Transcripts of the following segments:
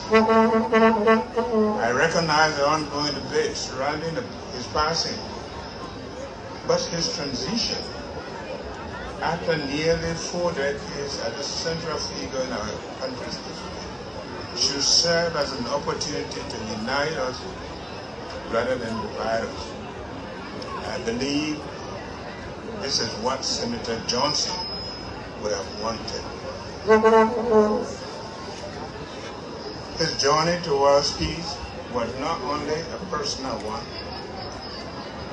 I recognize the ongoing debate surrounding his passing, but his transition after nearly 4 decades as a central figure in our country's history should serve as an opportunity to unite us rather than divide us. I believe this is what Senator Johnson would have wanted. His journey towards peace was not only a personal one,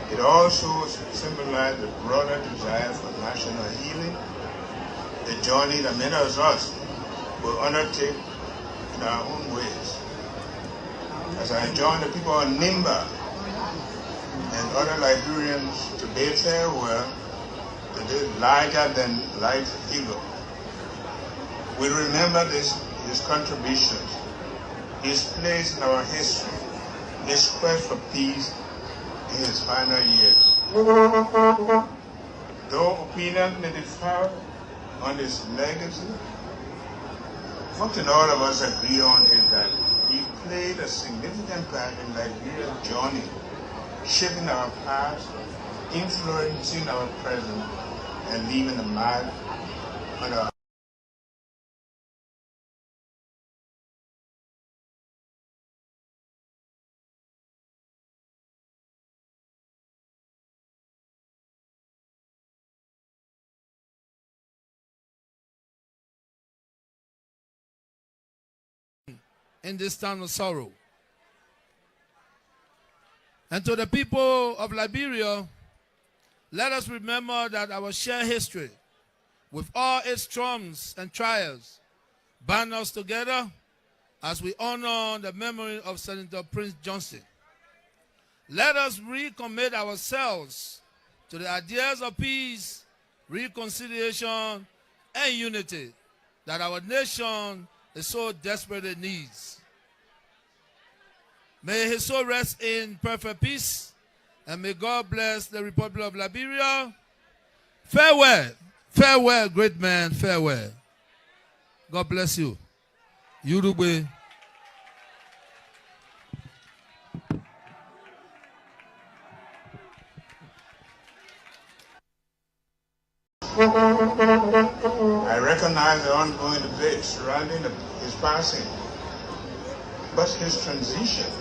it also symbolized a broader desire for national healing, a journey that many of us will undertake in our own ways. As I join the people of Nimba and other Liberians to bid farewell to this larger-than-life hero, we remember his contributions, his place in our history, his quest for peace in his final years. Though opinions may differ on his legacy, what can all of us agree on is that he played a significant part in Liberia's journey, shaping our past, influencing our present, and leaving a mark on our in this time of sorrow. And to the people of Liberia, let us remember that our shared history, with all its traumas and trials, bind us together as we honor the memory of Senator Prince Johnson. Let us recommit ourselves to the ideas of peace, reconciliation, and unity that our nation is so desperately needs. May his soul rest in perfect peace, and may God bless the Republic of Liberia. Farewell, farewell, great man, farewell. God bless you. Uruguay. I recognize the ongoing debate surrounding his passing, but his transition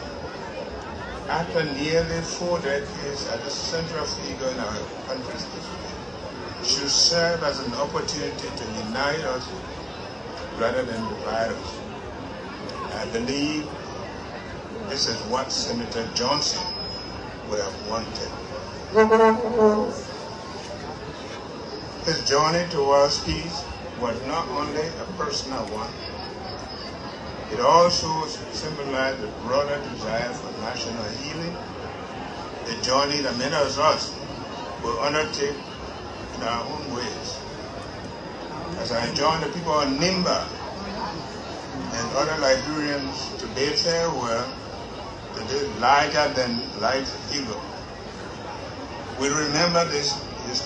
after nearly 4 decades as a central figure in our country's history should serve as an opportunity to unite us rather than divide us. I believe this is what Senator Johnson would have wanted. His journey towards peace was not only a personal one, it also symbolized a broader desire for national healing, a journey that many of us will undertake in our own ways. As I join the people of Nimba and other Liberians to bid farewell to this larger-than-life hero, we remember his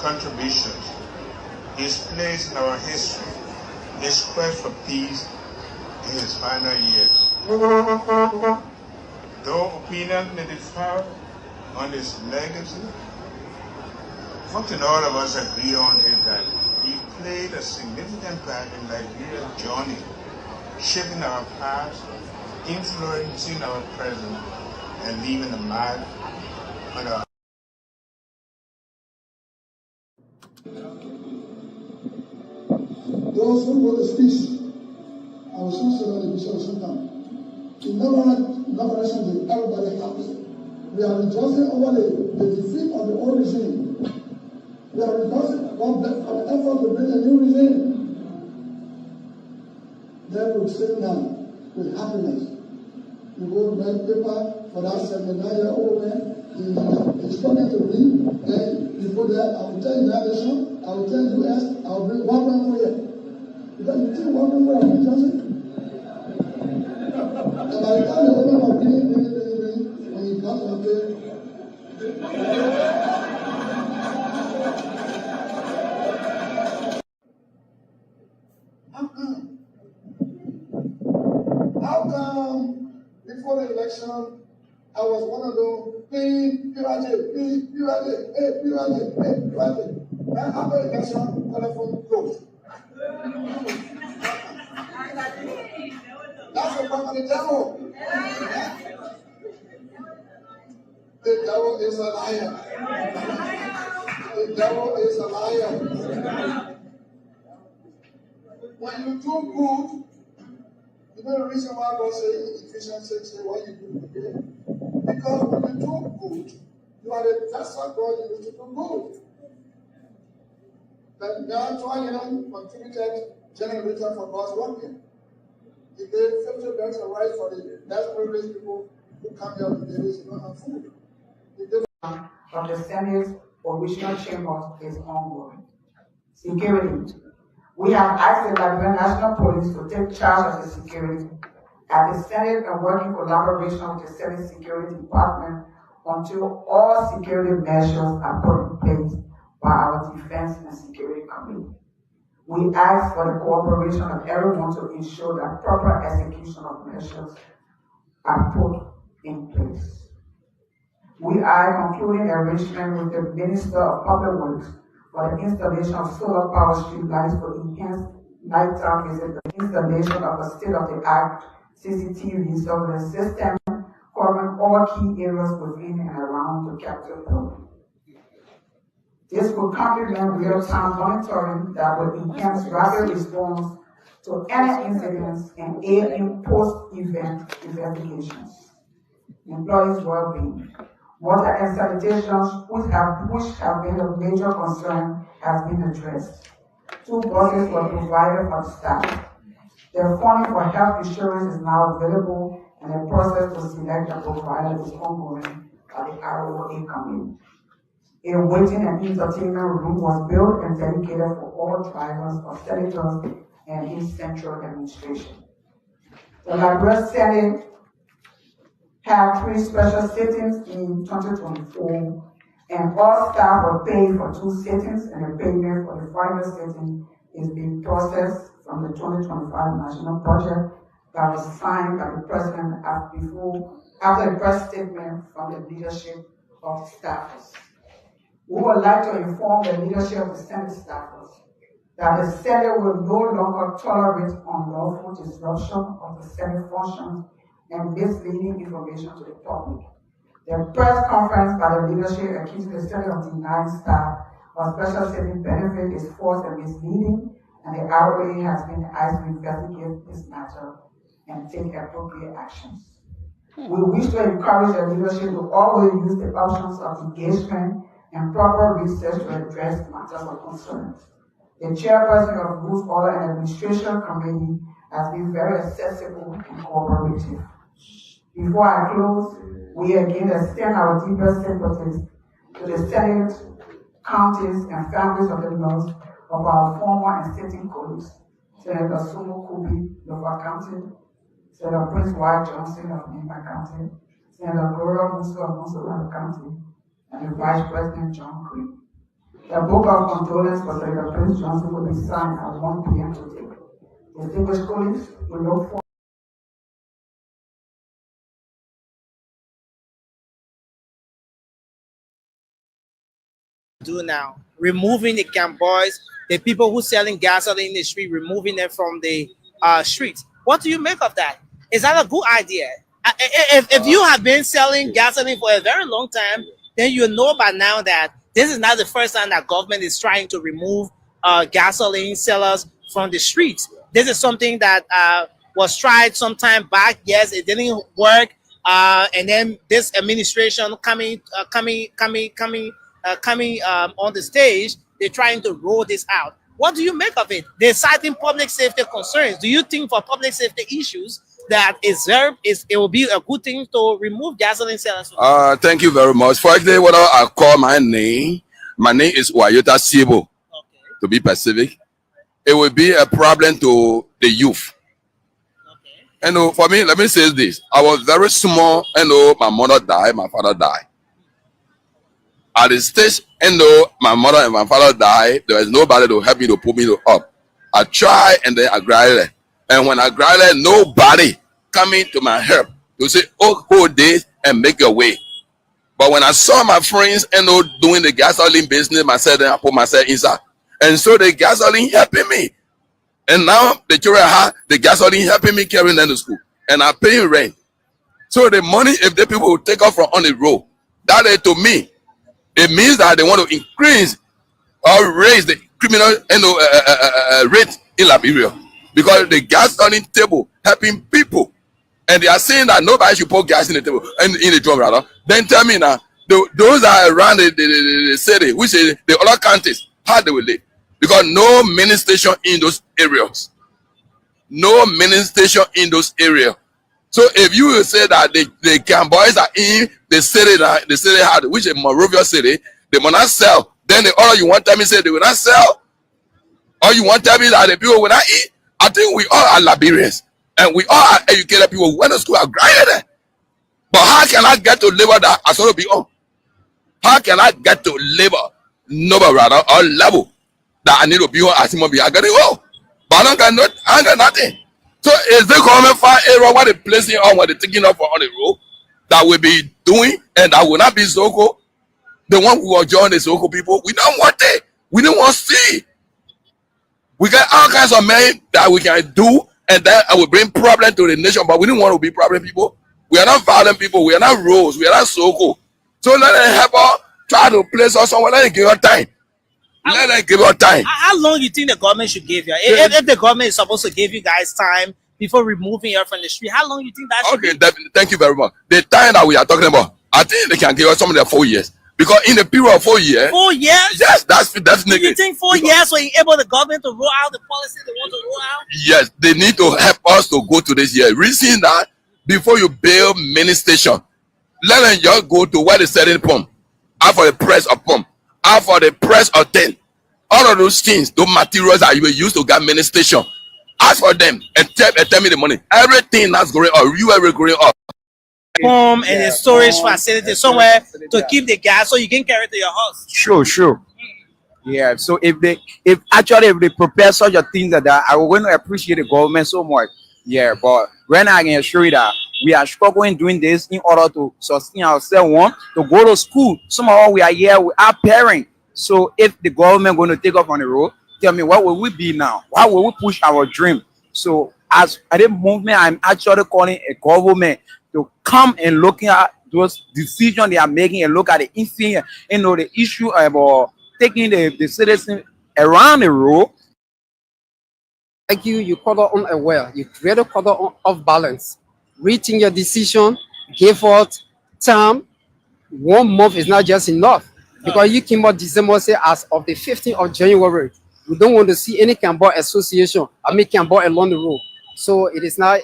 contributions, his place in our history, his quest for peace in his final years. Though opinions may differ on his legacy, what can all of us agree on is that he played a significant part in Liberia's journey, shaping our past, influencing our present, and leaving a mark on our Those who wrote the speech, I was also on the bishop sometime. In never listened to everybody happy. We are rejoicing over the defeat of the old regime. We are rejoicing about our effort to bring a new regime. Then we sit down with happiness. You go to write paper for that 79-year-old man. He's coming to read. Then you go there. I will tell United Nations. I will tell US. I will bring one man for you. Because you think one man for you, Johnson. And by the time the woman was bringing, when he comes up there, how come election, I was one of those, Then after the election, telephone closed. That's a part of the devil. The devil is a liar. The devil is a liar. When you do good, you know the reason why God says in Ephesians 6, say what you do again? Because when you do good, you are the vessel God used to do good. Then God contributed generator for God's working. He gave 50 bags of rice for the less privileged people who come here with babies who don't have food. Of the Senate original chamber is ongoing. Security. We have asked the Liberian National Police to take charge of the security at the Senate and work in collaboration with the Senate Security Department until all security measures are put in place by our Defense and Security Committee. We ask for the cooperation of everyone to ensure that proper execution of measures are put in place. We are concluding arrangement with the Minister of Public Works for the installation of solar power street lights to enhance nighttime visit, the installation of a state-of-the-art CCTV surveillance system covering all key areas within and around the Capitol building. This will complement real-time monitoring that will enhance rapid response to any incidents and aid in post-event investigations. Employees' well-being. Water and sanitation, which have been a major concern, has been addressed. 2 buses were provided for the staff. The funding for health insurance is now available, and the process to select a provider is ongoing by the ROA committee. A waiting and entertainment room was built and dedicated for all drivers of senators and his central administration. The Liberian Senate had 3 special sittings in 2024, and all staff were paid for 2 sittings, and the payment for the final sitting is being processed from the 2025 national budget that was signed by the president after the press statement from the leadership of staffers. We would like to inform the leadership of the Senate staffers that the Senate will no longer tolerate unlawful disruption of the Senate functions and misleading information to the public. The press conference by the leadership accused the Senate of denying staff of special sitting benefit is false and misleading, and the ROA has been asked to investigate this matter and take appropriate actions. We wish to encourage the leadership to always use the options of engagement and proper research to address matters of concern. The chairperson of Rules, Order and Administration Committee has been very accessible and cooperative. Before I close, we again extend our deepest sympathies to the Senate, counties, and families of the loss of our former and sitting colleagues, Senator Sumo Kubi, Lofa County, Senator Prince White Johnson of Nimba County, Senator Gloria Musso of Mussolano County, and the Vice President John Creed. The book of condolence for Senator Prince Johnson will be signed at 1 p.m. today. Distinguished colleagues, we look forward do now, removing the camp boys, the people who selling gasoline in the street, removing them from the streets. What do you make of that? Is that a good idea? If you have been selling gasoline for a very long time, then you know by now that this is not the first time that government is trying to remove gasoline sellers from the streets. This is something that was tried some time back. Yes, it didn't work, and then this administration coming on the stage, they're trying to roll this out. What do you make of it? They're citing public safety concerns. Do you think for public safety issues that it will be a good thing to remove gasoline sellers? Thank you very much. Firstly, what I call my name is Wayota Sibo. Okay. To be specific, it will be a problem to the youth. Okay. And for me, let me say this: I was very small, and my mother died, my father died. At the stage, my mother and my father died, there was nobody to help me to pull me up. I tried, and then I graduated. And when I graduated, nobody coming to my help. to say, oh, hold this and make your way. But when I saw my friends doing the gasoline business, myself, then I put myself inside. And so the gasoline helping me. And now the children have the gasoline helping me carrying them to school. And I'm paying rent. So the money, if the people will take off from on the road, that is to me, it means that they want to increase or raise the criminal rate in Liberia. Because the gasoline table helping people. And they are saying that nobody should put gas in the table, in the drum rather. Then tell me now, those are around the city, which is the other counties, how they will live. Because no mini station in those areas. No mini station in those areas. So if you will say that the Camboys are in the city which is Monrovia City, they will not sell. Then the other you want to tell me say they will not sell? Or you want to tell me that the people will not eat? I think we all are Liberians. And we all are educated people who went to school are grinding. But how can I get to labor that I sort of be on? How can I get to labor number rather or level that I need to be on as human being? I got it all. But I got nothing. So is the government find area what they placing on what they're taking off on the road that will be doing and that will not be Soko? The one who will join the Soko people, we don't want it. We don't want to see. We got all kinds of men that we can do. And then I will bring problem to the nation, but we don't want to be problem people. We are not violent people. We are not Rose. We are not Soko. So let them help us try to place us somewhere. Let them give us time. Let them give us time. How long do you think the government should give you? If the government is supposed to give you guys time before removing you from the street, how long do you think that should be? Thank you very much. The time that we are talking about, I think they can give us some of their 4 years. Because in the period of 4 years. 4 years? Yes, that's negative. You think 4 years will enable the government to roll out the policy they want to roll out? Yes, they need to help us to go to this year. Reason that before you build many stations, let them just go to where the setting pump. Out for the press of pump. Out for the press of 10. All of those things, those materials that you will use to get many stations. Ask for them and tell me the money. Everything that's going up, you are going up. Home and a storage facility somewhere to keep the gas so you can carry it to your house. Sure. Yeah. So if they prepare such a thing that I will going to appreciate the government so much. Yeah, but when I can assure you that we are struggling doing this in order to sustain ourselves, one, to go to school. Somehow we are here with our parents. So if the government going to take off on the road, tell me what will we be now? How will we push our dream? So as at the movement, I'm actually calling a government to come and looking at those decisions they are making and look at the issue, the issue about taking the citizens around the road. Like you call it unaware. You create a color of balance. Reaching your decision, give out time. 1 month is not just enough. Because you came out December, say as of the 15th of January, we don't want to see any Camboy association. Camboy along the road. So it is not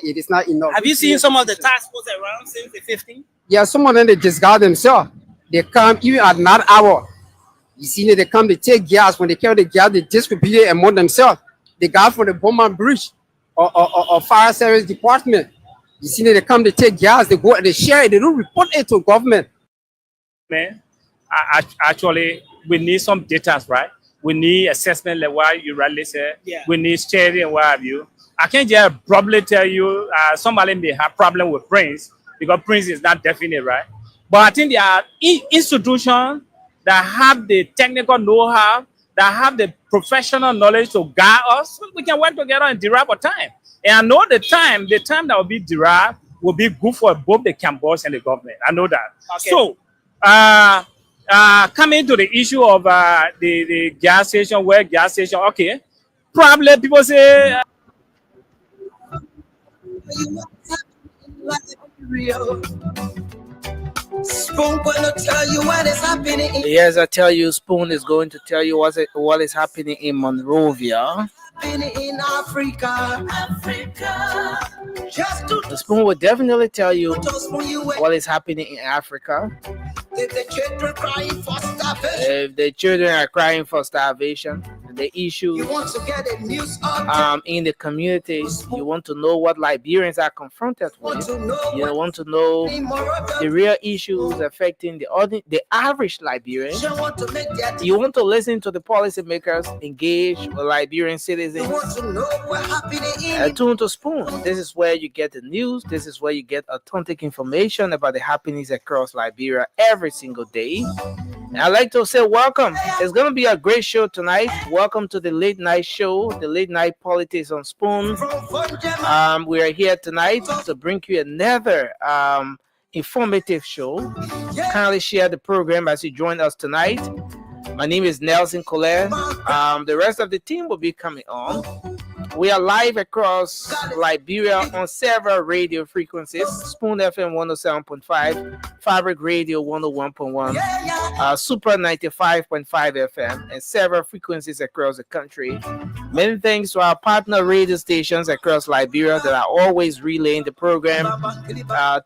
enough. Have you seen some of the task force around since the 15th? Yeah, some of them they disguise themselves. They come even at night hour. You see, they come, they take gas. When they carry the gas, they distribute it among themselves. The guy from the Bowman Bridge or fire service department. You see, they come, they take gas, they go and they share it. They don't report it to government. Man, actually, we need some data, right? We need assessment, like what you rightly said. Yeah. We need sharing, what have you. I can't just probably tell you somebody may have problem with Prince because Prince is not definite, right? But I think there are institutions that have the technical know-how, that have the professional knowledge to guide us. So we can work together and derive a time. And I know the time that will be derived will be good for both the Camboys and the government. I know that. Okay. So, coming to the issue of the gas station, where gas station, okay. Probably people say, Spoon gonna tell you what is happening. Yes, I tell you, Spoon is going to tell you what is happening in Monrovia. In Africa. The Spoon will definitely tell you what is happening in Africa. If the children crying for starvation, If the children are crying for starvation, the issues You want to get a news in the communities. You want to know what Liberians are confronted with. You want to know the real issues affecting the average Liberian. You want to listen to the policymakers engage with Liberian citizens. Tune to Spoon. This is where you get the news. This is where you get authentic information about the happenings across Liberia every single day. And I'd like to say welcome. It's going to be a great show tonight. Welcome to the late night show, the late night politics on Spoon. We are here tonight to bring you another informative show. Kindly share the program as you join us tonight. My name is Nelson Colette. The rest of the team will be coming on. We are live across Liberia on several radio frequencies: Spoon FM 107.5, Fabric Radio 101.1, Super 95.5 FM, and several frequencies across the country. Many thanks to our partner radio stations across Liberia that are always relaying the program.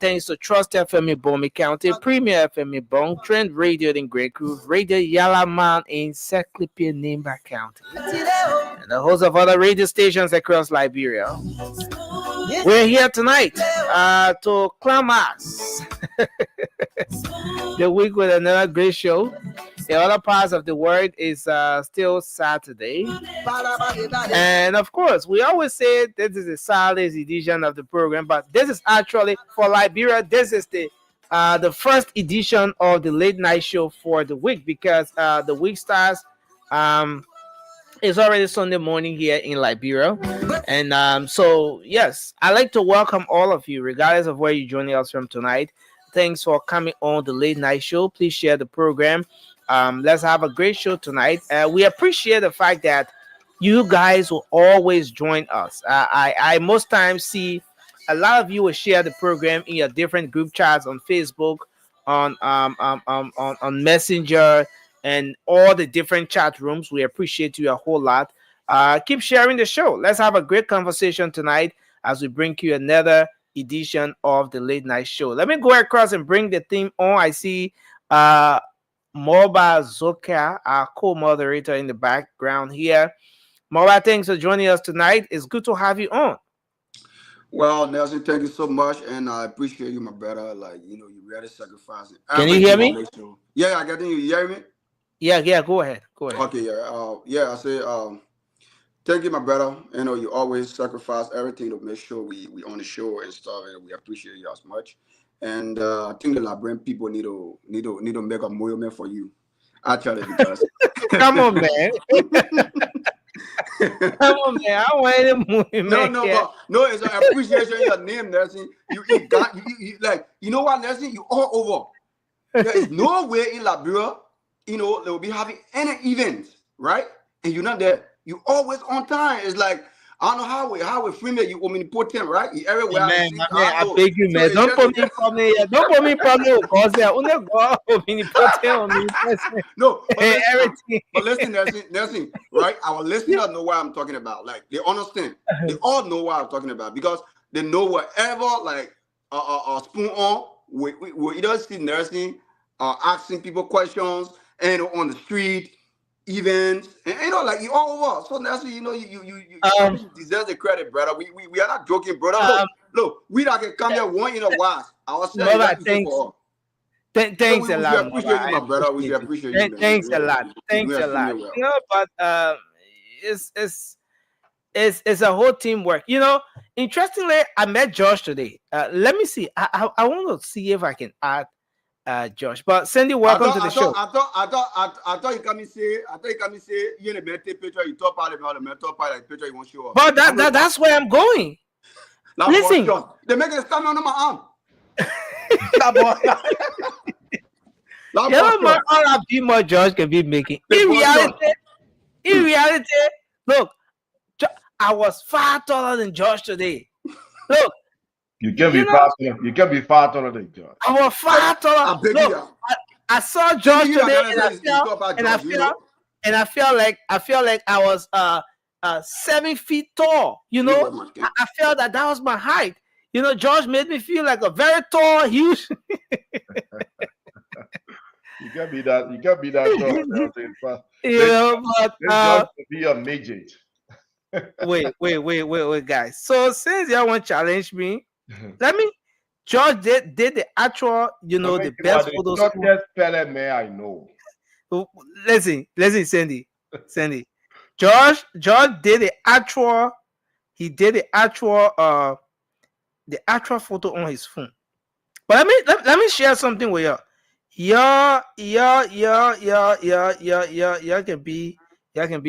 Thanks to Trust FM in Bomi County, Premier FM in Bong, Trend Radio in Grey Crew, Radio Yalaman in Seklipia, Nimba County, and a host of other radio stations across Liberia. We're here tonight to climax the week with another great show. The other parts of the world is still Saturday. And of course, we always say this is the Saturday's edition of the program, but this is actually for Liberia. This is the first edition of the late night show for the week, because the week starts it's already Sunday morning here in Liberia. And so, yes, I'd like to welcome all of you, regardless of where you're joining us from tonight. Thanks for coming on the late night show. Please share the program. Let's have a great show tonight. We appreciate the fact that you guys will always join us. I most times see a lot of you will share the program in your different group chats on Facebook, on Messenger, and all the different chat rooms. We appreciate you a whole lot. Keep sharing the show. Let's have a great conversation tonight as we bring you another edition of the late night show. Let me go across and bring the theme on. I see Moba Zoka, our co-moderator in the background here. Moba, thanks for joining us tonight. It's good to have you on. Well, Nelson, thank you so much, and I appreciate you, my brother. Like, you really sacrificing. Can you hear me? Yeah, I got you. You hear me? Yeah, go ahead. Okay, yeah. I say, thank you, my brother. You always sacrifice everything to make sure we on the show and stuff, and we appreciate you as much. And I think the Liberian people need to make a movement for you, actually, because come on, man. Come on, man. I want any movement. No, it's an appreciation in your name, Nelson. You like, you know what, Nelson? You all over. There is no way in Liberia, they will be having any event, right? And you're not there. You always on time. It's like, I don't know how we frame it. You omnipotent, right? You everywhere. Man, I beg you, man. Don't put me in problem. Don't put me in problem because they're only go omnipotent. No, everything. But listen, Nelson, right? Our listeners know what I'm talking about. Like, they understand. They all know what I'm talking about, because they know whatever, like, Spoon on, we either see Nelson asking people questions, and on the street, events, and like, you all over. So Nelson, you deserve the credit, brother. We are not joking, brother. Look, we not can come here one in a while. Thanks a lot. We appreciate you, my brother. We appreciate you. Man. Thanks a lot. But it's a whole teamwork. Interestingly, I met Josh today. Let me see. I want to see if I can add Josh. But Sandy, welcome to the show. I thought you come and say you in a mental picture, you talk about the mental part of the picture you want to show up. But that's where I'm going. Listen, they make it stand on my arm. All more Josh can be making. In reality, look, I was far taller than Josh today. Look. You can be far taller than Josh. I was far taller. Look, I saw Josh today, and I feel like I was 7 feet tall. I felt that was my height. Josh made me feel like a very tall, huge. You can't be that. You can't be that tall. But You know, but just be a midget. wait, guys. So since y'all want to challenge me, let me. George did the actual, you know, the best photos. Not just Pele, man, I know. Listen, Sandy. George did the actual. He did the actual photo on his phone. But let me share something with y'all. Y'all can be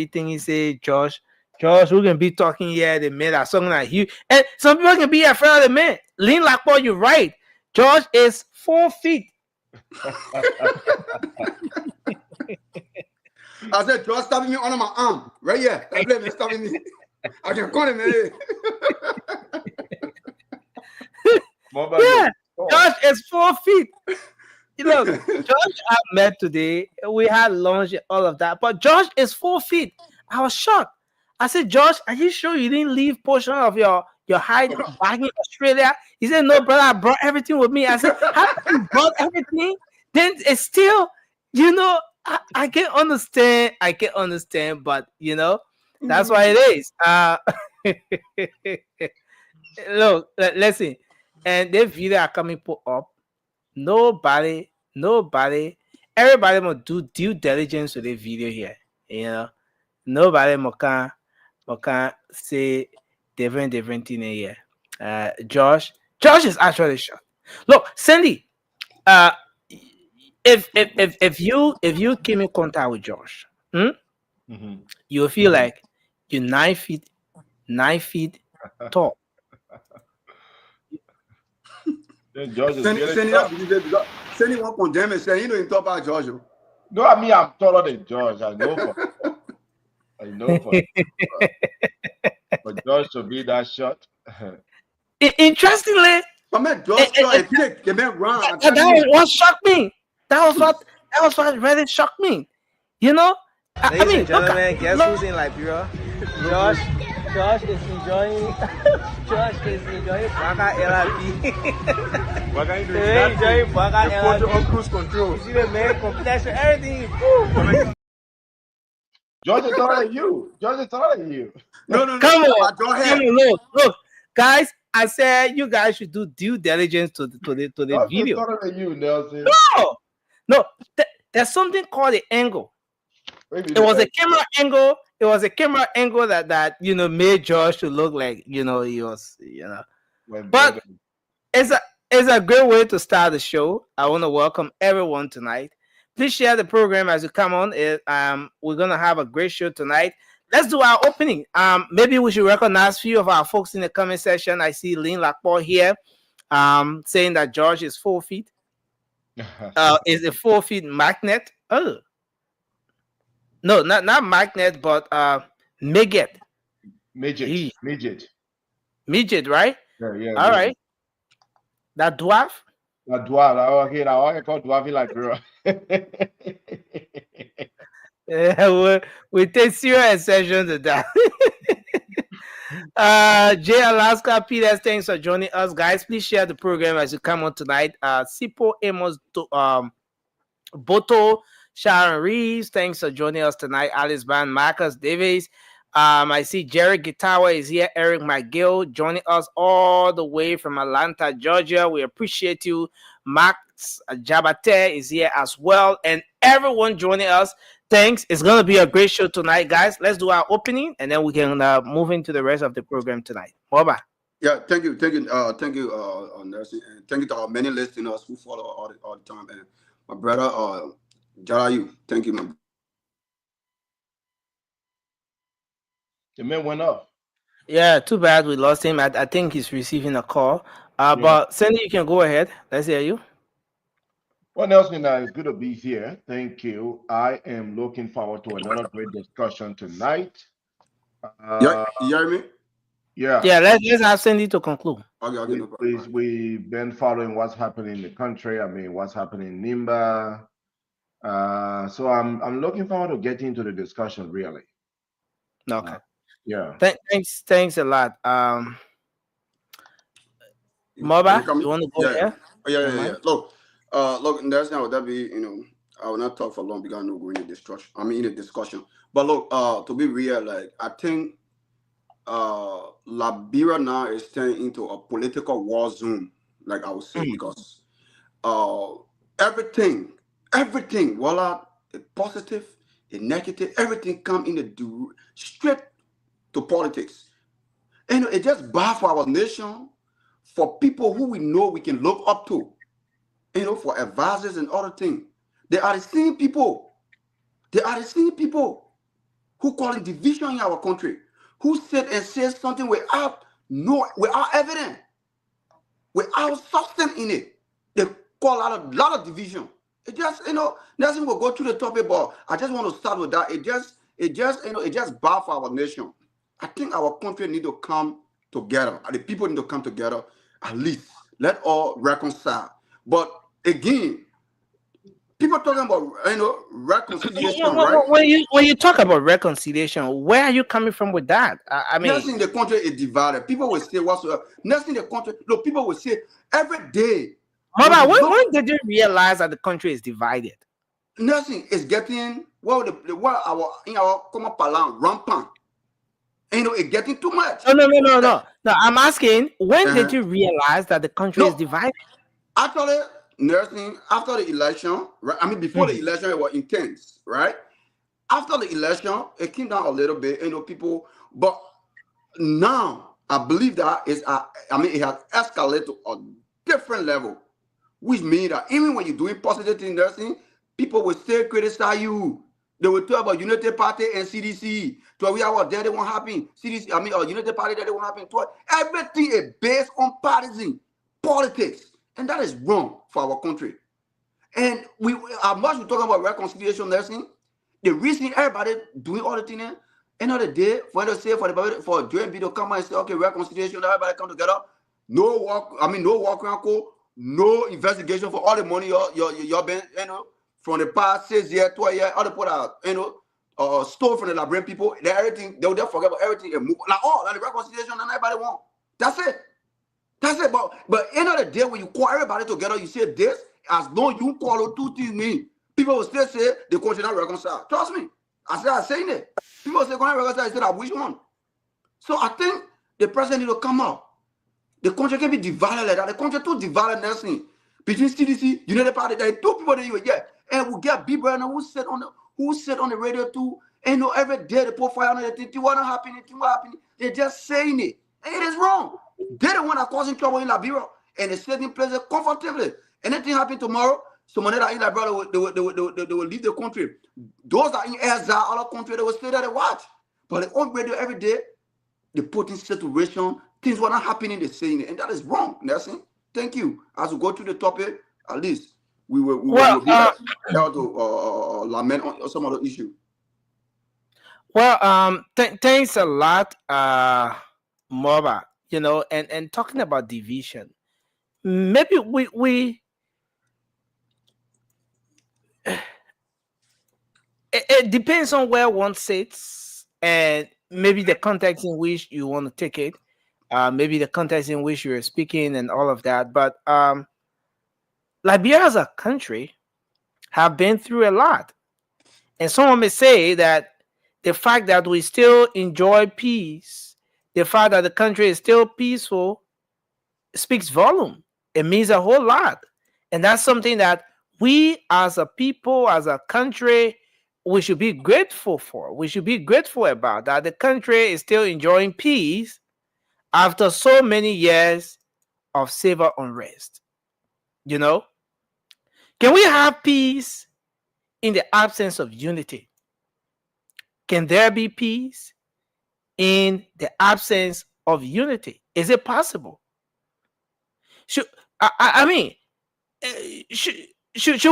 thinking, say Josh, who can be talking here, the men are something like you. And some people can be afraid of the men. Lean like Paul, you're right. George is 4 feet. I said, George stopping me under my arm. Right here. That blame is stopping me. I can call him. Yeah, George is 4 feet. You know, George I met today. We had lunch and all of that. But George is 4 feet. I was shocked. I said, George, are you sure you didn't leave portion of your hide back in Australia? He said, no, brother, I brought everything with me. I said, how come you brought everything? Then it's still, you know, I can understand. But, you know, that's why it is. Look, listen. And the video are coming put up. Nobody, everybody must do due diligence to the video here. You know, nobody can say different thing here. Josh is actually shot. Look, Sandy, if you came in contact with Josh, you'll feel like you're 9 feet tall. Sandy won't condemn and say, you know, you talk about George. No, I mean, I'm taller than George. I know for but George should be that short. Interestingly, I mean, George that was what shocked me. That was what really shocked me. You know, Ladies and gentlemen, guess who's in Liberia? Josh is enjoying. Josh is enjoying Baga LRP. Baga enjoying Baga LRP. On cruise control. You see the man, competition, everything. George is taller than you. No. Come on, look, guys. I said you guys should do due diligence to the video. Taller than you, Nelson. No. There's something called the angle. It was a camera angle. It was a camera angle that you know made Josh to look like you know he was But it's a great way to start the show. I want to welcome everyone tonight. Please share the program as you come on. We're gonna have a great show tonight. Let's do our opening. Maybe we should recognize a few of our folks in the comment section. I see Lynn Lakpo here, saying that George is 4 feet. Is a 4 feet magnet. Oh. No, not magnet, but midget. Midget, right? Yeah. All right. That dwarf? That dwarf. Okay, now I call dwarf like girl. Yeah, we take serious exception to that. Jay Alaska, Peter, thanks for joining us, guys. Please share the program as you come on tonight. Sipo Amos, Boto, Sharon Reeves, thanks for joining us tonight. Alice Band, Marcus Davis. I see Jerry Gitawa is here. Eric McGill joining us all the way from Atlanta, Georgia. We appreciate you. Max Jabate is here as well. And everyone joining us, thanks. It's going to be a great show tonight, guys. Let's do our opening, and then we can move into the rest of the program tonight. Bye-bye. Yeah, thank you, Nelson, and thank you to our many listeners who follow all the time. And my brother, Jarayu, thank you, man. The man went off. Yeah, too bad we lost him. I think he's receiving a call. But Sandy, you can go ahead. Let's hear you. Well, Nelson, it's good to be here. Thank you. I am looking forward to another great discussion tonight. You hear me? Yeah. Yeah, let's have Sandy to conclude. Okay, no problem. We've been following what's happening in the country. I mean, what's happening in Nimba. So I'm looking forward to getting into the discussion, really. Okay. Yeah. Thanks a lot. Moba, you want to go there? Yeah. Look, there's now that be I will not talk for long because I know we're in a destruction. I mean, in a discussion. But look, to be real, like I think Liberia now is turning into a political war zone, like I would say, because everything, voila, a positive, a negative, everything come in the straight to politics. And it's just bad for our nation, for people who we know we can look up to, for advisors and other things. They are the same people. They are the same people who call it division in our country, who sit and say something without evidence, without substance in it. They call a lot of division. It just, nothing will go through the topic, but I just want to start with that. It just bad for our nation. I think our country need to come together. The people need to come together, at least. Let all reconcile. But again, people talking about reconciliation, right? When you talk about reconciliation, where are you coming from with that? I mean, nothing in the country is divided. People will say whatsoever. Nothing in the country. Look, people will say every day. Mama, when did you realize that the country is divided? Nothing is getting our common parlance rampant. It's getting too much. No. I'm asking, when did you realize that the country is divided? Actually, nursing after the election, right? I mean, before the election, it was intense, right? After the election, it came down a little bit, people. But now, I believe that it has escalated to a different level, which means that even when you're doing positive in nursing, people will still criticize you. They will talk about United Party and CDC. 12 hours there, they won't happen. CDC, United Party there, they won't happen. Everything is based on partisan politics. And that is wrong for our country. And as much we talking about reconciliation nursing, the reason everybody doing all the things, end of the day, for Joe to come and say, okay, reconciliation, everybody come together. No walk around code, no investigation for all the money you've been, from the past 6 years, 12 years, all the put out, stole from the Liberian people, everything, they'll forget about everything and move. Like the reconciliation and everybody want. That's it. That's it. But end of the day, when you call everybody together, you say this, as long you call it two things mean, people will still say the country not reconcile. Trust me. I'm saying it. People say country reconcile instead of which one. So I think the president need to come out. The country can be divided like that. The country too divided nursing. Between CDC, United Party, there are two people that you get. And we get people who sit on the radio too. And every day they put fire on it. Thing what happening, they're just saying it. And it is wrong. They're the one that causing trouble in Liberia. And they're sitting in places comfortably. Anything happen tomorrow, someone that in Liberia, they will leave the country. Those that in Ezra, other country, they will stay there to watch. But they on radio every day, they put in situation, things were not happening, they're saying it. And that is wrong, Nelson. Thank you. As we go through the topic, at least we will be able to lament on some other issue. Well, thanks a lot, Moba. And talking about division, maybe we it depends on where one sits and maybe the context in which you want to take it, maybe the context in which you're speaking and all of that. But Liberia as a country have been through a lot. And someone may say that the fact that we still enjoy peace, the fact that the country is still peaceful, speaks volume. It means a whole lot. And that's something that we as a people, as a country, we should be grateful for. We should be grateful about that the country is still enjoying peace after so many years of civil unrest. Can we have peace in the absence of unity? Can there be peace in the absence of unity? Is it possible? Should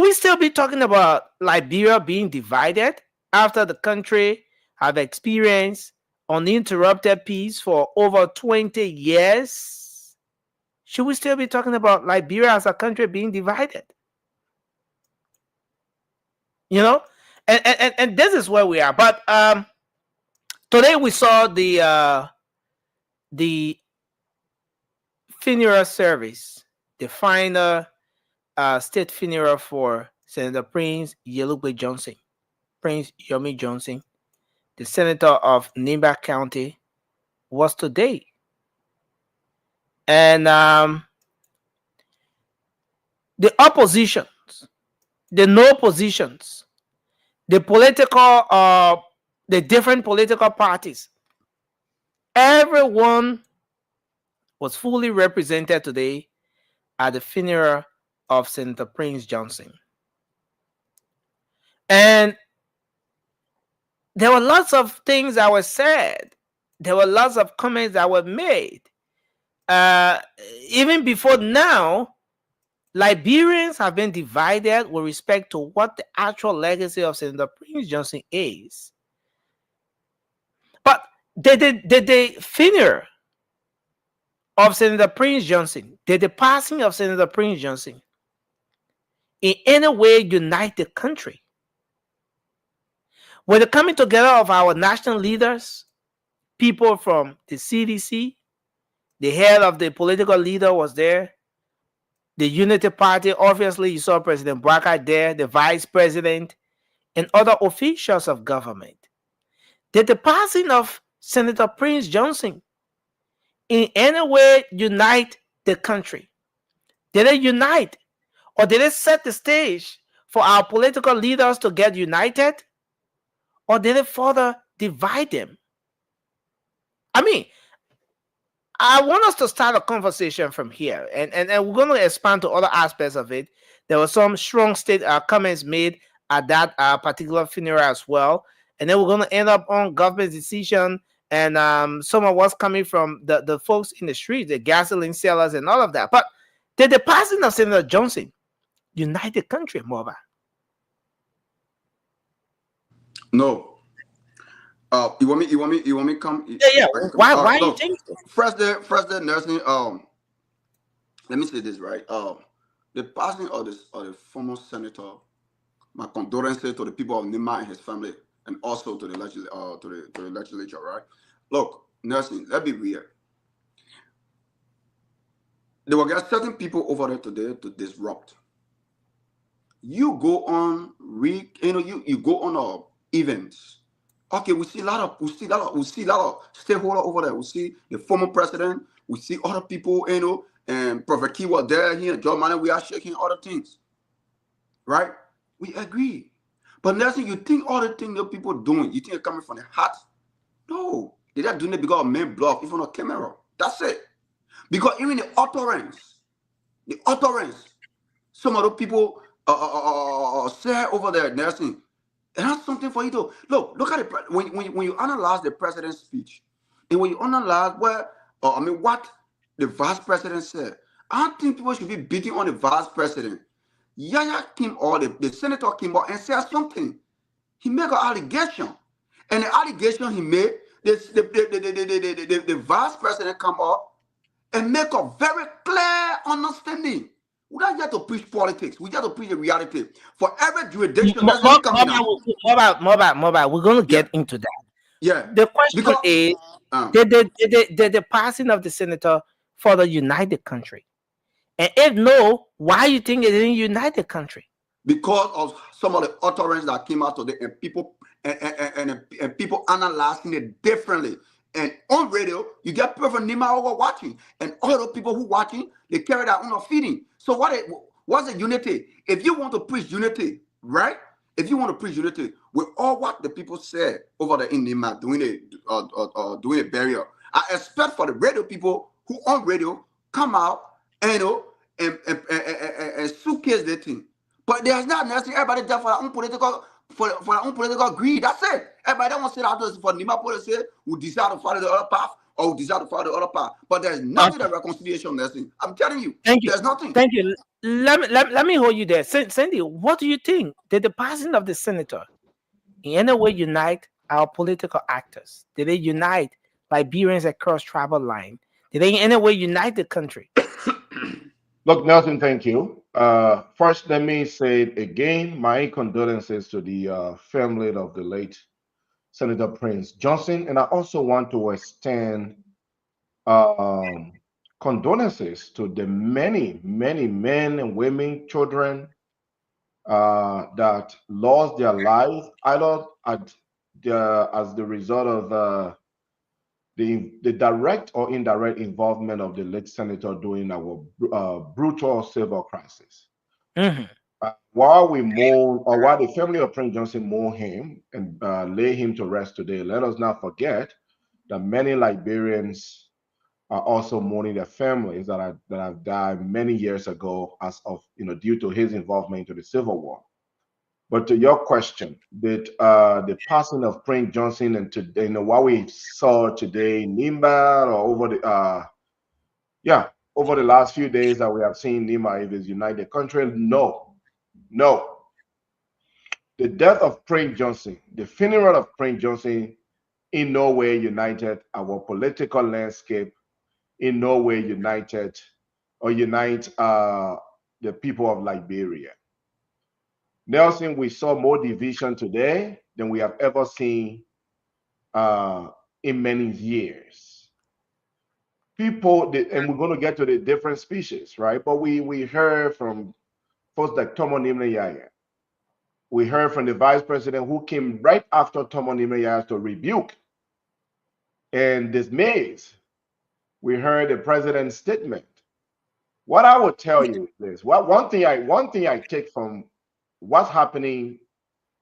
we still be talking about Liberia being divided after the country have experienced uninterrupted peace for over 20 years? Should we still be talking about Liberia as a country being divided? And this is where we are. But today we saw the funeral service, the final state funeral for Senator Prince Yelugbe Johnson, Prince Yomi Johnson, the senator of Nimba County, was today. And the oppositions, the no positions, the different political parties, everyone was fully represented today at the funeral of Senator Prince Johnson. And there were lots of things that were said. There were lots of comments that were made. Even before now, Liberians have been divided with respect to what the actual legacy of Senator Prince Johnson is. But did the funeral of Senator Prince Johnson, did the passing of Senator Prince Johnson in any way unite the country? With the coming together of our national leaders, people from the CDC, the head of the political leader was there, the Unity Party, obviously you saw President Brackett there, the vice president, and other officials of government. Did the passing of Senator Prince Johnson in any way unite the country? Did it unite? Or did it set the stage for our political leaders to get united? Or did it further divide them? I mean, I want us to start a conversation from here, and we're going to expand to other aspects of it. There were some strong comments made at that particular funeral as well, and then we're going to end up on government decision and some of what's coming from the folks in the streets, the gasoline sellers and all of that. But did the passing of Senator Johnson unite the country, Moba? No. You want me come? Yeah. Why you think so? First day nursing. Let me say this, right. The passing of the former senator, my condolences to the people of Nima and his family, and also to the legislature, right? Look, nursing, let's be real. There were certain people over there today to disrupt. You go on you go on events. Okay, we see a lot of stakeholders over there. We see the former president. We see other people, and Prophet Key was there here. John Manning, we are shaking other things, right? We agree. But Nelson, you think all the things that people doing, you think it's coming from the heart? No, they're not doing it because of men bluff, even on camera. That's it. Because even the utterance, some of the people say over there, Nelson. And that's something for you to look at it. When you analyze the president's speech, and when you analyze what the vice president said, I don't think people should be beating on the vice president. Yaya came or the senator came out and said something. He made an allegation, and the allegation he made, the vice president come out and make a very clear understanding. We don't have to preach politics. We have to preach the reality. For every jurisdiction, that's not coming out. Mobile. We're going to get into that. Yeah. The question is, did the passing of the senator further unite the country? And if no, why you think it didn't unite the country? Because of some of the utterance that came out today, and people and people analyzing it differently. And on radio, you get people from Nima over watching, and all the people who watching, they carry their own feeding. So what's the unity? If you want to preach unity, right? If you want to preach unity, with all what the people said over there in Nima doing a burial, I expect for the radio people who on radio come out and suitcase the thing. But there's not necessarily everybody there for their own political greed. That's it. Everybody don't want to say that for Nima policy who desire to follow the other path or who desire to follow the other path. But there's nothing that reconciliation nursing. I'm telling you. Thank you. There's nothing. Thank you. Let me hold you there. Sandy, what do you think? Did the passing of the senator in any way unite our political actors? Did they unite Liberians across tribal line? Did they in any way unite the country? Look, Nelson, thank you. First, let me say again, my condolences to the family of the late Senator Prince Johnson. And I also want to extend condolences to the many, many men and women, children, that lost their lives either as the result of the direct or indirect involvement of the late senator during our brutal civil crisis. While we mourn, or while the family of Prince Johnson mourn him and lay him to rest today, let us not forget that many Liberians are also mourning their families that have died many years ago as of due to his involvement into the Civil War. But to your question, did the passing of Prince Johnson and today, what we saw today in Nimba, or over the last few days that we have seen Nimba, if it's united country, no. The death of Prince Johnson, the funeral of Prince Johnson, in no way united our political landscape, in no way united or unite the people of Liberia. Nelson, we saw more division today than we have ever seen in many years. People, and we're going to get to the different species, right? But we heard from folks like Tomo Nimle Yaya. We heard from the vice president who came right after Tomo Nimle Yaya to rebuke and dismays. We heard the president's statement. What I would tell you is this: one thing I take from what's happening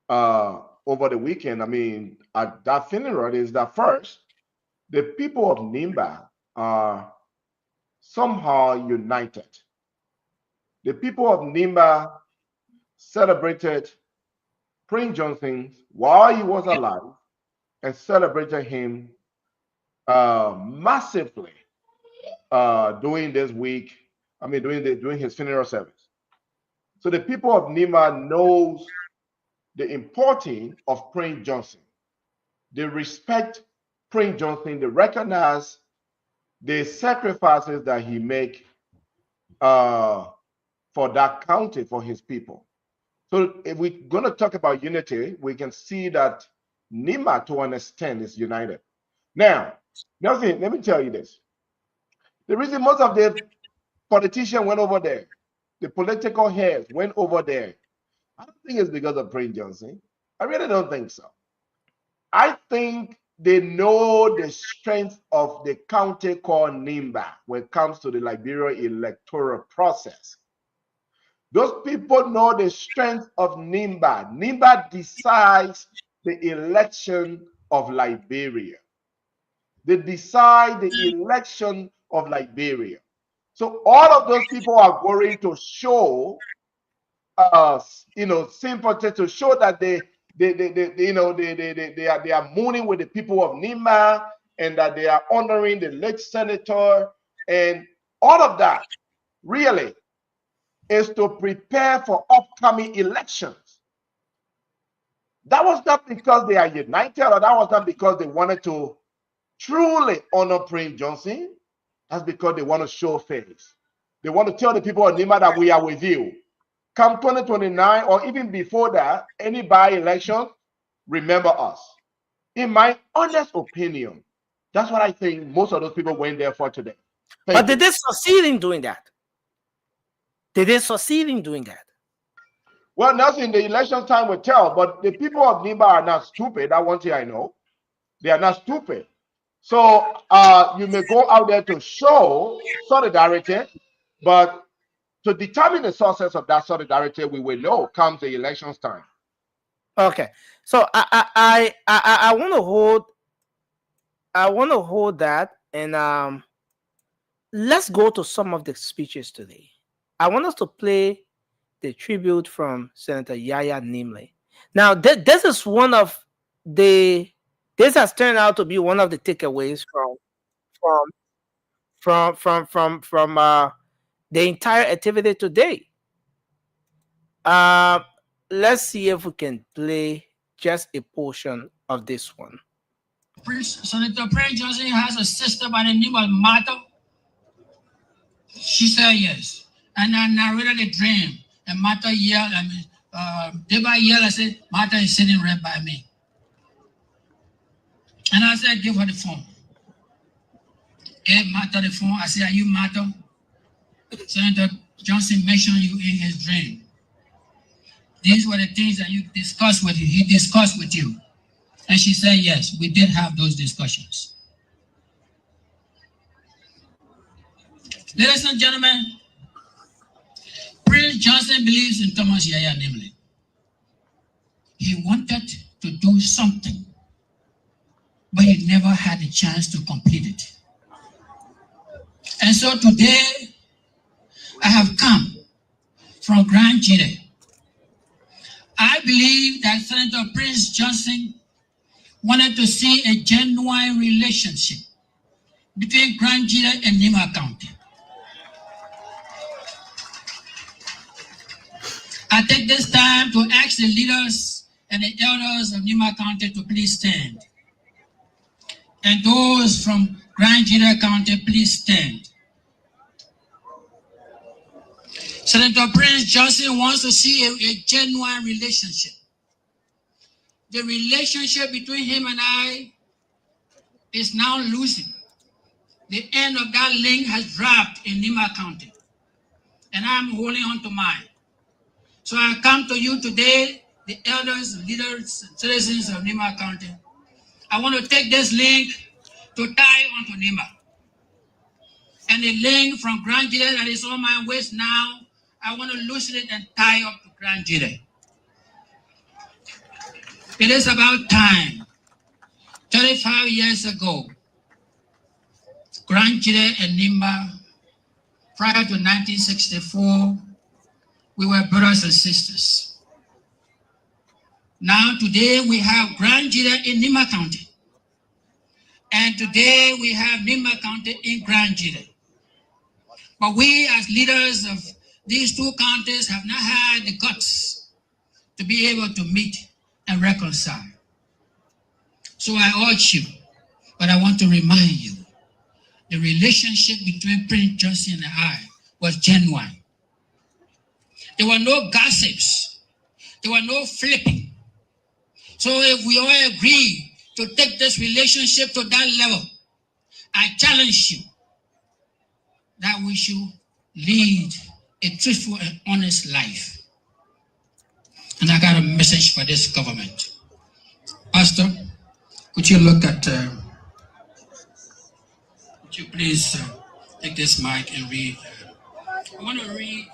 over the weekend, I mean, at that funeral, is that first, the people of Nimba are somehow united. The people of Nimba celebrated Prince Johnson while he was alive and celebrated him massively during this week. I mean, during his funeral service. So the people of Nimba knows the importance of Prince Johnson. They respect Prince Johnson. They recognize the sacrifices that he make for that county, for his people. So if we're going to talk about unity, we can see that Nimba, to an extent, is united. Now, Nelson, let me tell you this. The reason most of the politicians went over there, the political heads went over there, I don't think it's because of Prince Johnson. I really don't think so. I think they know the strength of the county called Nimba when it comes to the Liberia electoral process. Those people know the strength of Nimba. Nimba decides the election of Liberia. They decide the election of Liberia. So all of those people are going to show sympathy, to show that they are mourning with the people of Nimba, and that they are honoring the late senator, and all of that really is to prepare for upcoming elections. That was not because they are united, or that was not because they wanted to truly honor Prince Johnson. That's because they want to show face. They want to tell the people of Nimba that we are with you. Come 2029, or even before that, any by-election, remember us. In my honest opinion, that's what I think most of those people went there for today. But did they succeed in doing that? Did they succeed in doing that? Well, nothing. The election time will tell. But the people of Nimba are not stupid. That one thing I know. They are not stupid. So you may go out there to show solidarity, but to determine the success of that solidarity, we will know comes the elections time. Okay, so I want to hold that, and let's go to some of the speeches today. I want us to play the tribute from Senator Yaya Nimle. Now, this is one of the. This has turned out to be one of the takeaways from the entire activity today. Let's see if we can play just a portion of this one. Senator Prince Johnson has a sister by the name of Martha. She said yes. And I narrated a dream. And Martha yelled, Deba yelled, I said, Martha is sitting right by me. And I said, give her the phone. Gave Martha the phone. I said, are you Martha? Senator Johnson mentioned you in his dream. these were the things that he discussed with you. And she said, yes, we did have those discussions. Ladies and gentlemen, Prince Johnson believes in Thomas Yaya Nimley. He wanted to do something, but he never had a chance to complete it. And so today, I have come from Grand Jide. I believe that Senator Prince Johnson wanted to see a genuine relationship between Grand Jide and Nima County. I take this time to ask the leaders and the elders of Nima County to please stand. And those from Grand Jide County, please stand. Senator Prince Johnson wants to see a genuine relationship. The relationship between him and I is now losing. The end of that link has dropped in Nima County, and I'm holding on to mine. So I come to you today, the elders, leaders, and citizens of Nima County. I want to take this link to tie onto Nima. And the link from Grand Jide that is on my waist now, I want to loosen it and tie up to Grand Jide. It is about time. 35 years ago, Grand Jide and Nima, prior to 1964, we were brothers and sisters. Now today we have Grand Jide in Nima County. And today we have Nima County in Grand Jide. But we as leaders of these two counties have not had the guts to be able to meet and reconcile. So I urge you, but I want to remind you, the relationship between Prince Johnson and I was genuine. There were no gossips. There were no flipping. So if we all agree to take this relationship to that level, I challenge you that we should lead a truthful and honest life. And I got a message for this government. Pastor, could you look at, could you please take this mic and read? I want to read.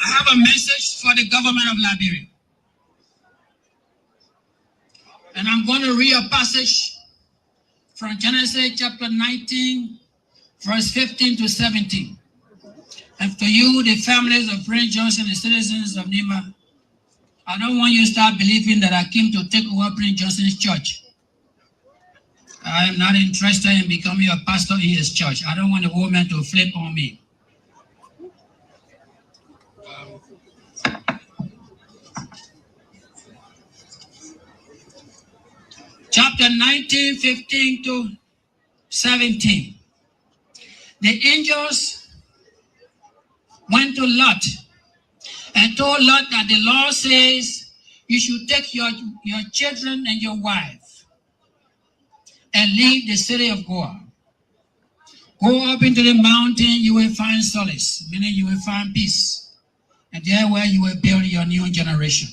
I have a message for the government of Liberia. And I'm going to read a passage from Genesis chapter 19, verse 15 to 17. And to you, the families of Prince Johnson, the citizens of Nima, I don't want you to start believing that I came to take over Prince Johnson's church. I am not interested in becoming a pastor in his church. I don't want the woman to flip on me. Chapter 19, 15 to 17. The angels went to Lot and told Lot that the Lord says you should take your children and your wife and leave the city of Goa. Go up into the mountain, you will find solace, meaning you will find peace. And there where you will build your new generation.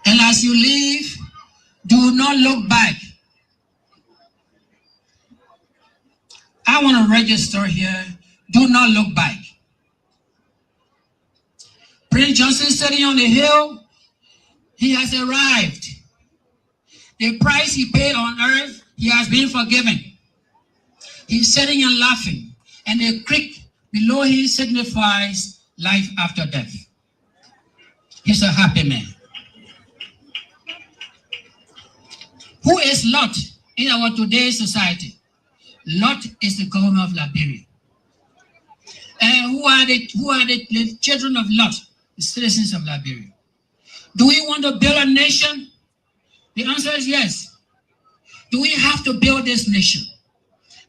And as you leave, do not look back. I want to register here, do not look back. Prince Johnson sitting on the hill, he has arrived. The price he paid on earth, he has been forgiven. He's sitting and laughing, and the creek below him signifies life after death. He's a happy man. Who is Lot in our today's society? Lot is the government of Liberia. And who are the children of Lot? The citizens of Liberia. Do we want to build a nation? The answer is yes. Do we have to build this nation?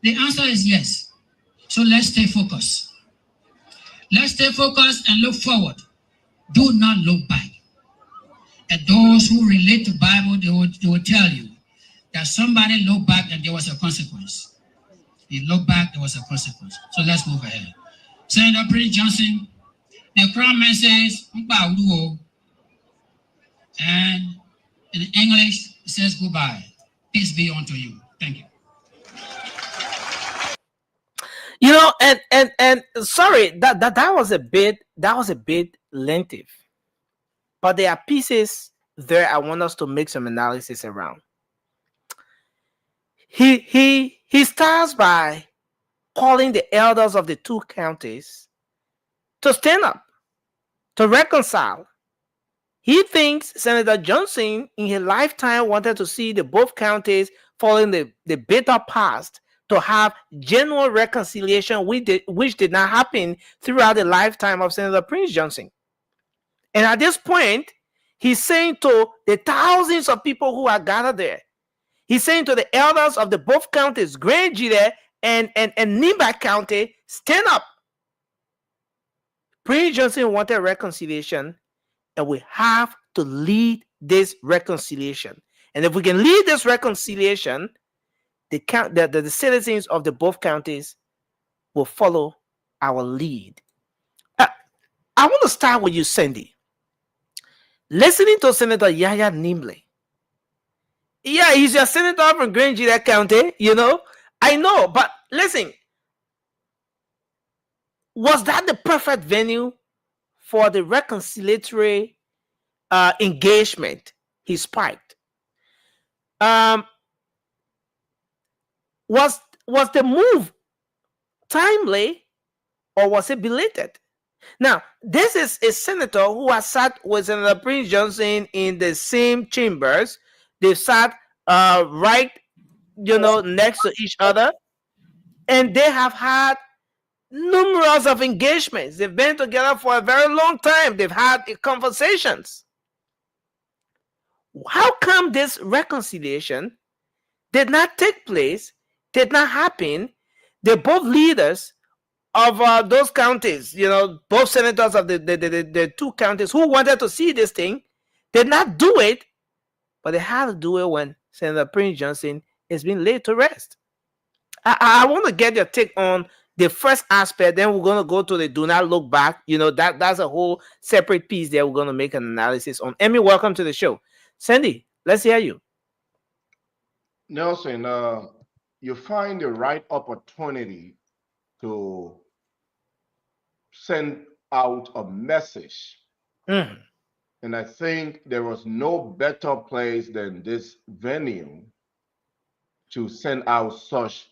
The answer is yes. So let's stay focused. Let's stay focused and look forward. Do not look back. And those who relate to Bible, they will tell you that somebody looked back and there was a consequence. He looked back, there was a consequence. So let's move ahead. Senator Prince Johnson, the Crown Man says, and in English, it says goodbye. Peace be unto you. Thank you. You know, and sorry, that was a bit lengthy. But there are pieces there I want us to make some analysis around. He starts by calling the elders of the two counties to stand up, to reconcile. He thinks Senator Johnson in his lifetime wanted to see the both counties following the bitter past to have genuine reconciliation, which did not happen throughout the lifetime of Senator Prince Johnson. And at this point, he's saying to the thousands of people who are gathered there, he's saying to the elders of the both counties, Grand Jide and Nimba County, stand up. Prince Johnson wanted reconciliation, and we have to lead this reconciliation. And if we can lead this reconciliation, the citizens of the both counties will follow our lead. I want to start with you, Sandy. Listening to Senator Yahya Nimble. Yeah, he's your senator from Grand Jide County, you know. I know, but listen. Was that the perfect venue for the reconciliatory engagement he spiked? Was the move timely or was it belated? Now, this is a senator who has sat with Senator Prince Johnson in the same chambers. They've sat right, next to each other, and they have had numerous of engagements. They've been together for a very long time. They've had conversations. How come this reconciliation did not take place, did not happen? They're both leaders of those counties, both senators of the two counties who wanted to see this thing, did not do it, but they had to do it when Senator Prince Johnson is being laid to rest. I want to get your take on the first aspect, then we're going to go to the do not look back. That's a whole separate piece there we're going to make an analysis on. Emmy, welcome to the show. Sandy, let's hear you. Nelson, you find the right opportunity to send out a message. And I think there was no better place than this venue to send out such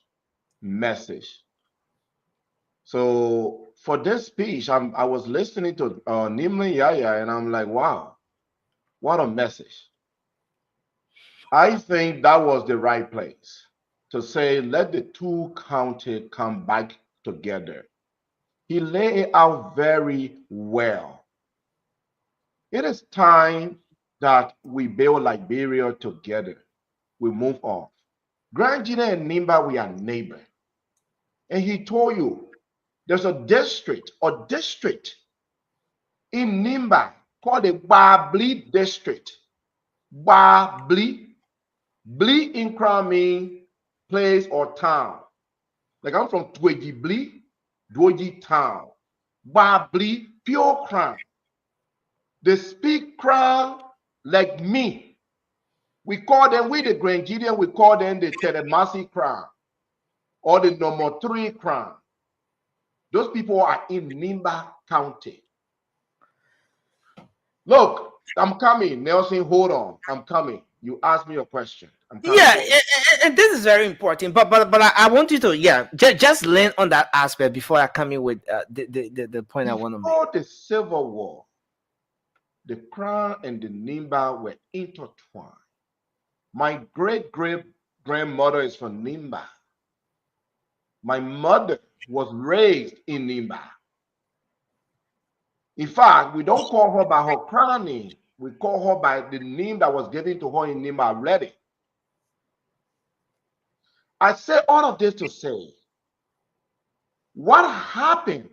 message. So for this speech, I was listening to Nimble Yahya, and I'm like, wow, what a message. I think that was the right place to say, let the two counties come back together. He laid it out very well. It is time that we build Liberia together. We move on. Grand Jide and Nimba, we are neighbors. And he told you, there's a district in Nimba called the Babli district. Babli. Bli in Crown means place or town. Like I'm from Dweji Bli, Dweji town. Babli, pure Crown. They speak Crown like me. We call them, the Grand Jide, we call them the Telemasi Crown or the number 3 Crown. Those people are in Nimba County. Look, I'm coming. Nelson, hold on. I'm coming. You asked me a question. Yeah, and this is very important. But I want you to just lean on that aspect before I come in with the point I want to make. Before the Civil War, the Crown and the Nimba were intertwined. My great-great-grandmother is from Nimba. My mother was raised in Nimba. In fact, we don't call her by her Crown name. We call her by the name that was given to her in Nimba already. I say all of this to say, what happened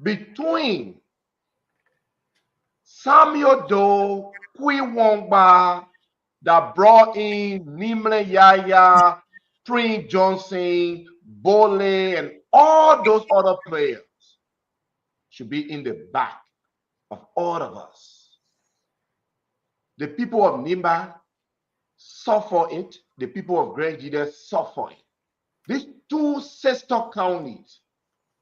between Samuel Doe, Kui Wongba, that brought in Nimle Yaya, Prince Johnson, Bole, and all those other players should be in the back of all of us. The people of Nimba suffer it. The people of Grand Jide suffer it. These two sister counties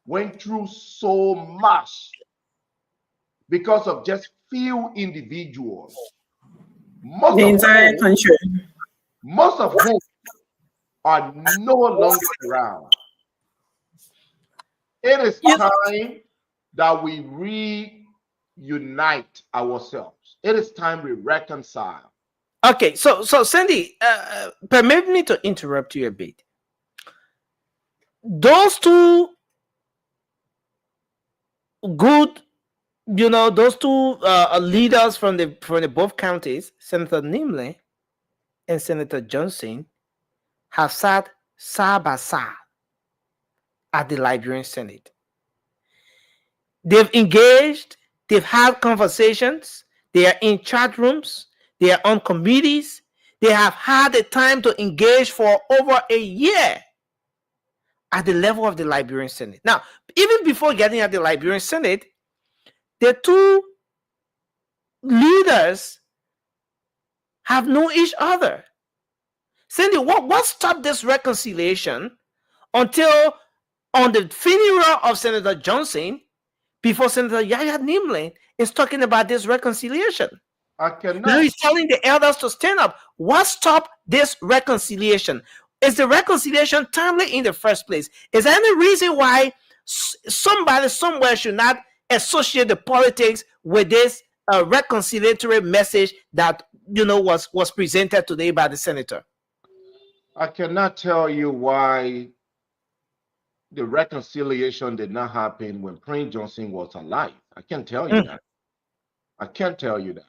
went through so much because of just few individuals. Most of whom are no longer around. It is time that we reunite ourselves. It is time we reconcile. Okay, so Sandy, permit me to interrupt you a bit. Those two good, those two leaders from the both counties, Senator Nimle and Senator Johnson, have sat side by side at the Liberian Senate. They've engaged, they've had conversations, they are in chat rooms, they are on committees, they have had the time to engage for over a year at the level of the Liberian Senate. Now, even before getting at the Liberian Senate, the two leaders have known each other. Cindy, what stopped this reconciliation until on the funeral of Senator Johnson, before Senator Yaya Nimle is talking about this reconciliation? Now he's telling the elders to stand up. What stopped this reconciliation? Is the reconciliation timely in the first place? Is there any reason why somebody somewhere should not associate the politics with this reconciliatory message that was presented today by the senator? I cannot tell you why the reconciliation did not happen when Prince Johnson was alive. I can't tell you that. I can't tell you that.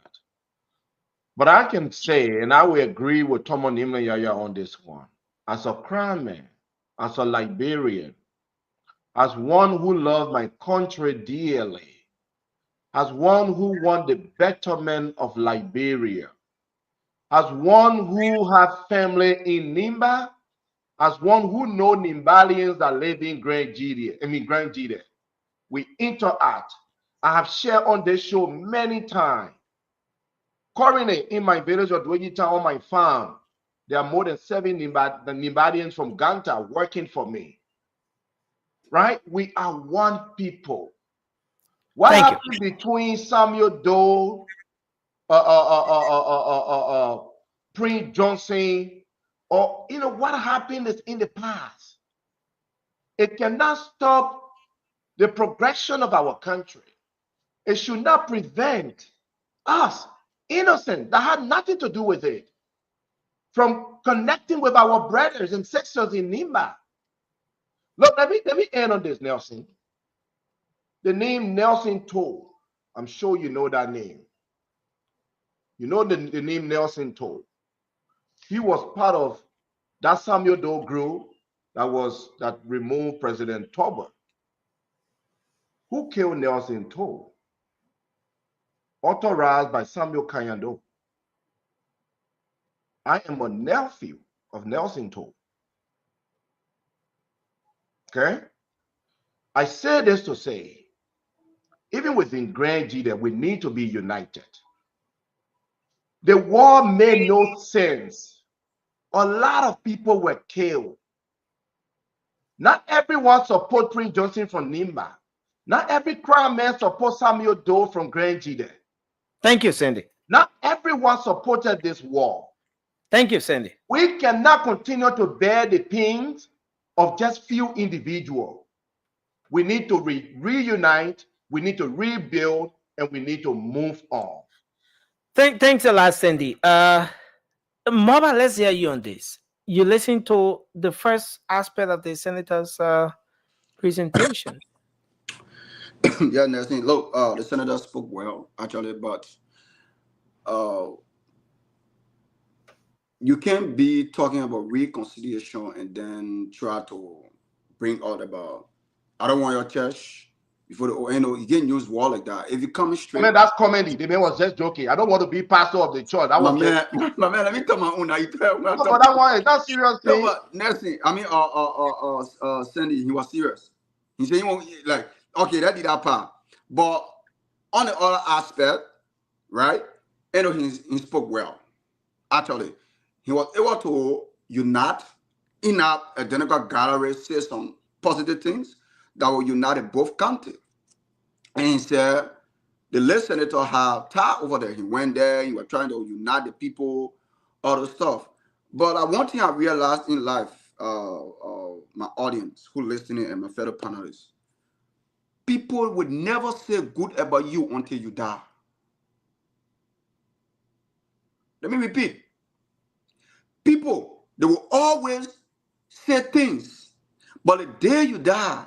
But I can say, and I will agree with Tomo Nimle Yaya on this one, as a crime man, as a Liberian, as one who loved my country dearly, as one who want the betterment of Liberia, as one who have family in Nimba, as one who know Nimbalians that live in Grand Jide, we interact. I have shared on this show many times. Currently, in my village of Dwejita, on my farm, there are more than 7 Nimbalians from Ganta working for me. Right? We are one people. What happened between Samuel Doe, Prince Johnson, or what happened is in the past. It cannot stop the progression of our country. It should not prevent us, innocent, that had nothing to do with it, from connecting with our brothers and sisters in Nimba. Look, let me end on this, Nelson. The name Nelson Toll, I'm sure you know that name. You know the name Nelson Toll. He was part of that Samuel Doe group that removed President Tobin. Who killed Nelson Toll? Authorized by Samuel Kanyando. I am a nephew of Nelson Toll. Okay? I say this to say, even within Grand Jide, we need to be united. The war made no sense. A lot of people were killed. Not everyone support Prince Johnson from Nimba. Not every crime man support Samuel Doe from Grand Jide. Thank you, Sandy. Not everyone supported this war. Thank you, Sandy. We cannot continue to bear the pains of just few individuals. We need to reunite, we need to rebuild, and we need to move on. Thanks a lot, Sandy. Mama, let's hear you on this. You listened to the first aspect of the senator's presentation. Yeah, Nelson. Look, the senator spoke well, actually, but you can't be talking about reconciliation and then try to bring out about, I don't want your church, before you can't use war like that. If you come straight, man, that's comedy. The man was just joking. I don't want to be pastor of the church. That was my man. Let me tell my own. Now you tell me. No, but that one is not serious thing. No, but next thing, I mean, Sandy, he was serious. He said he won't like. Okay, that did that part. But on the other aspect, right? He spoke well. Actually, he was able to unite in a Democrat gallery, say some positive things that will unite both countries. And he said the late senator had time over there. He went there, he was trying to unite the people, all the stuff. But one thing I realized in life, my audience who listening and my fellow panelists, people would never say good about you until you die. Let me repeat. People, they will always say things, but the day you die,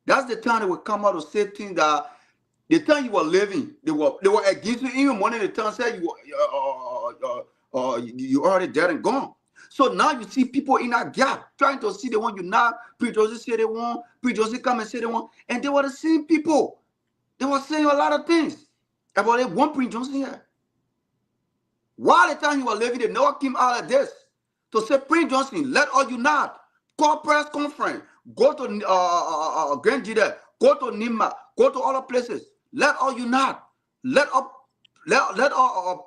that's the time they will come out and say things that the time you were living, they were against you. Even one of the time said you already dead and gone. So now you see people in that gap trying to see the one you not. Pre-Josie say they want, Pre-Josie come and say they want, and they were the same people. They were saying a lot of things about it. One Pre-Josie here. While the time you were living, they never came out of this to say, Prince Johnson, let all unite. Call press conference. Go to Grand Jide. Go to Nima. Go to other places. Let all unite. Let us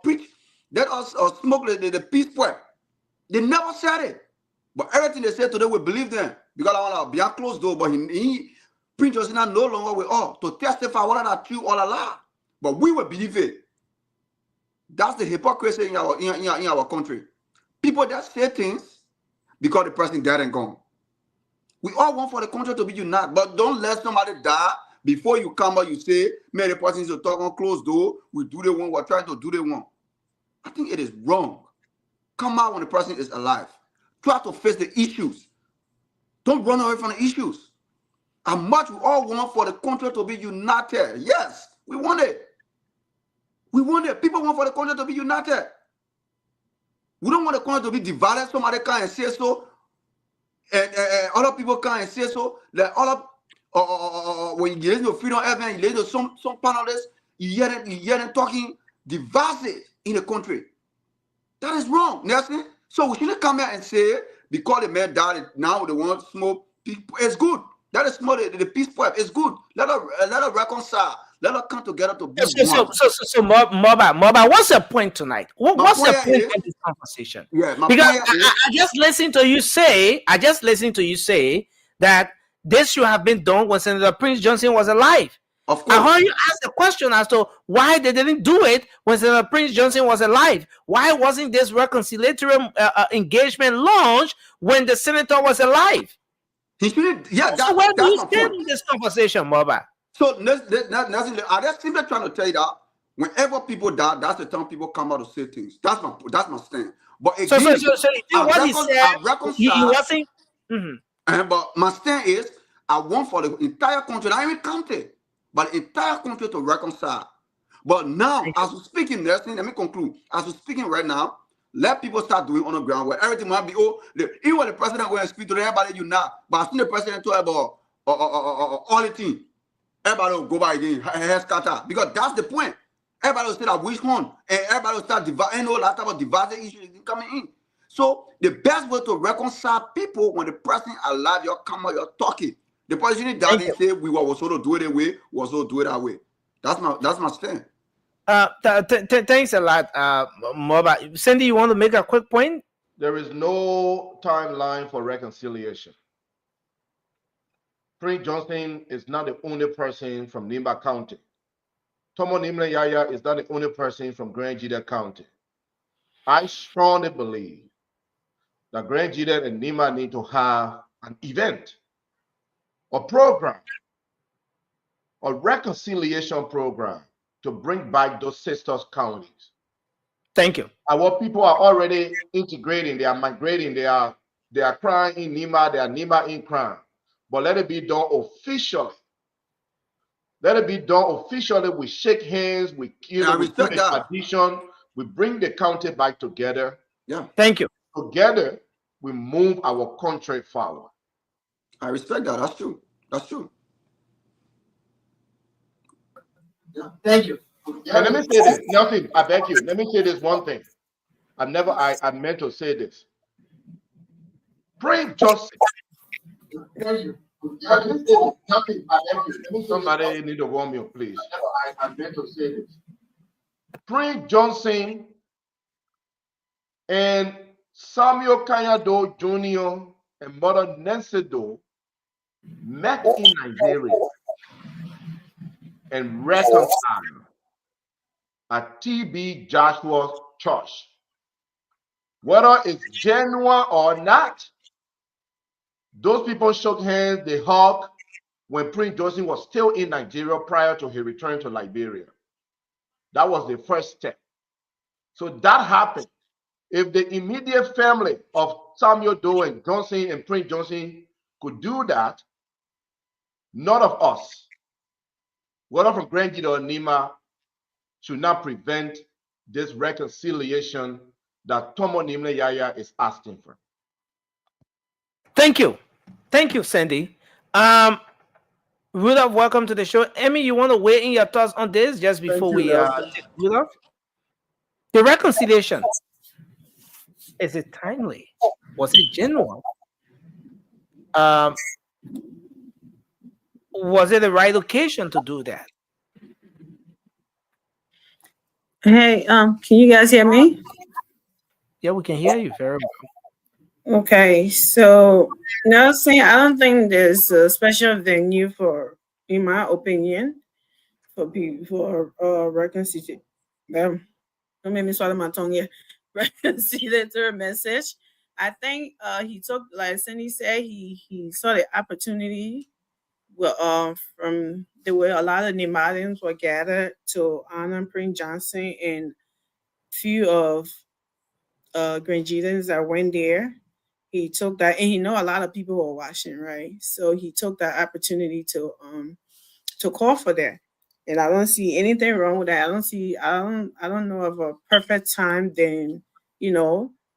preach. Let us smoke the peace point. They never said it. But everything they said today, we believe them. Because I want to be closed door. But Prince Johnson is no longer with us to testify whether that's true or a lie. But we will believe it. That's the hypocrisy in our country. People just say things because the person dead and gone. We all want for the country to be united, but don't let somebody die before you come out. You say, man, the person is to talk on closed door. We do the one. We're trying to do the one. I think it is wrong. Come out when the person is alive. Try to face the issues. Don't run away from the issues. How much we all want for the country to be united. Yes, we want it. We want it. People want for the country to be united. We don't want the country to be divided. Somebody come and say so, and other people come and say so. Like when you listen to Freedom FM, you listen to some panelists, you hear them talking divisive in the country. That is wrong. Nelson. So we shouldn't come here and say because the man died, now they want to smoke. It's good. That is smoke the peace pipe. It's good. Let us reconcile. Let us come together to be one. So Moba, what's the point tonight? What's the point of this conversation? Yeah, because I just listened to you say, that this should have been done when Senator Prince Johnson was alive. Of course. I heard you ask the question as to why they didn't do it when Senator Prince Johnson was alive. Why wasn't this reconciliatory engagement launched when the senator was alive? So where do you stand in this conversation, Moba? So I just simply trying to tell you that whenever people die, that's the time people come out to say things. That's my stand. But again, what he said, he wasn't. But my stand is, I want for the entire country, not even county, but the entire country to reconcile. But now, as we're speaking, let me conclude. As we're speaking right now, let people start doing on the ground where everything might be, even when the president go and speak to everybody, you not. But I see the president talk about all the things. Everybody will go by again, hair scatter. Because that's the point. Everybody will say that which one. And everybody will start dividing all that type of dividing issues coming in. So the best way to reconcile people when the person alive, you're coming, you're talking. The person that they say we were also to do it that way, was also do it that way. That's my stand. Thanks a lot, Moba. Sandy, you want to make a quick point? There is no timeline for reconciliation. Prince Johnson is not the only person from Nimba County. Tomo Nimle Yaya is not the only person from Grand Jide County. I strongly believe that Grand Jide and Nimba need to have an event, a program, a reconciliation program to bring back those sisters counties. Thank you. Our people are already integrating, they are migrating, they are crying in Nimba, they are Nimba in crime. But let it be done officially. Let it be done officially. We shake hands, we kill, we do the tradition, we bring the county back together. Yeah. Thank you. Together, we move our country forward. I respect that. That's true. That's true. Thank you. And let me say this, Nelson, I beg you. Let me say this one thing. I meant to say this. Prince Johnson. Thank you. Let me say this. Nothing, I beg you. Somebody need to warm you, please. I meant to say this. Prince Johnson and Samuel Kanyado Jr. and Mother Nancy Doe met in Nigeria and reconciled at TB Joshua's church. Whether it's genuine or not, those people shook hands, they hugged when Prince Johnson was still in Nigeria prior to his return to Liberia. That was the first step. So that happened. If the immediate family of Samuel Doe and Johnson and Prince Johnson could do that, none of us, whether from Grand Jide or Nima, should not prevent this reconciliation that Tomo Nimle Yaya is asking for. Thank you. Thank you, Sandy. Rudolph, welcome to the show. Emmy, you want to weigh in your thoughts on this just before we take Rudolph? The reconciliation, is it timely? Was it genuine? Was it the right occasion to do that? Hey, can you guys hear me? Yeah, we can hear you very well. Okay, so Nelson, I don't think there's a special venue for, in my opinion, for people for reconciliation. Don't make me swallow my tongue here. Reconciliatory message. I think he took, like Cindy said, he saw the opportunity. Well, from the way a lot of Nemadians were gathered to honor Prince Johnson, and few of Granjidans that went there. He took that, and he know a lot of people were watching, right? So he took that opportunity to call for that. And I don't see anything wrong with that. I don't know of a perfect time then,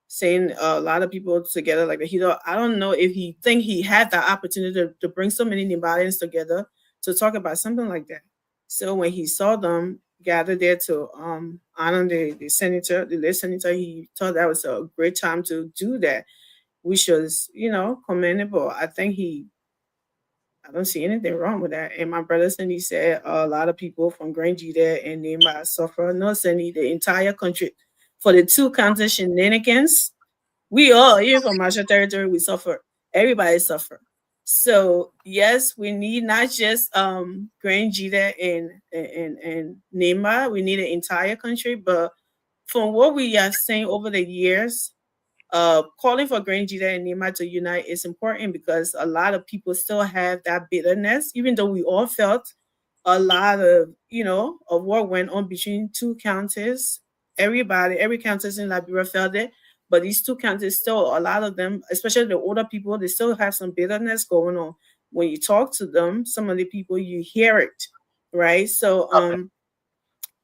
saying a lot of people together like that. I don't know if he think he had the opportunity to bring so many Nibalians together to talk about something like that. So when he saw them gathered there to honor the senator, the late senator, he thought that was a great time to do that, which was, commendable. I don't see anything wrong with that. And my brother Cindy said a lot of people from Grand Jide and Nema suffer. No, Cindy, the entire country, for the 2 county shenanigans, we all, even from Marshall Territory, we suffer. Everybody suffer. So yes, we need not just Grand Jide and Nema. We need the entire country. But from what we have seen over the years, calling for Grand Jide and Nema to unite is important because a lot of people still have that bitterness, even though we all felt a lot of, of what went on between 2 counties. Every counties in Liberia felt it, but these 2 counties still, a lot of them, especially the older people, they still have some bitterness going on. When you talk to them, some of the people, you hear it, right? So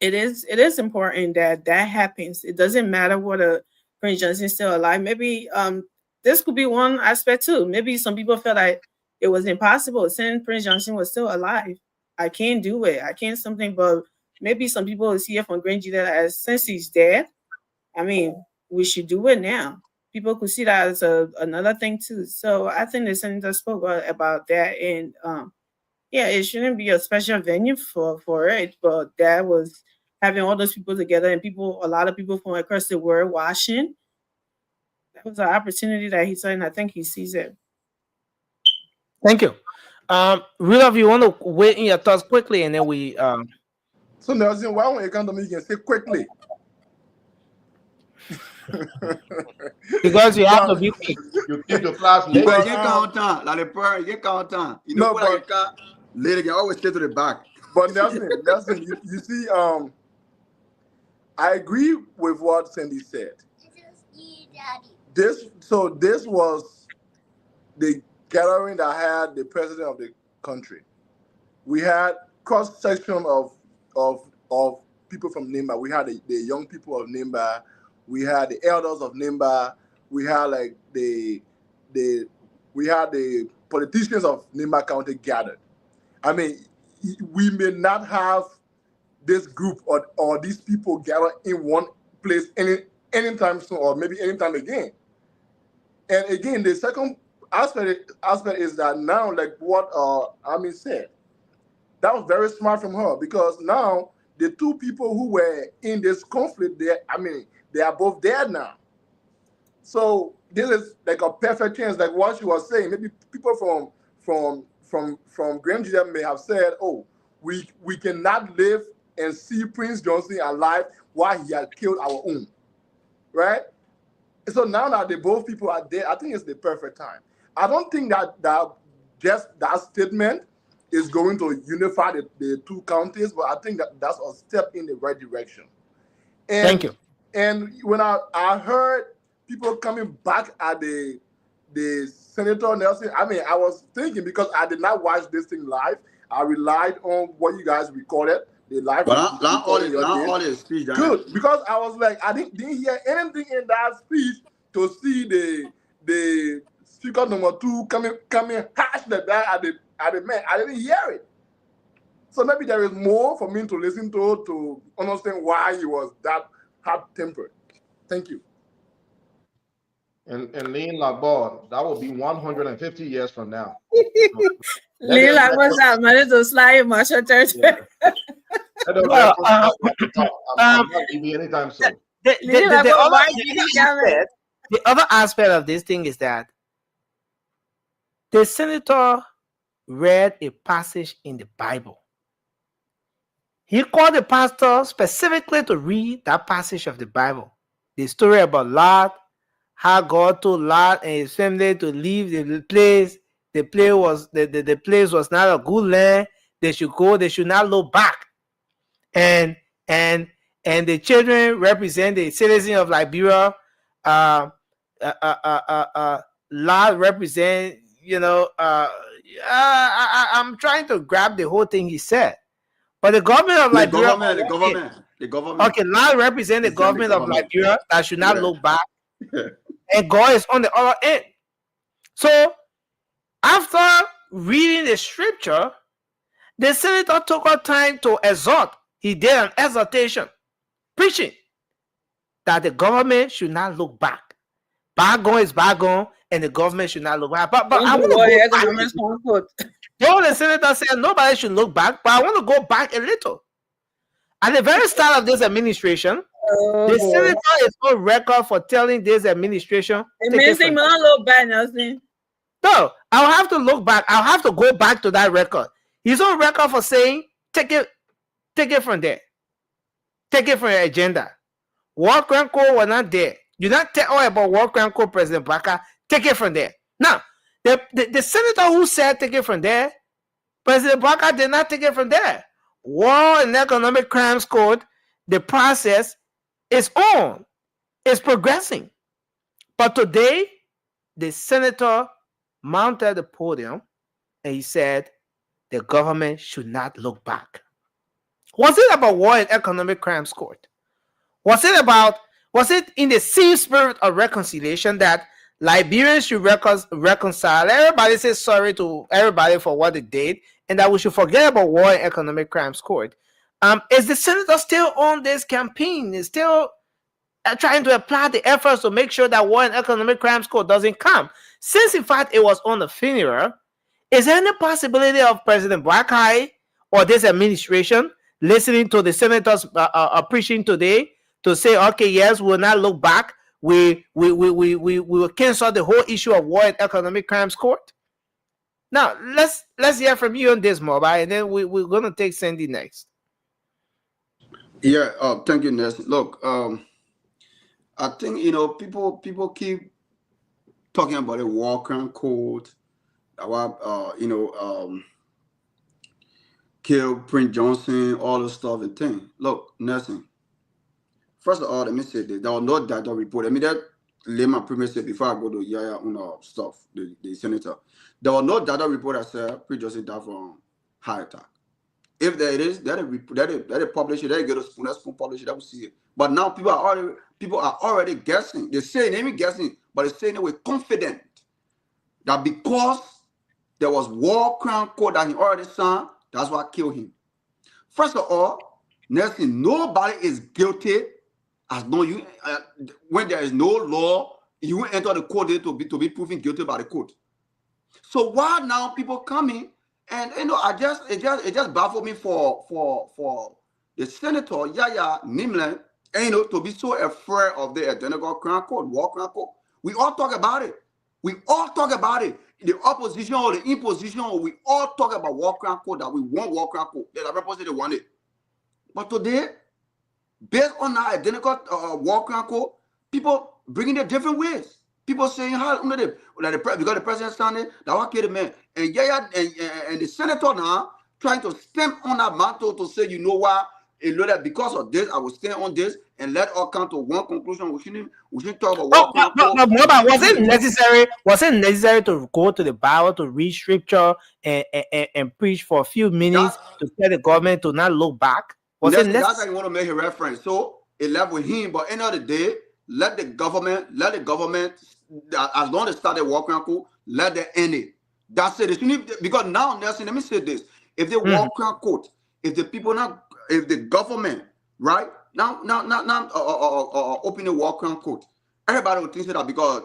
it is important that happens. It doesn't matter whether Prince Johnson is still alive. Maybe this could be one aspect too. Maybe some people felt like it was impossible since Prince Johnson was still alive. I can't do it. I can't something, but maybe some people will see it from Grand Jide as since he's dead. I mean, we should do it now. People could see that as another thing too. So I think the senator spoke about that, and it shouldn't be a special venue for it, but that was having all those people together and a lot of people from across the world watching. That was an opportunity that he saw, and I think he sees it. Thank you. Rudolph, you want to weigh in your thoughts quickly, and then we. So Nelson, why don't you come to me and say quickly? Because you have to be quick. You keep the class. You get content, like the prayer. You get content. You know what? Lady can always stay to the back. But Nelson, you see, I agree with what Cindy said. This was the gathering that had the president of the country. We had cross section of people from Nimba. We had the young people of Nimba. We had the elders of Nimba. We had the politicians of Nimba County gathered. I mean, we may not have this group or these people gather in one place anytime soon, or maybe anytime again. And again, the second aspect is that now, like what Ami said, that was very smart from her, because now the two people who were in this conflict, they are both dead now. So this is like a perfect chance, like what she was saying. Maybe people from Grand Judah may have said, "Oh, we cannot live and see Prince Johnson alive while he had killed our own," right? So now that they both people are dead, I think it's the perfect time. I don't think that just that statement is going to unify the two counties, but I think that's a step in the right direction. And, thank you. And when I heard people coming back at the Senator Nelson, I was thinking, because I did not watch this thing live, I relied on what you guys recorded. The live. But not all his speech. Good, because I was like, I didn't hear anything in that speech to see the speaker number 2 coming hash the guy at the man. I didn't hear it. So maybe there is more for me to listen to understand why he was that hot-tempered. Thank you. And Lean Laborde, that will be 150 years from now. Lean Laborde is managed to slide in my church. Anytime soon. The other aspect of this thing is that the senator read a passage in the Bible. He called the pastor specifically to read that passage of the Bible. The story about Lot, how God told Lot and his family to leave the place. The place was not a good land. They should go. They should not look back. And the children represent the citizens of Liberia. Lot represent, I'm trying to grab the whole thing he said. But the government of Liberia, the government. Okay, Lot represent the government of Liberia that should not look back. And God is on the other end. So after reading the scripture, the senator took our time to exhort. He did an exhortation, preaching that the government should not look back. Bygone is bygone, and the government should not look back. But I want to go back. The senator said nobody should look back, but I want to go back a little. At the very start of this administration, the senator is on record for telling this administration. It means he will not look back, Nelson. No, I'll have to look back. I'll have to go back to that record. He's on record for saying, take it from there. Take it from your agenda. War Crime Code was not there. You not tell all about War Crime Code, President Baka. Take it from there. Now, the senator who said take it from there, President Baka did not take it from there. War and Economic Crimes Code, the process is on. It's progressing. But today, the senator mounted the podium and he said the government should not look back. Was it about War and Economic Crimes Court? Was it in the same spirit of reconciliation that Liberians should reconcile? Everybody says sorry to everybody for what they did, and that we should forget about War and Economic Crimes Court. Is the senator still on this campaign? Is still trying to apply the efforts to make sure that War and Economic Crimes Court doesn't come? Since, in fact, it was on the funeral, is there any possibility of President Baka or this administration listening to the senators preaching today to say, okay, yes, we'll not look back. We will cancel the whole issue of War and Economic Crimes Court? Now, let's hear from you on this, Mobile, and then we're going to take Sandy next. Yeah, thank you, Nelson. Look, I think, people keep talking about the War Crime Code, about, kill Prince Johnson, all the stuff and thing. Look, Nelson, first of all, let me say this. There was no data report. Let me lay my premise before I go to Yaya stuff, the senator. There was no data report that said Prince Johnson died from heart attack. If there is, that they publish it, they get a spoon publish it, that will see it. But now people are already guessing. They're saying, they ain't guessing, but they're saying they were confident that because there was War Crime Code that he already signed, that's what killed him. First of all, Nelson, nobody is guilty as no you when there is no law, you won't enter the court to be proven guilty by the court. So why now people coming and it just baffled me for the Senator Yahya Nimle, to be so afraid of the identical crown court, war crown court. We all talk about it. We all talk about it. The opposition or the imposition, we all talk about war crown court, that we want war crown court. That represent they want it. But today, based on our identical war crown court, people bringing it different ways. People saying how because the president standing, that one kid man, and and the senator now trying to stamp on that mantle to say, you know what, because of this, I will stand on this and let all come to one conclusion. We shouldn't talk about but was it necessary? Was it necessary to go to the Bible to read scripture and preach for a few minutes to tell the government to not look back? Was it necessary? That's how you want to make a reference. So it left with him, but end of the day, let the government, as long as they started walking court, let them end it. That's it. Because now, Nelson, let me say this: if they walk on court, if the government, right now, open the walk on court, everybody would think that because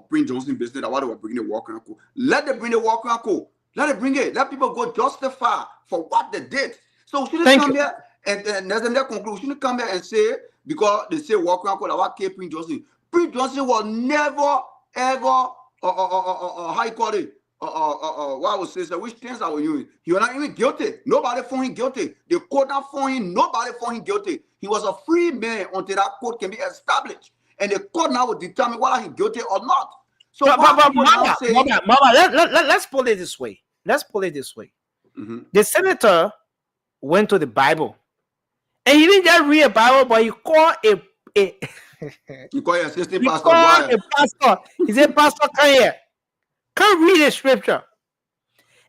Prince Johnson business, that why they were bringing the walk on court. Let them bring the walk on court. Let it bring it. Let people go justify for what they did. So we shouldn't come here and there's another conclusion. We shouldn't come here and say because they say walk on court, that what Prince Johnson. Prince Johnson will never ever how you call it? What I would say, so which things I will use? He was not even guilty. Nobody found him guilty. The court not found him. Nobody found him guilty. He was a free man until that court can be established, and the court now will determine whether he's guilty or not. So, Mama, let's put it this way. The senator went to the Bible, and he didn't just read a Bible, but he called you call your assistant pastor. Called a pastor. He said, "Pastor, come here. Come read the scripture."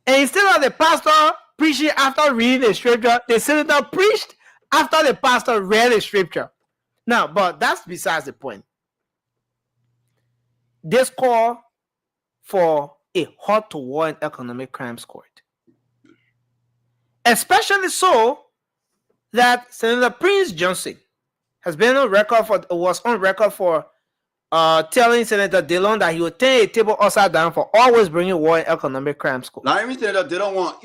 And instead of the pastor preaching after reading the scripture, the senator preached after the pastor read the scripture. Now, but that's besides the point. This call for a hot to war and economic crimes court. Especially so that Senator Prince Johnson was on record for telling Senator Dillon that he would turn a table upside down for always bringing war and economic crimes court. Now, even Senator Dillon want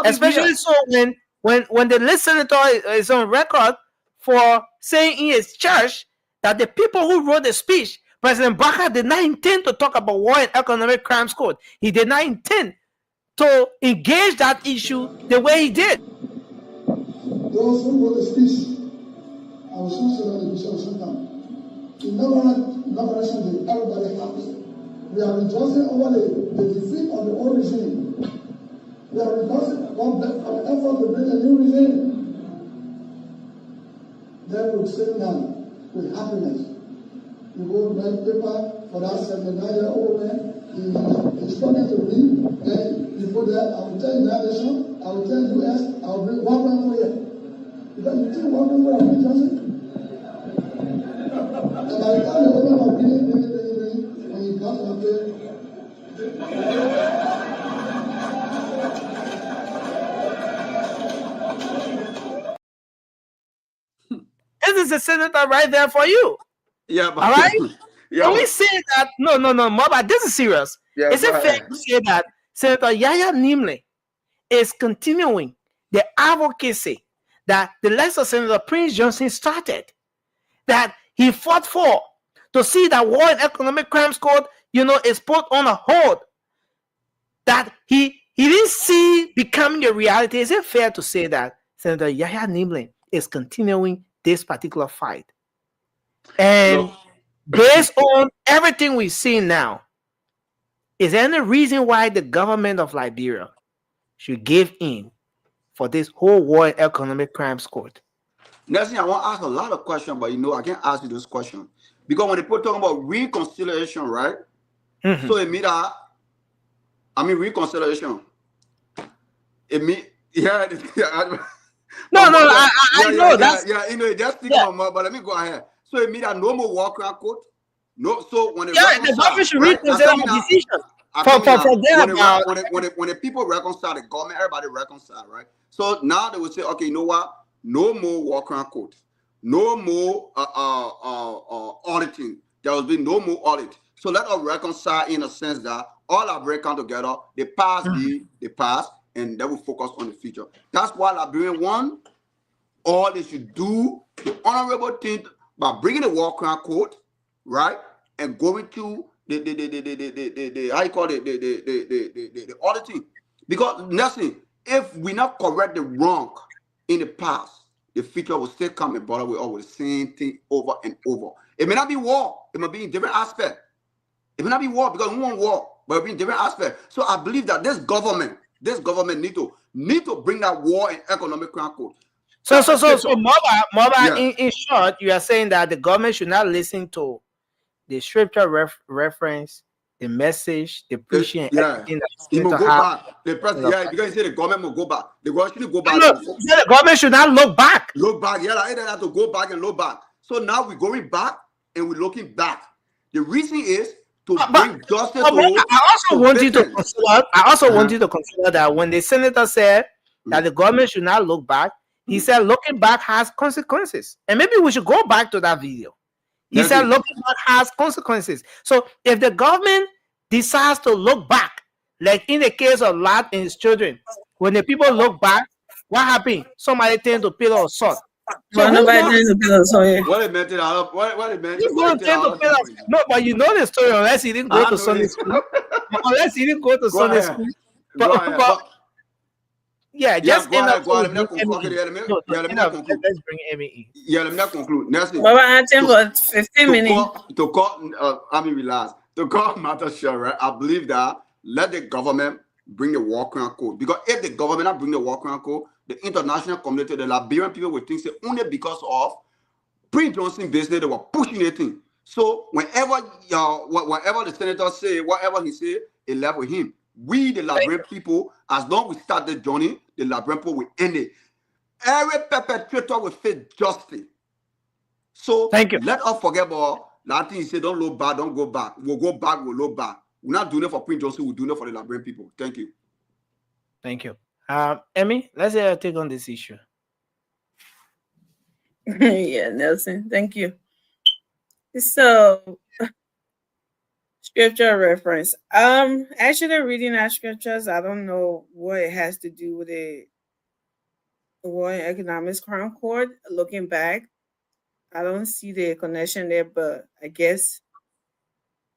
especially so when the list senator is on record for saying in his church that the people who wrote the speech, President Baka did not intend to talk about war and economic crimes court. He did not intend to engage that issue the way he did. Those who wrote the speech, I was also on the Bishop of Sultan. In inaugurations, everybody happy. We are rejoicing over the defeat of the old regime. We are rejoicing about our effort to bring a new regime. Then we sit down with happiness. You go write paper for that 79-year-old man. He's coming to read, and you put that, I will tell United Nations, I will tell US, I will bring one man for you. Because you think one man for you, Johnson? And by the time the woman was reading, when he comes up there, this is a senator right there for you. Yeah, but all right. Yeah. When we say that, no, Maba, this is serious. Yeah, is it fair to say that Senator Yahya Nimle is continuing the advocacy that the likes of Senator Prince Johnson started, that he fought for, to see that war and economic crimes court, is put on a hold, that he didn't see becoming a reality? Is it fair to say that Senator Yahya Nimle is continuing this particular fight? And based on everything we see now, is there any reason why the government of Liberia should give in for this whole war and economic crimes court? Next thing, I want to ask a lot of questions, but I can't ask you this question. Because when people talk about reconciliation, right? Mm-hmm. So it means that, reconciliation. It means, I know that's... Yeah, just think of more, but let me go ahead. So it means that no more war crime court. No, so when the government should reconsider the decision. Forget about when the people reconcile, the government, everybody reconcile, right? So now they will say, okay, you know what? No more war crime code, no more auditing. There will be no more audit. So let us reconcile in a sense that all Liberians come together. The past be the past, and they will focus on the future. That's why Liberian want all they should do the honorable thing by bringing the war crime code, right, and going to the how you call it the auditing. Because Nelson, if we not correct the wrong in the past, the future will still come and bother with all the same thing over and over. It may not be war, it may be in different aspect. It may not be war because we want war, but it'll be in different aspect. So I believe that this government need to bring that war and economic crime code. So Moba, in short, you are saying that the government should not listen to the scripture reference, the message, the preaching, everything that's it going will to go happen. back. The president, because he said the government will go back. The government shouldn't go back. The government should not look back. Look back, yeah, like they have to go back and look back. So now we're going back and we're looking back. The reason is to bring justice to I also want you to consider that when the senator said that the government should not look back, he said looking back has consequences. And maybe we should go back to that video. He said looking back has consequences. So if the government decides to look back, like in the case of Lot and his children, when the people look back, what happened? Somebody turned to pillar of salt. So nobody turned to pillar of salt. What it meant to what it meant No, but you know the story unless he didn't go to Sunday school. Unless he didn't go to Sunday school. Yeah, just end up. Let's bring Emmy in. Yeah, let me not conclude. Nelson, well, I attend for 15 minutes. To call, relax. To call matter sure, right? I believe that let the government bring the war crime code. Because if the government not bring the war crime code, the international community, the Liberian people will think only because of Prince Johnson business, they were pushing the thing. So whenever the senator say, whatever he say, it left with him. We, the Liberian people, as long as we start the journey, the Liberian people will end it. Every perpetrator will face justice. So thank you. Let us forget about that thing. He said, don't look back, don't go back. We'll go back, we'll look back. We're not doing it for Prince Johnson, we're doing it for the Liberian people. Thank you. Thank you. Emmy, let's hear your take on this issue. Yeah, Nelson, thank you. So, scripture reference. Actually, reading our scriptures, I don't know what it has to do with the War and Economics Crime Court. Looking back, I don't see the connection there, but I guess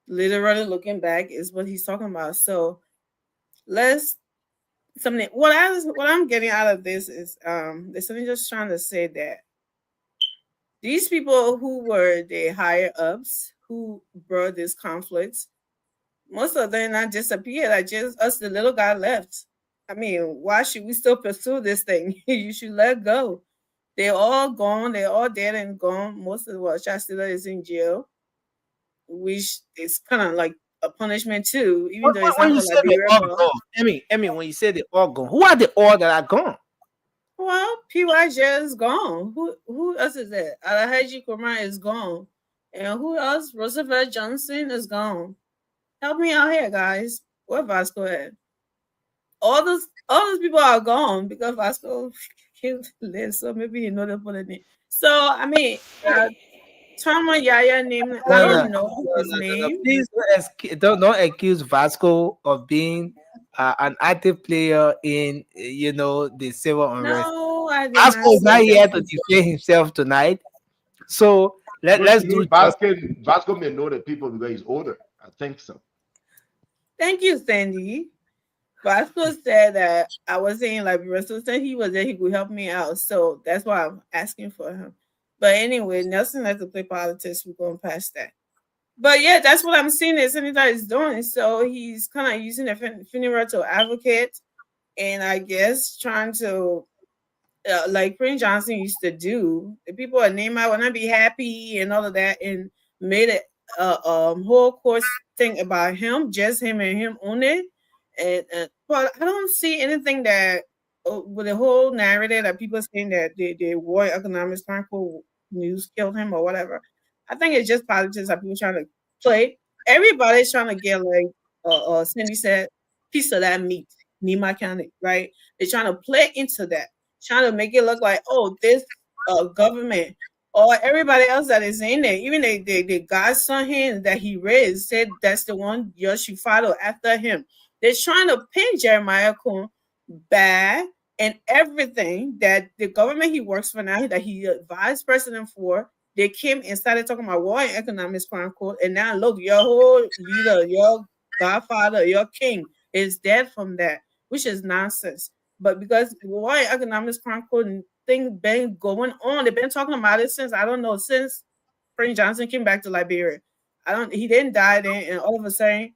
literally looking back is what he's talking about. So, what I'm getting out of this is there's something just trying to say that these people who were the higher ups who brought these conflicts, most of them not disappeared. Like just us, the little guy left. I mean, why should we still pursue this thing? You should let go. They're all gone. They're all dead and gone. Most of the Chastila is in jail, which is kind of like a punishment too, even though it's not like Emmy, when you say they're all gone, who are the all that are gone? Well, PYJ is gone. Who else is there? Alhaji Kumar is gone. And who else? Roosevelt Johnson is gone. Help me out here, guys. Where Vasco at? All those people are gone because Vasco killed Liz, so maybe you know them for the name. So I mean, Tama Yaya name. I don't know his name. Please don't accuse Vasco of being an active player in the civil unrest. No, I did Vasco is not here to defend himself tonight. So let's do Vasco may know the people because he's older. I think so. Thank you, Sandy. Vasco said that I was saying like Russell said he was there, he could help me out. So that's why I'm asking for him. But anyway, Nelson has to play politics. We're going past that. But yeah, that's what I'm seeing that Senator is doing. So he's kind of using the funeral to advocate, and I guess trying to, like Prince Johnson used to do. The people at Neymar will not be happy and all of that, and made it a whole course thing about him, just him and him only. But I don't see anything that with the whole narrative that people saying that the War Economics Chronicle news killed him or whatever. I think it's just politics that people trying to play. Everybody's trying to get like Cindy said, piece of that meat, Nima County, right? They're trying to play into that, trying to make it look like, oh, this government or everybody else that is in there, even the godson him that he raised said that's the one Yoshifado after him. They're trying to pin Jeremiah Kun bad and everything that the government he works for now, that he vice president for. They came and started talking about war and economics, quote unquote, and now look, your whole leader, your godfather, your king is dead from that, which is nonsense. But because war and economics, quote unquote, thing been going on, they've been talking about it since, I don't know, since Prince Johnson came back to Liberia. He didn't die then, and all of a sudden,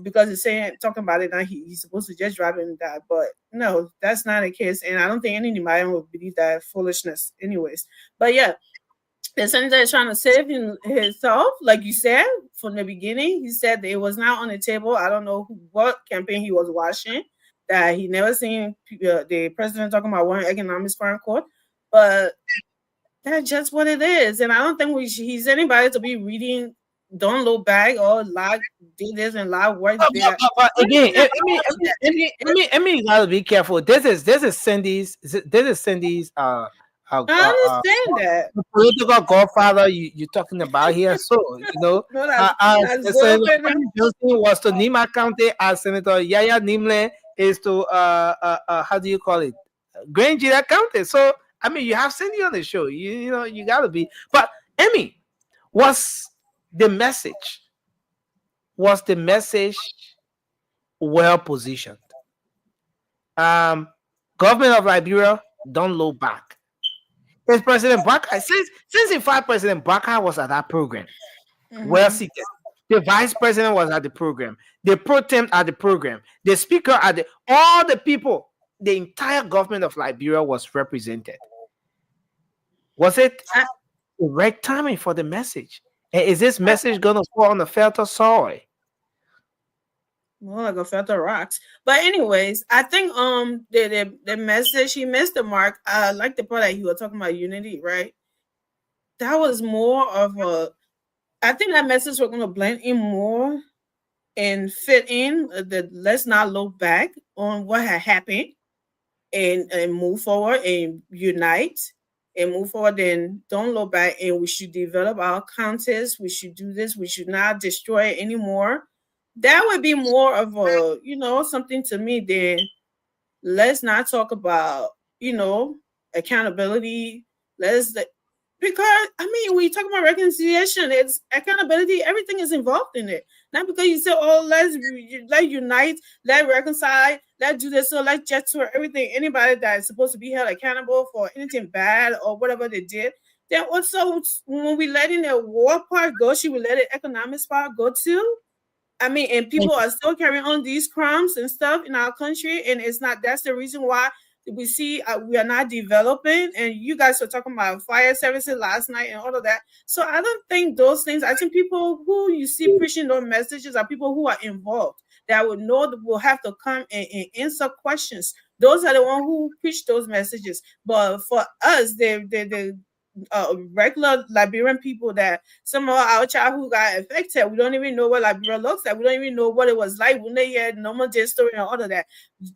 because he's saying talking about it now, he's supposed to just drop it and die. But no, that's not the case, and I don't think anybody would believe that foolishness, anyways. But yeah, the senator is trying to save himself, like you said from the beginning. He said that it was not on the table. I don't know what campaign he was watching, that he never seen the president talking about one economics foreign court, but that's just what it is. And I don't think he's anybody to be reading Don't Look Back or lie, do this and lie work there. But again, I mean, you gotta be careful. This is Cindy's. I understand that. The political godfather you're talking about here. So, you know, Senator Johnson was to Nima County, as Senator Yaya Nimle is to how do you call it? Grangita County. So, I mean, you have Cindy on the show. You know, you gotta be. But Emmy, was the message well positioned? Government of Liberia, don't look back. It's President Baka. Since in fact President Baka was at that program, well seated. The vice president was at the program. The pro tem at the program. The speaker at the all the people. The entire government of Liberia was represented. Was it the right timing for the message? And is this message gonna fall on the fertile soil? More like a feather rocks. But anyways, I think the message, he missed the mark. I like the part that he was talking about unity, right? That was more of I think that message was gonna blend in more and fit in the let's not look back on what had happened and move forward and unite and move forward, and don't look back, and we should develop our counties. We should do this. We should not destroy it anymore. That would be more of a, something to me than let's not talk about, accountability. Because when you talk about reconciliation, it's accountability. Everything is involved in it. Not because you say, "Oh, let's unite, let's reconcile, let's do this." So let's just for everything. Anybody that is supposed to be held accountable for anything bad or whatever they did, then also when we let in the war part go, should we let the economics part go too? And people are still carrying on these crimes and stuff in our country, and it's not. That's the reason why we see we are not developing. And you guys were talking about fire services last night and all of that. So I don't think those things. I think people who you see preaching those messages are people who are involved, that will know that will have to come and answer questions. Those are the ones who preach those messages. But for us, the regular Liberian people, that some of our childhood got affected, we don't even know what Liberia looks like. We don't even know what it was like when they had normal day story and all of that.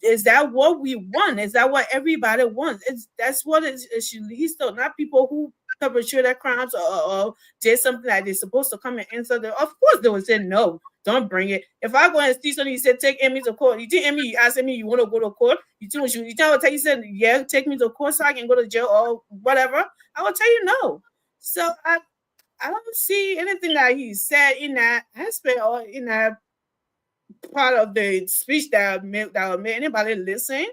Is that what we want? Is that what everybody wants? That's what it should lead to. Not people who perpetrated crimes or did something that they're supposed to come and answer. Of course they would say no, don't bring it. If I go and see something, you said take Emmy to court. You think Emmy asked me, you want to go to court? You said, yeah, take me to court so I can go to jail or whatever. I will tell you no. So I don't see anything that he said in that aspect or in that part of the speech that made anybody listen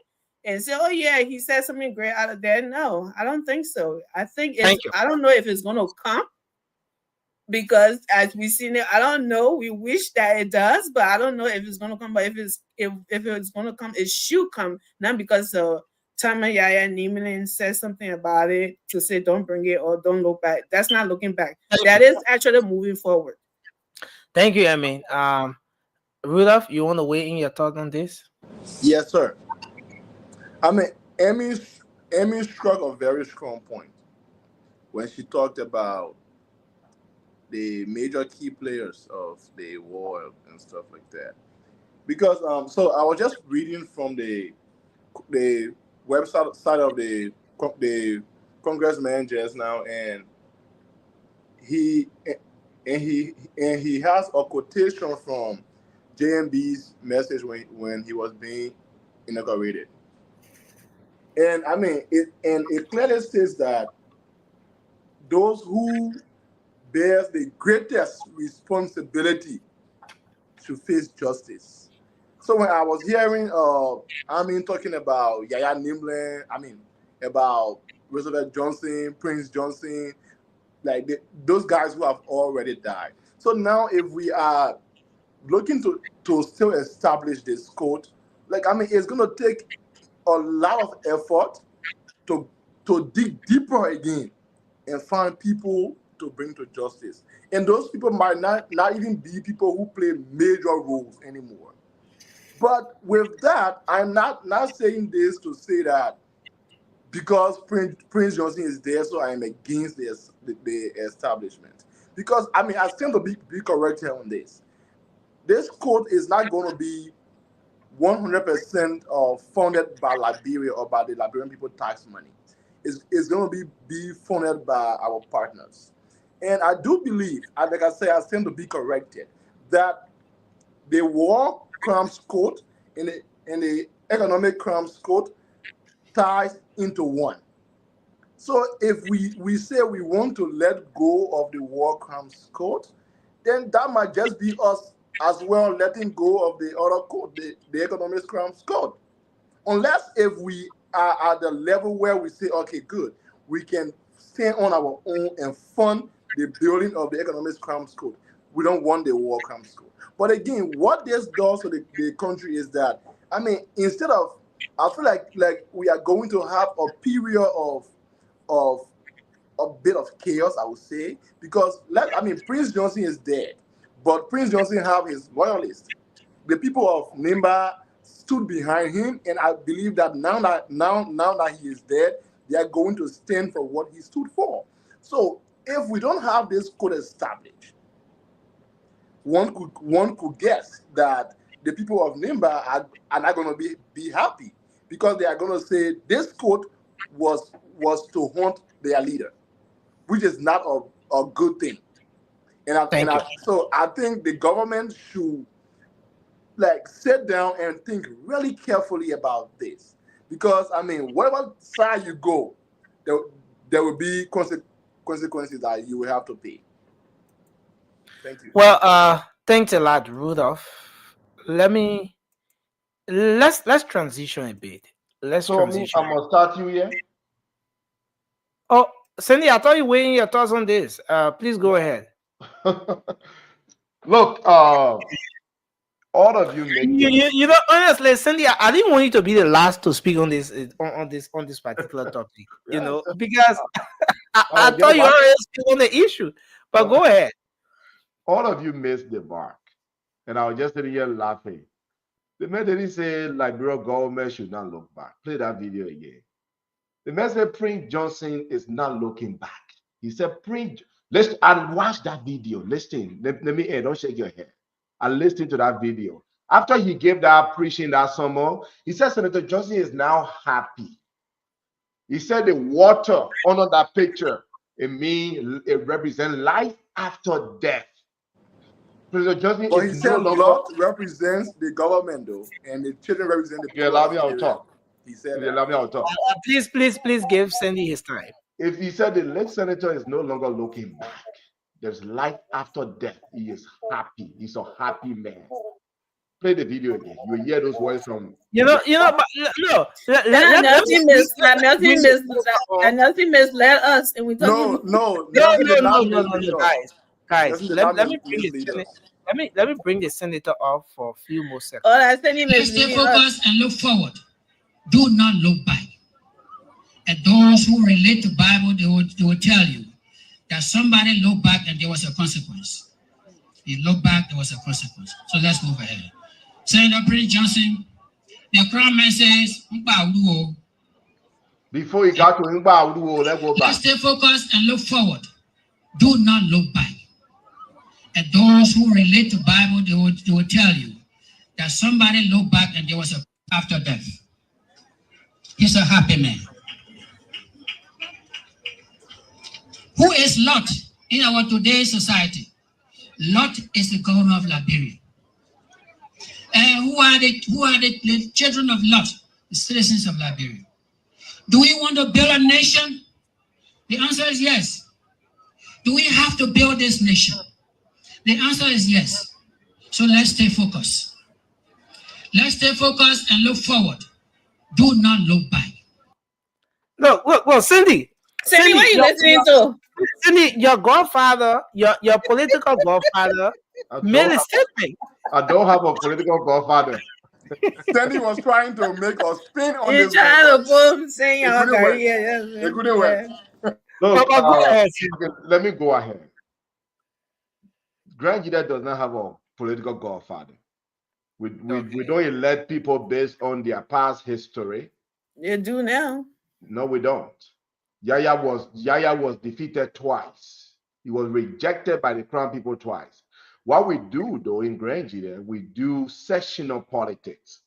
and say, oh yeah, he said something great out of that. No, I don't think so. I think I don't know if it's going to come, because as we see it, I don't know. We wish that it does, but I don't know if it's going to come. But if it's going to come, it should come. Not because Tama Yaya Nimlin says something about it to say don't bring it or don't look back. That's not looking back. That is actually moving forward. Thank you, Emmy. Rudolph, you want to weigh in your thought on this? Yes, sir. Emmy struck a very strong point when she talked about the major key players of the war and stuff like that. Because so I was just reading from the website side of the congressman just now, and he has a quotation from JMB's message when he was being inaugurated. And I mean, it clearly states that those who bears the greatest responsibility to face justice. So when I was hearing, talking about Yahya Nimblin, about Roosevelt Johnson, Prince Johnson, like those guys who have already died. So now if we are looking to still establish this code, it's going to take a lot of effort to dig deeper again and find people to bring to justice. And those people might not even be people who play major roles anymore. But with that, I'm not saying this to say that because Prince Johnson is there, so I am against the establishment. Because, I stand to be correct here on this. This code is not going to be 100% funded by Liberia or by the Liberian people tax money. It's going to be funded by our partners. And I do believe, like I say, I stand to be corrected, that the war crimes code and the economic crimes code ties into one. So if we say we want to let go of the war crimes code, then that might just be us as well letting go of the other code, the economic crimes code. Unless if we are at the level where we say, okay, good, we can stand on our own and fund the building of the economic crimes code. We don't want the war crimes code. But again, what this does to the country is that, instead of, I feel like we are going to have a period of a bit of chaos, I would say, because Prince Johnson is dead, but Prince Johnson have his loyalists. The people of Nimba stood behind him, and I believe that now that he is dead, they are going to stand for what he stood for. So if we don't have this code established, one could guess that the people of Nimba are not going to be happy, because they are going to say this code was to hunt their leader, which is not a good thing. So I think the government should sit down and think really carefully about this, because whatever side you go, there will be consequences that you will have to pay. Thank you. Well, thanks a lot, Rudolph. Let's transition a bit. I'm gonna start you here. Oh, Cindy, I thought you were weighing your thoughts on this. Please go ahead. Look, all of you you know, honestly, Cindy, I didn't want you to be the last to speak on this particular topic. You know, because I thought you already spoke on the issue. But go ahead. All of you missed the mark, and I was just sitting here laughing. The man didn't say Liberia government should not look back. Play that video again. The man said Prince Johnson is not looking back. He said and watch that video. Listen, let me don't shake your head. I listened to that video. After he gave that preaching that summer, he said Senator Johnson is now happy. He said the water under that picture, it represents life after death. President Johnson but he said blood represents the government, though, and the children represent the people. Allow me to talk. He said, allow me to talk. Please give Sandy his time. If he said the late senator is no longer looking back, there's life after death. He is happy. He's a happy man. Play the video again. You will hear those words from. Nothing misled us, and we talking. No, guys. Let me bring the senator up for a few more seconds. All I said, stay focused and look forward. Do not look back. And those who relate to the Bible, they will tell you that somebody looked back and there was a consequence. He looked back, there was a consequence. So let's move ahead. Senator Prince Johnson, the crown man says, before he got to let's go back. Stay focused and look forward. Do not look back. And those who relate to the Bible, they will tell you that somebody looked back and there was a after death. He's a happy man. Who is Lot in our today's society? Lot is the governor of Liberia. And who are the children of Lot? The citizens of Liberia. Do we want to build a nation? The answer is yes. Do we have to build this nation? The answer is yes. So let's stay focused. Let's stay focused and look forward. Do not look back. Look, Cindy. Cindy, what are you listening to? Cindy, your godfather, your political godfather, made a statement. I don't have a political godfather. Sandy was trying to make us spin on He's this. trying to pull saying It couldn't work. It couldn't work. Look, go ahead. okay, let me go ahead. Grand Jida does not have a political godfather. We don't elect people based on their past history. You do now. No, we don't. Yaya was defeated twice. He was rejected by the Crown people twice. What we do, though, in Grand Jida, we do sectional politics.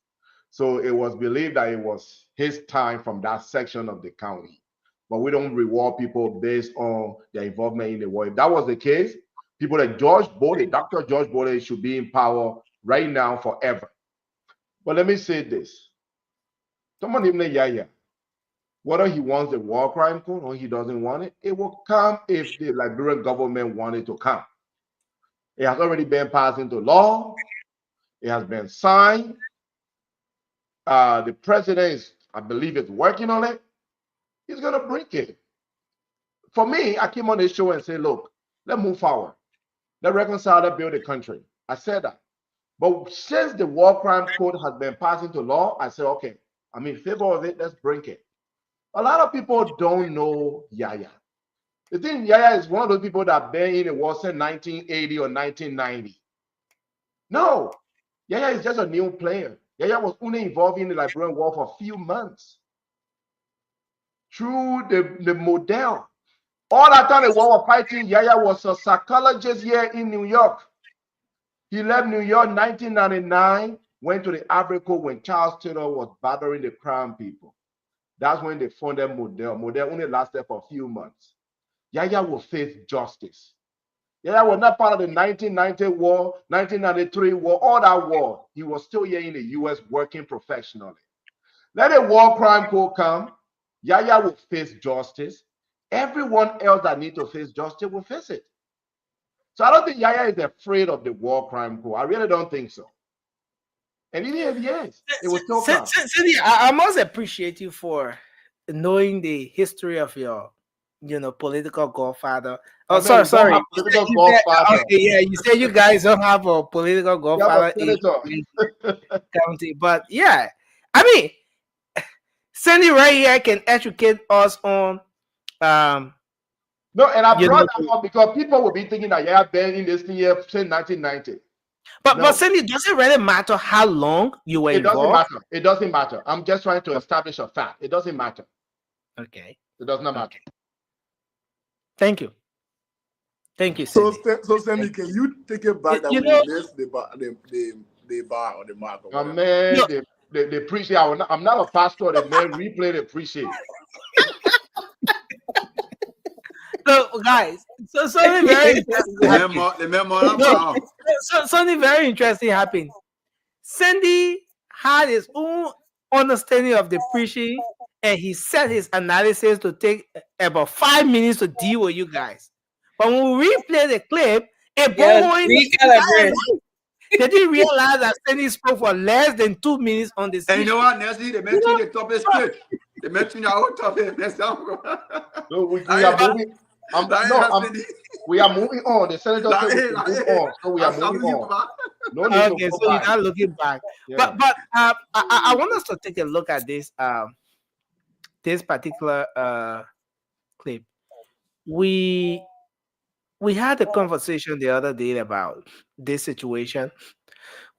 So it was believed that it was his time from that section of the county. But we don't reward people based on their involvement in the war. If that was the case, people like Dr. George Bode should be in power right now forever. But let me say this. Someone named Yaya, whether he wants the war crime code or he doesn't want it, it will come if the Liberian government wanted it to come. It has already been passed into law. It has been signed. The president is, I believe, is working on it. He's going to bring it. For me, I came on this show and said, look, let's move forward. Let's reconcile, let's build a country. I said that. But since the war crime code has been passed into law, I said, okay, I'm in favor of it. Let's bring it. A lot of people don't know Yaya. The thing, Yaya is one of those people that been in the war since 1980 or 1990. No, Yaya is just a new player. Yaya was only involved in the Liberian war for a few months. Through the model. All that time the war was fighting, Yaya was a psychologist here in New York. He left New York in 1999, went to the Ivory Coast when Charles Taylor was battering the Crown people. That's when they funded Model. Model only lasted for a few months. Yaya will face justice. Yaya was not part of the 1990 war, 1993 war, all that war. He was still here in the US working professionally. Let a war crime code come. Yaya will face justice. Everyone else that needs to face justice will face it. So I don't think Yaya is afraid of the war crime code. I really don't think so. And even if yes, it will still come. Cindy, I must appreciate you for knowing the history of your, political godfather. Oh, sorry. Political godfather. Okay, yeah, you said you guys don't have a political godfather in county, but yeah, I mean, Cindy right here can educate us on. No, and I brought that up because people will be thinking that Yaya been in this thing here since 1990. But Cindy, does it really matter how long you were involved? It doesn't matter. It doesn't matter. I'm just trying to establish a fact. It doesn't matter. Okay. It does not matter. Okay. Thank you. Thank you, Cindy. So Sandy, can you take it back that we missed the bar or the mark? Or man, they preach it. I'm not a pastor. The man replay the preach it. So, guys, something very something very interesting happened. Cindy had his own understanding of the preaching, and he set his analysis to take about 5 minutes to deal with you guys. But when we replay the clip, they didn't realize that Cindy spoke for less than 2 minutes on this. And you know what, Nancy? They mentioned the topic straight. They mentioned our topic. No, we are moving on. The senator said we move on, so we are moving on. No need okay, so you're not looking back. Yeah. But I want us to take a look at this this particular clip. We had a conversation the other day about this situation.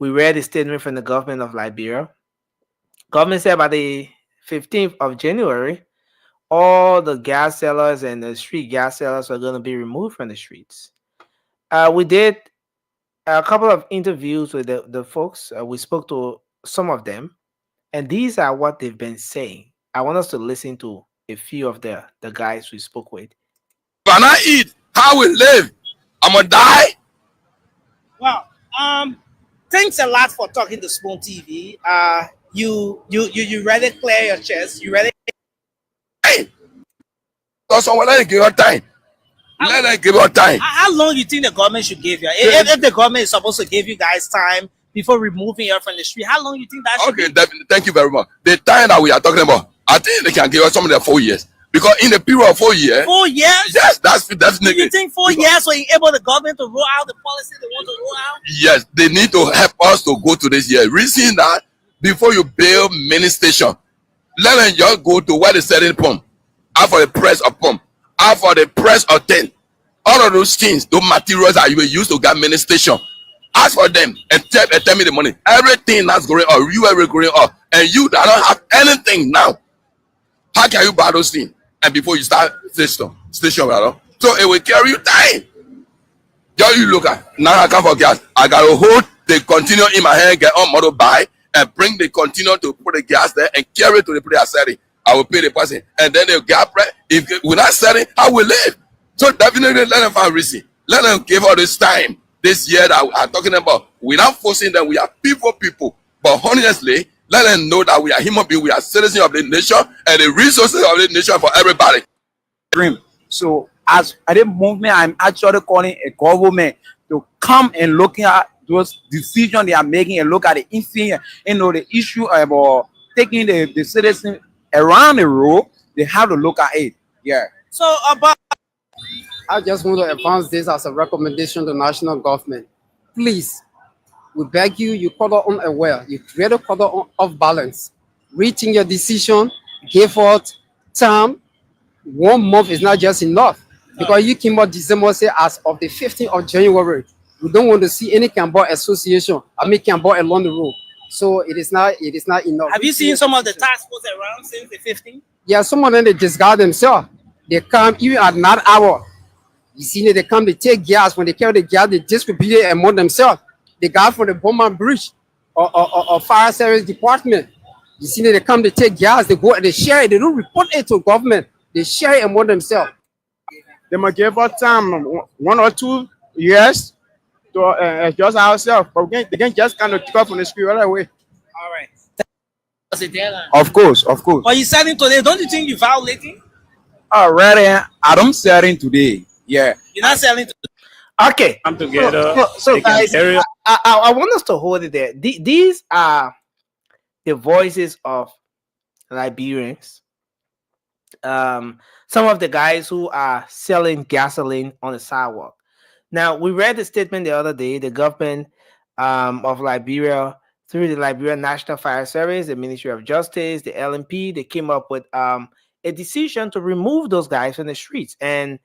We read a statement from the government of Liberia. Government said by the 15th of January, all the gas sellers and the street gas sellers are going to be removed from the streets. We did a couple of interviews with the folks. We spoke to some of them, and these are what they've been saying. I want us to listen to a few of the guys we spoke with. When I eat, how we live, I'm gonna die. Well, thanks a lot for talking to Spoon TV. You ready to clear your chest? You ready? Hey, so someone let it give her time. Let them give her time. How long you think the government should give you? If the government is supposed to give you guys time before removing you from the street, how long you think that should be? Definitely. Thank you very much. The time that we are talking about, I think they can give us some of the 4 years. Because in the period of 4 years. 4 years? Yes, that's definitely. You think 4 years will enable the government to roll out the policy they want to roll out? Yes, they need to help us to go to this year. Reason that before you build many stations, let them just go to where the setting pump. Out for the press of pump. Out for the press of tent. All of those things, those materials that you will use to get many stations. Ask for them and tell me the money. Everything that's going on, you are going on. And you that don't have anything now. How can you buy those things? And before you start station, so it will carry you time. Just you look at now I come for gas. I gotta hold the container in my hand, get on motorbike, and bring the container to put the gas there and carry it to the place setting. I will pay the person, and then they'll get bread. If we're not selling, how we live? So definitely let them find reason. Let them give all this time. This year that I'm talking about, we're not forcing them. We are people. But honestly, let them know that we are human beings, we are citizens of the nation, and the resources of the nation for everybody. Dream. So as at the movement, I'm actually calling a government to come and look at those decisions they are making and look at the issue, the issue about taking the citizens around the road. They have to look at it. Yeah. So about I just want to advance this as a recommendation to national government. Please, we beg you, you call it unaware. You create a call off balance. Reaching your decision, give out time. 1 month is not just enough. Because you came out December, say as of the 15th of January, we don't want to see any Cambodia association. Cambodia along the road. So it is not enough. Have you seen some of the task force around since the 15th? Yeah, some of them they disguise themselves. They come even at not hour. You see, they come, they take gas. When they carry the gas, they distribute it among themselves. The guy from the Bowman Bridge or fire service department. You see, they come, they take gas, they go and they share it. They don't report it to government. They share it among themselves. They must give us time, 1 or 2 years to adjust ourselves. But they can just kind of take off on the street right away. All right. That's a deadline. Of course. But you're selling today. Don't you think you're violating? Already, I don't selling today. Yeah. You're not selling today. Okay. Come together. So guys, I want us to hold it there. These are the voices of Liberians. Some of the guys who are selling gasoline on the sidewalk. Now, we read the statement the other day. The government of Liberia, through the Liberian National Fire Service, the Ministry of Justice, the LNP, they came up with a decision to remove those guys from the streets. And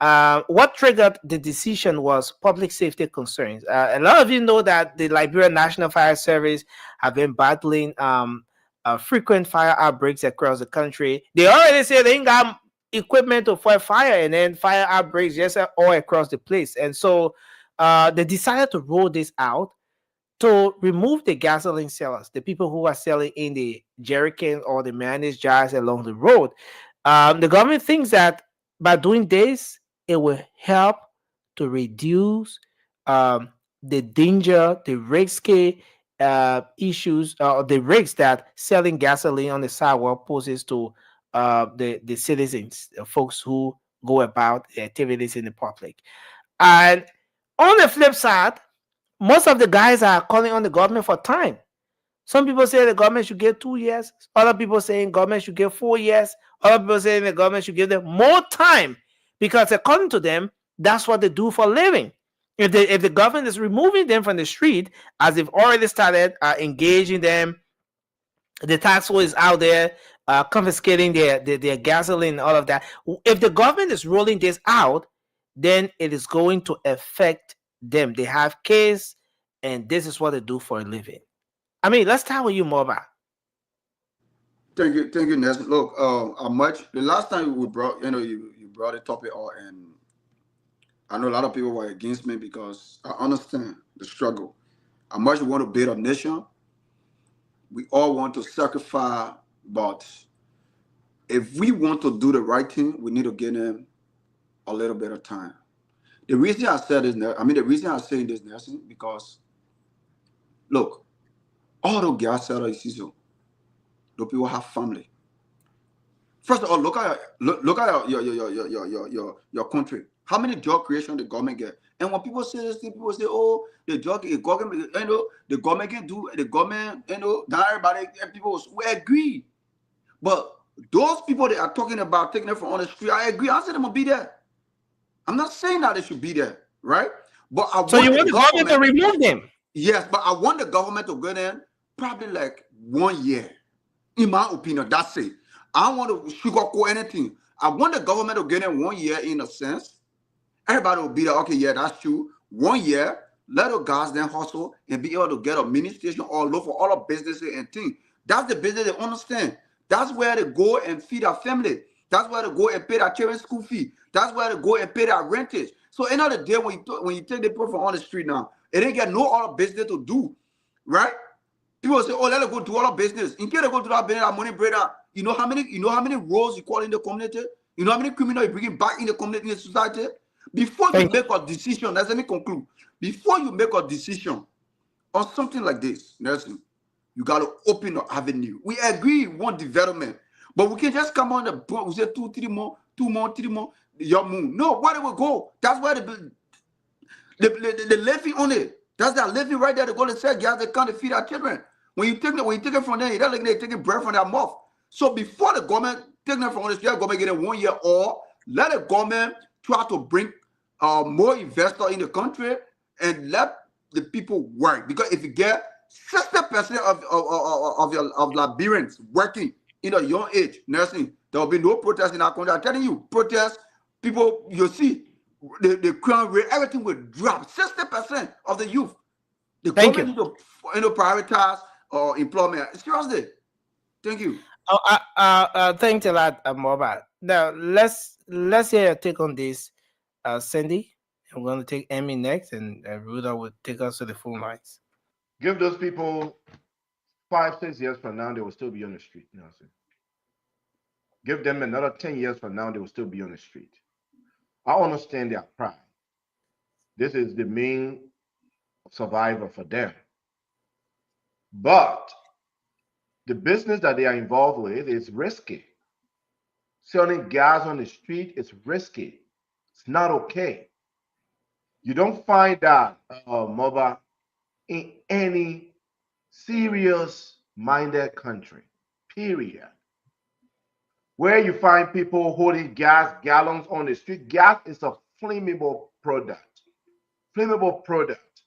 what triggered the decision was public safety concerns. A lot of you know that the Liberian National Fire Service have been battling frequent fire outbreaks across the country. They already say they ain't got equipment to fight fire, and then fire outbreaks just all across the place. And so they decided to roll this out to remove the gasoline sellers, the people who are selling in the jerrycans or the mayonnaise jars along the road. The government thinks that by doing this, it will help to reduce the danger, the risky issues, the risks that selling gasoline on the sidewalk poses to the citizens, the folks who go about the activities in the public. And on the flip side, most of the guys are calling on the government for time. Some people say the government should give 2 years. Other people saying government should give 4 years. Other people saying the government should give them more time, because according to them, that's what they do for a living. If the government is removing them from the street, as they've already started engaging them, the tax force is out there confiscating their gasoline and all of that. If the government is rolling this out, then it is going to affect them. They have case, and this is what they do for a living. I mean, let's start with you, Moba. Thank you, Nelson. Look, the last time we brought, you brought a topic out, and I know a lot of people were against me because I understand the struggle. How much we want to build a nation, we all want to sacrifice, but if we want to do the right thing, we need to give them a little bit of time. The reason I said this, the reason I'm saying this, Nelson, because look, all the gas sellers, you see, so those people have family. First of all, look at your country. How many job creation the government get? And when people say this thing, people say, "Oh, the government, the government can do the government, not everybody." And people we agree, but those people that are talking about taking it from on the street, I agree. I said them will be there. I'm not saying that they should be there, right? But so you want the government to remove them? Yes, but I want the government to go in probably like 1 year. In my opinion, that's it. I don't want to sugarcoat anything. I want the government to get in 1 year in a sense. Everybody will be like, okay, yeah, that's true. 1 year, let the guys then hustle and be able to get a mini station or look for all the businesses and things. That's the business they understand. That's where they go and feed their family. That's where they go and pay their children's school fee. That's where they go and pay their rentage. So end of the day, when you take the people from on the street now, it ain't get no other business to do, right? People say, "Oh, let them go do all the business." In case they go do that business, that money bread out. You know how many roles you call in the community? You know how many criminals you bring back in the community, in the society? Before you make a decision, let me conclude. Before you make a decision on something like this, Nelson, you got to open an avenue. We agree we want development, but we can just come on the board. We say 2, 3 more, 2 more, 3 more. Your move. No, where they will go? That's where the levy on it. That's that levy right there. They go to sell gas. They can't feed our children. When you take it from them, you don't like they're taking bread from their mouth. So before the government taking it from the street, the government get it 1 year, or let the government try to bring more investors in the country and let the people work. Because if you get 60% of Liberians working in a young age, nursing, there will be no protest in our country. I'm telling you, protest, people, you see, the crime rate, everything will drop. 60% of the youth. The government need to prioritize employment. Seriously. Thank you. Thanks a lot, Moba. Now let's hear your take on this, Cindy. I'm going to take Emmy next, and Ruda will take us to the full lines. Give those people 5, 6 years from now, they will still be on the street. You know what I'm saying? Give them another 10 years from now, they will still be on the street. I understand their pride. This is the main survivor for them. But the business that they are involved with is risky. Selling gas on the street is risky. It's not okay. You don't find that, Moba, in any serious-minded country, period. Where you find people holding gas gallons on the street. Gas is a flammable product. Flammable product.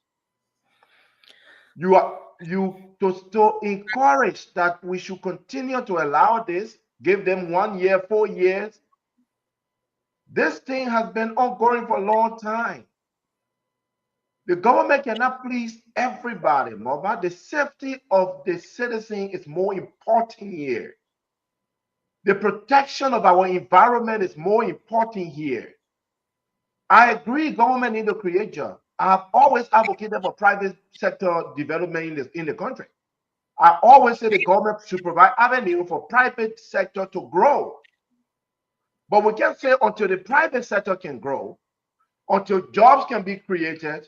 To encourage that we should continue to allow this, give them 1 year, 4 years. This thing has been ongoing for a long time. The government cannot please everybody, Moba. The safety of the citizen is more important here. The protection of our environment is more important here. I agree, government need to create jobs. I have always advocated for private sector development in the country. I always say the government should provide avenue for private sector to grow. But we can't say until the private sector can grow, until jobs can be created,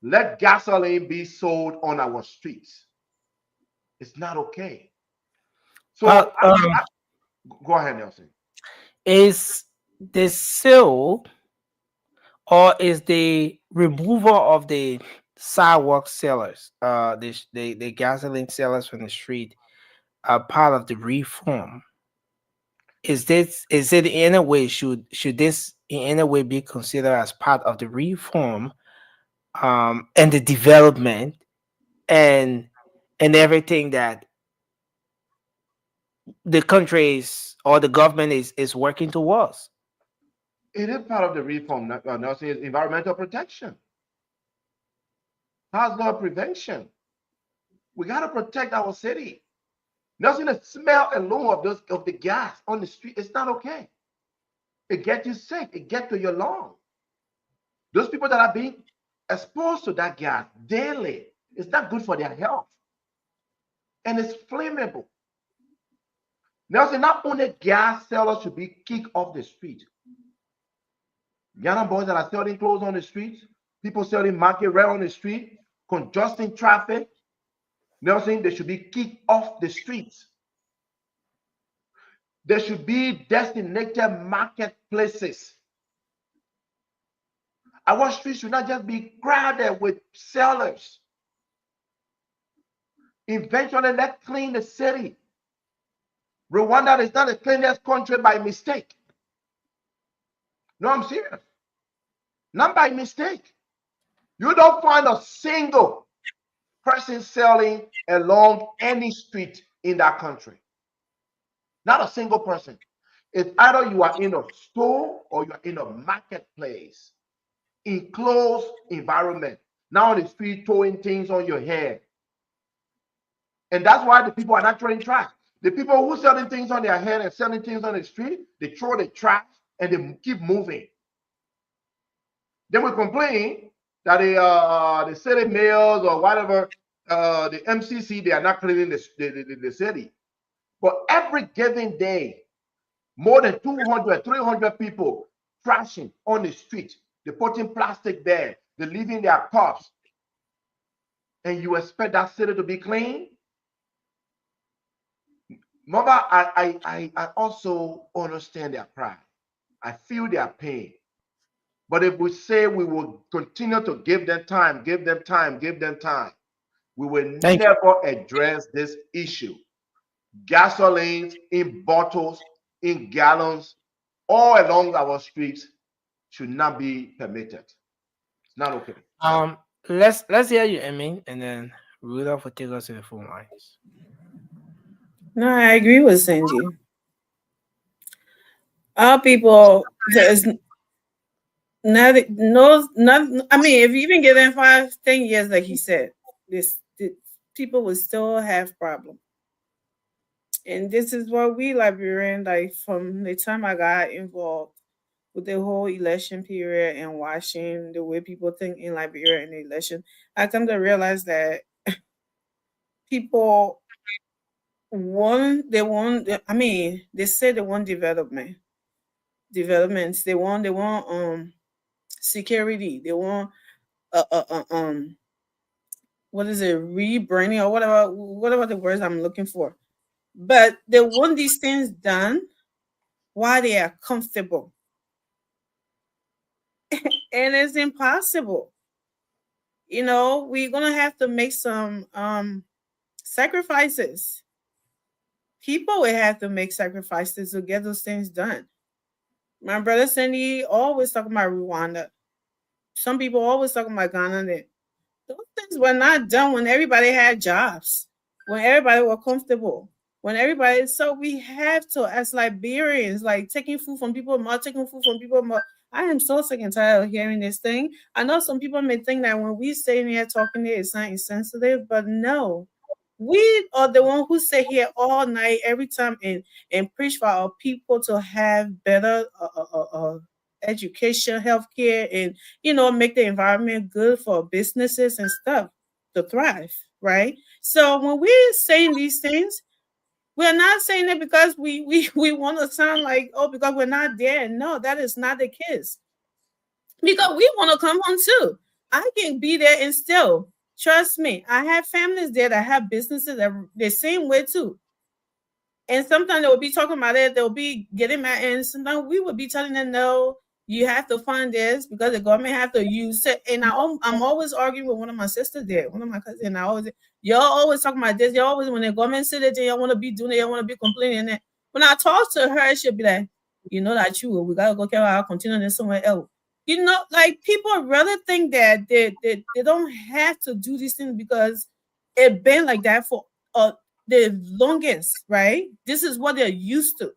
let gasoline be sold on our streets. It's not okay. So go ahead, Nelson. Is the sale or is the removal of the sidewalk sellers, the gasoline sellers from the street, part of the reform? Is it in any way should this in any way be considered as part of the reform and the development and everything that the country is or the government is working towards? It is part of the reform, Nelson, is environmental protection. Hazard prevention. We got to protect our city. Nelson, the smell alone of the gas on the street, it's not okay. It gets you sick. It gets to your lungs. Those people that are being exposed to that gas daily. It's not good for their health. And it's flammable. Nelson, not only gas sellers should be kicked off the street. Ghana boys that are selling clothes on the street, people selling market rare on the street, congesting traffic, Nelson, they should be kicked off the streets. There should be designated marketplaces. Our streets should not just be crowded with sellers. Eventually, let's clean the city. Rwanda is not the cleanest country by mistake. No, I'm serious. Not by mistake. You don't find a single person selling along any street in that country. Not a single person. It's either you are in a store or you are in a marketplace, enclosed environment. Now on the street throwing things on your head. And that's why the people are not throwing trash. The people who selling things on their head and selling things on the street, they throw the trash and they keep moving. Then we complain that the city mayors or whatever, the MCC, they are not cleaning the city. But every given day, more than 200, 300 people trashing on the street. They're putting plastic there. They're leaving their cups. And you expect that city to be clean? Mama, I also understand their pride. I feel their pain. But if we say we will continue to give them time, we will never address this issue. Gasolines in bottles, in gallons, all along our streets should not be permitted. It's not okay. Let's hear you, Emmy, and then Rudolph will take us to the phone lines. No, I agree with Cindy. Our people, there's not. I mean, if you even give them 5, 10 years, like he said, this people will still have problems. And this is what we Liberians, like from the time I got involved with the whole election period and watching the way people think in Liberia in the election, I come to realize that people they say they want developments. They want security. They want what is it, rebranding or whatever the words I'm looking for. But they want these things done while they are comfortable. And it's impossible. You know, we're going to have to make some sacrifices. People will have to make sacrifices to get those things done. My brother Cindy always talking about Rwanda. Some people always talking about Ghana. Those things were not done when everybody had jobs, when everybody were comfortable. So we have to, as Liberians, like taking food from people, I am so sick and tired of hearing this thing. I know some people may think that when we stay in here talking here, it's not insensitive, but no. We are the one who sit here all night, every time, and preach for our people to have better education, healthcare, and, you know, make the environment good for businesses and stuff to thrive, right? So when we're saying these things, we're not saying it because we want to sound like, oh, because we're not there. No, that is not the case. Because we want to come home too. I can be there and still, trust me, I have families there that have businesses that the same way too. And sometimes they will be talking about it, they'll be getting mad, and sometimes we will be telling them, no, you have to find this because the government have to use it. And I'm always arguing with one of my sisters there, one of my cousins, and y'all always talking about this. Y'all always, when the government said it, y'all want to be doing it, y'all want to be complaining. And when I talk to her, she'll be like, you know that we gotta go care I'll continue this somewhere else. You know, like people rather think that they don't have to do these things because it's been like that for the longest, right? This is what they're used to.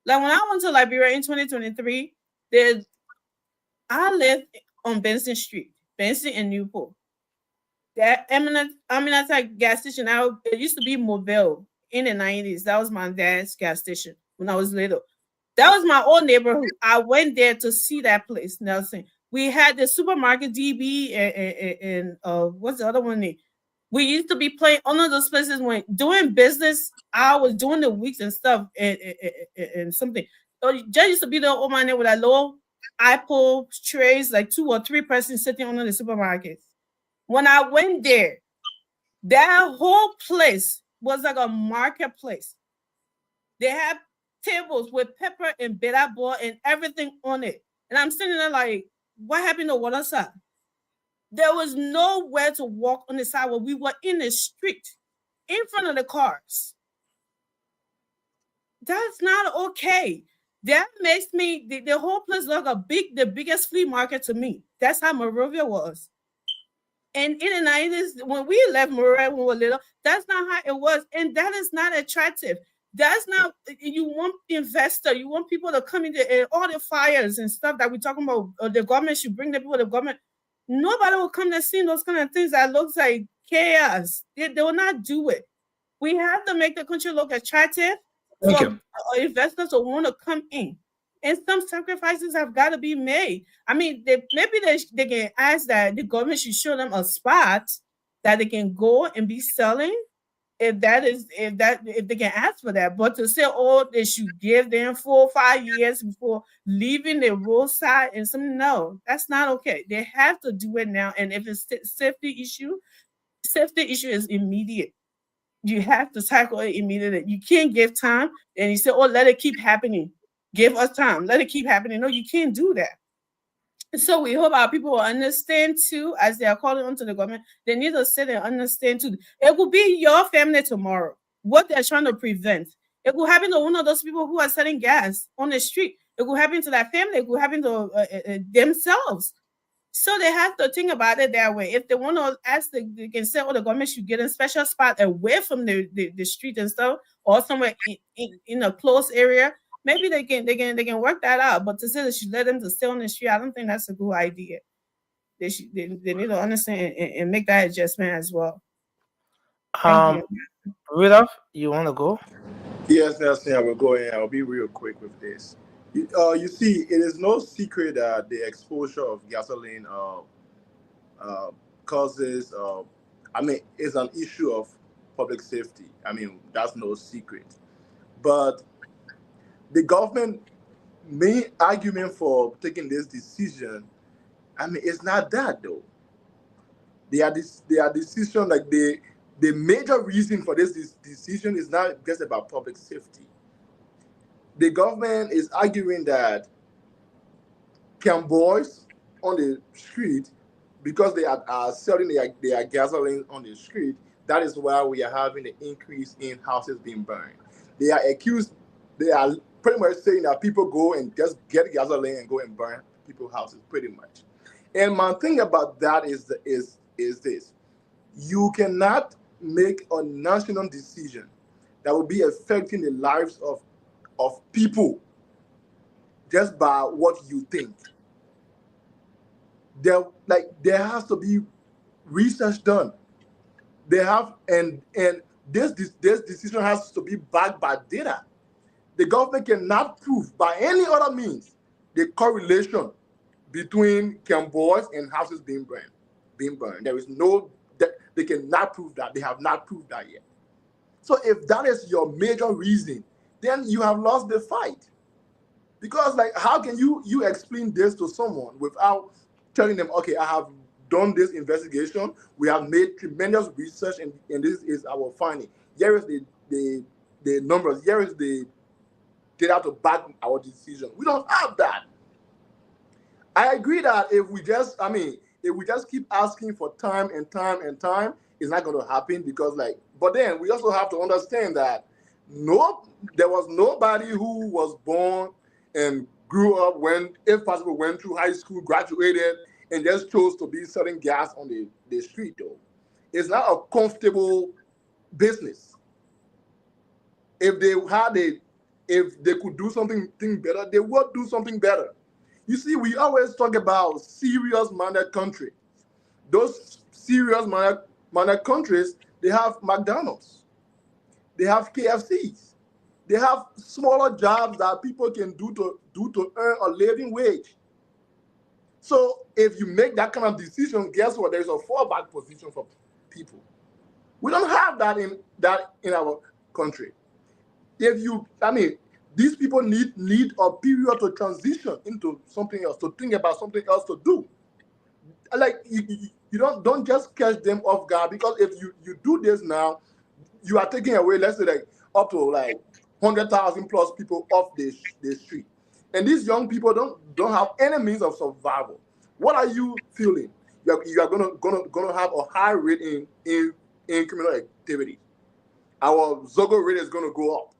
Like when I went to Liberia in 2023, I lived on Benson Street, Benson and Newport. That Aminata gas station, it used to be Mobile in the 90s. That was my dad's gas station when I was little. That was my old neighborhood. I went there to see that place, Nelson. We had the supermarket DB and what's the other one name? We used to be playing all of those places when doing business hours, doing the weeks and stuff, and something. So there used to be the old man there with that little Apple trays, like 2 or 3 persons sitting under the supermarket. When I went there, that whole place was like a marketplace. They had tables with pepper and bitter ball and everything on it. And I'm sitting there like, what happened to Watersa? There was nowhere to walk on the sidewalk. We were in the street, in front of the cars. That's not okay. That makes me, the whole place look the biggest flea market to me. That's how Monrovia was. And in the 90s, when we left Monrovia when we were little, that's not how it was. And that is not attractive. That's not, you want investor, you want people to come in there and all the fires and stuff that we're talking about, the government should bring the people, the government. Nobody will come to see those kind of things that looks like chaos. They will not do it. We have to make the country look attractive for investors who want to come in. And some sacrifices have got to be made. I mean, maybe they can ask that the government should show them a spot that they can go and be selling. If they can ask for that, but to say, oh, they should give them 4 or 5 years before leaving the roadside and something, no, that's not okay. They have to do it now. And if it's safety issue is immediate. You have to tackle it immediately. You can't give time and you say, oh, let it keep happening. Give us time. Let it keep happening. No, you can't do that. So we hope our people will understand too, as they are calling onto the government, they need to sit and understand too. It will be your family tomorrow, what they're trying to prevent. It will happen to one of those people who are selling gas on the street. It will happen to that family. It will happen to themselves. So they have to think about it that way. If they want to ask, they can say, oh, the government should get a special spot away from the street and stuff, or somewhere in a close area. Maybe they can work that out, but to say they should let them to stay on the street, I don't think that's a good idea. They need to understand and make that adjustment as well. Rudolph, you want to go? Yes, Nelson, I will go in. I'll be real quick with this. You see, it is no secret that the exposure of gasoline causes. It's an issue of public safety. I mean, that's no secret, but the government main argument for taking this decision, it's not that though. They are decision like the major reason for this decision is not just about public safety. The government is arguing that boys on the street, because they are selling their gasoline on the street, that is why we are having an increase in houses being burned. They are pretty much saying that people go and just get gasoline and go and burn people's houses, pretty much. And my thing about that is this: you cannot make a national decision that will be affecting the lives of people just by what you think. There has to be research done. And this decision has to be backed by data. The government cannot prove by any other means the correlation between boys and houses being burned. There is they cannot prove that. They have not proved that yet. So if that is your major reason, then you have lost the fight. Because how can you explain this to someone without telling them, okay, I have done this investigation, we have made tremendous research, and this is our finding. Here is the numbers, here is the data to back our decision. We don't have that. I agree that if we just keep asking for time and time and time, it's not going to happen because but then we also have to understand that there was nobody who was born and grew up if possible, went through high school, graduated, and just chose to be selling gas on the street though. It's not a comfortable business. If they could do something better, they would do something better. You see, we always talk about serious-minded countries. Those serious-minded countries, they have McDonald's. They have KFCs. They have smaller jobs that people can do to earn a living wage. So if you make that kind of decision, guess what? There's a fallback position for people. We don't have that in our country. These people need a period to transition into something else, to think about something else to do. Like you don't just catch them off guard, because if you do this now, you are taking away, let's say, like up to like 100,000 plus people off the street, and these young people don't have any means of survival. What are you feeling? You are gonna have a high rate in criminal activity. Our Zogo rate is gonna go up.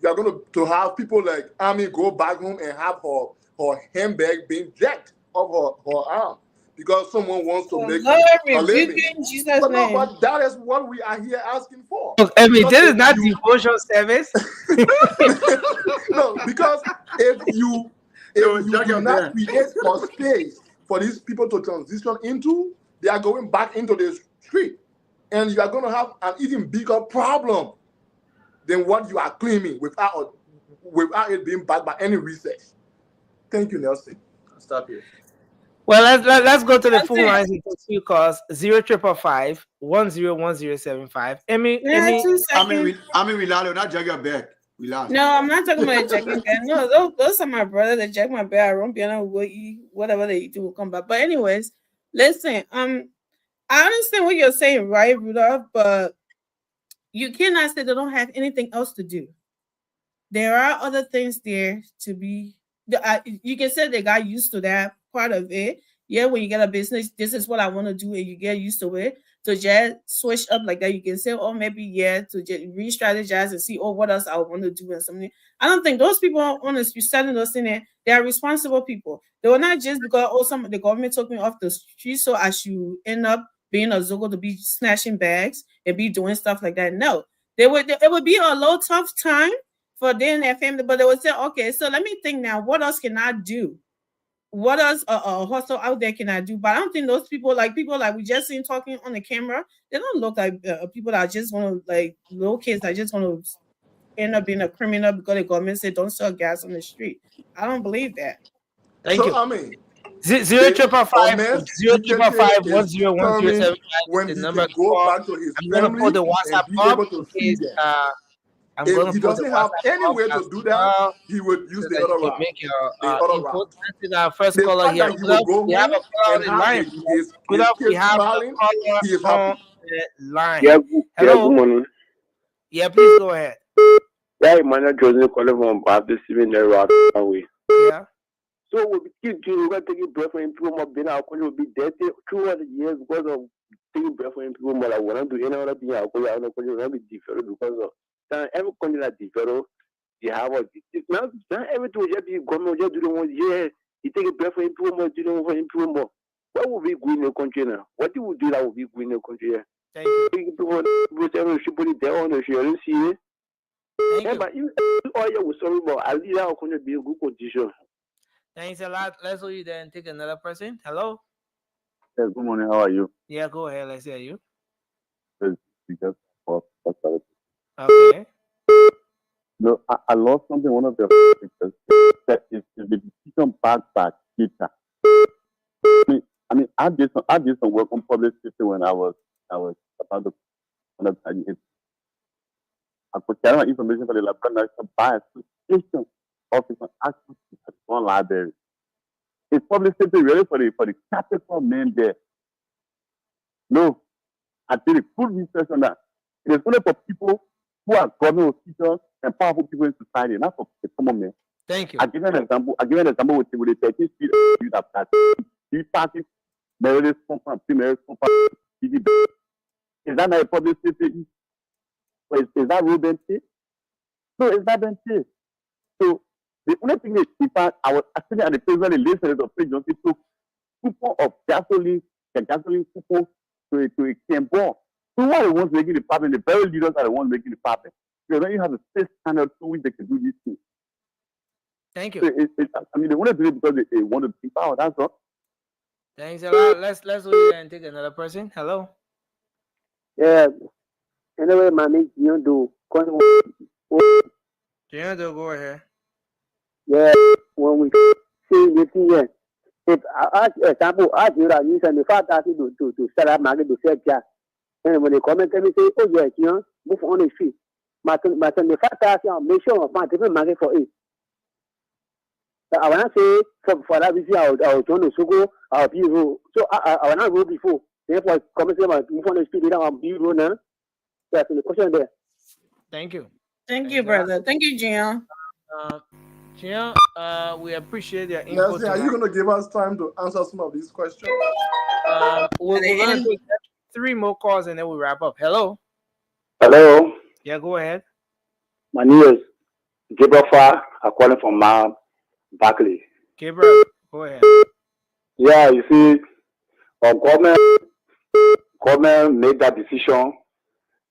You are going to have people like Ami go back home and have her handbag being jacked off her arm because someone wants to make a living. But that is what we are here asking for. This is not devotion service. No, because if you do not create a space for these people to transition into, they are going back into the street, and you are going to have an even bigger problem than what you are claiming without it being backed by any research. Thank you, Nelson. I'll stop here. Well, let's go to the phone lines and take few calls. 0555 101075. Emmy, we not jug your back. No, I'm not talking about checking back. No, those are my brother that check my back. I won't be able to eat whatever they eat will come back. But anyways, listen, I understand what you're saying, right, Rudolph? But you cannot say they don't have anything else to do. There are other things there to be. You can say they got used to that part of it. Yeah, when you get a business, this is what I want to do, and you get used to it. To just switch up like that, you can say, oh, maybe to just re-strategize and see, oh, what else I want to do and something. I don't think those people are honestly selling those in there. They are responsible people. They were not just because the government took me off the street, so I should end up being a Zogo to be snatching bags and be doing stuff like that. No, it would be a low tough time for them and their family, but they would say, okay, so let me think now, what else can I do? What else a hustle out there can I do? But I don't think those people like we just seen talking on the camera, they don't look like people that just want to, like, little kids that just want to end up being a criminal because the government said don't sell gas on the street. I don't believe that. Thank you. I mean, 0555 101075. When the he number can go back to his I'm going to put the WhatsApp up in case if he doesn't have any way to do that, he would use the other route. Make our first caller here. We have a caller on the line. We have a caller on the line. Hello. Good morning. Yeah, please go ahead. Yeah, Emmanuel Joseph calling from Baptist Seminary away. Yeah. So we'll be we're going to take a breath for people more. Then our country will be dead throughout the years because of taking breath for people more. Like, we don't do any other thing. Our country will not be different because of every country that develop, they have a now everything will just be government will just do the one. Yeah, you take a breath for people more, do the one for people more. What will be good in the country now? What do we do that will be good in the country? Thank you. People should put it down. They should see it. Yeah, but if all you will sorry, but at least our country be in good condition. Thanks a lot. Let's go you there and take another person. Hello. Yes, good morning. How are you? Yeah, go ahead. Let's hear you. Okay. No, I lost something. One of the pictures that is the decision backed by data. I mean, I did some work on public safety when I was about to I could carry my information for the Labrador National by Association Office Access to one library. Is public safety really for the capital men there? No, I did a full research on that. It is only for people who are government officials and powerful people in society, not for the common man. Thank you. I give an example with the 13th Street youth that three parties, marriage compound, pre-marriage compound, is that not a public safety? Is that real benefit? No, it's not benefit. So the only thing is, in fact, I was actually at the place where the late Senator Fred Johnson took coupon of gasoline coupon to a Campbell. So who are the ones making the problem? The very leaders are the ones making the problem. Because when you have a state standard through which they can do these things. Thank you. So I mean, they want to do it because they want to be power. That's all. Thanks a lot. Let's go there and take another person. Hello. Yeah. Anyway, my name is Giondo. Giondo, go ahead. Yeah. When we see this here, If example, as you are using the fact that to sell out market to sell gas, and when they come and tell me say, oh yes, move on the street. But the fact that make sure I find different market for it. But I want to say for that reason, I was trying to go, I'll be rule. So I want to go before. Therefore, come and say, move on the street, I'll be rule now. That's the question there. Thank you. Thank you, brother. Thank you, Gian. Gian, we appreciate your input. Leslie, are you going to give us time to answer some of these questions? We're going to take 3 more calls and then we'll wrap up. Hello. Hello. Yeah, go ahead. My name is Gabriel Farr. I'm calling from Barclay. Gabriel, go ahead. Yeah, you see, our government made that decision.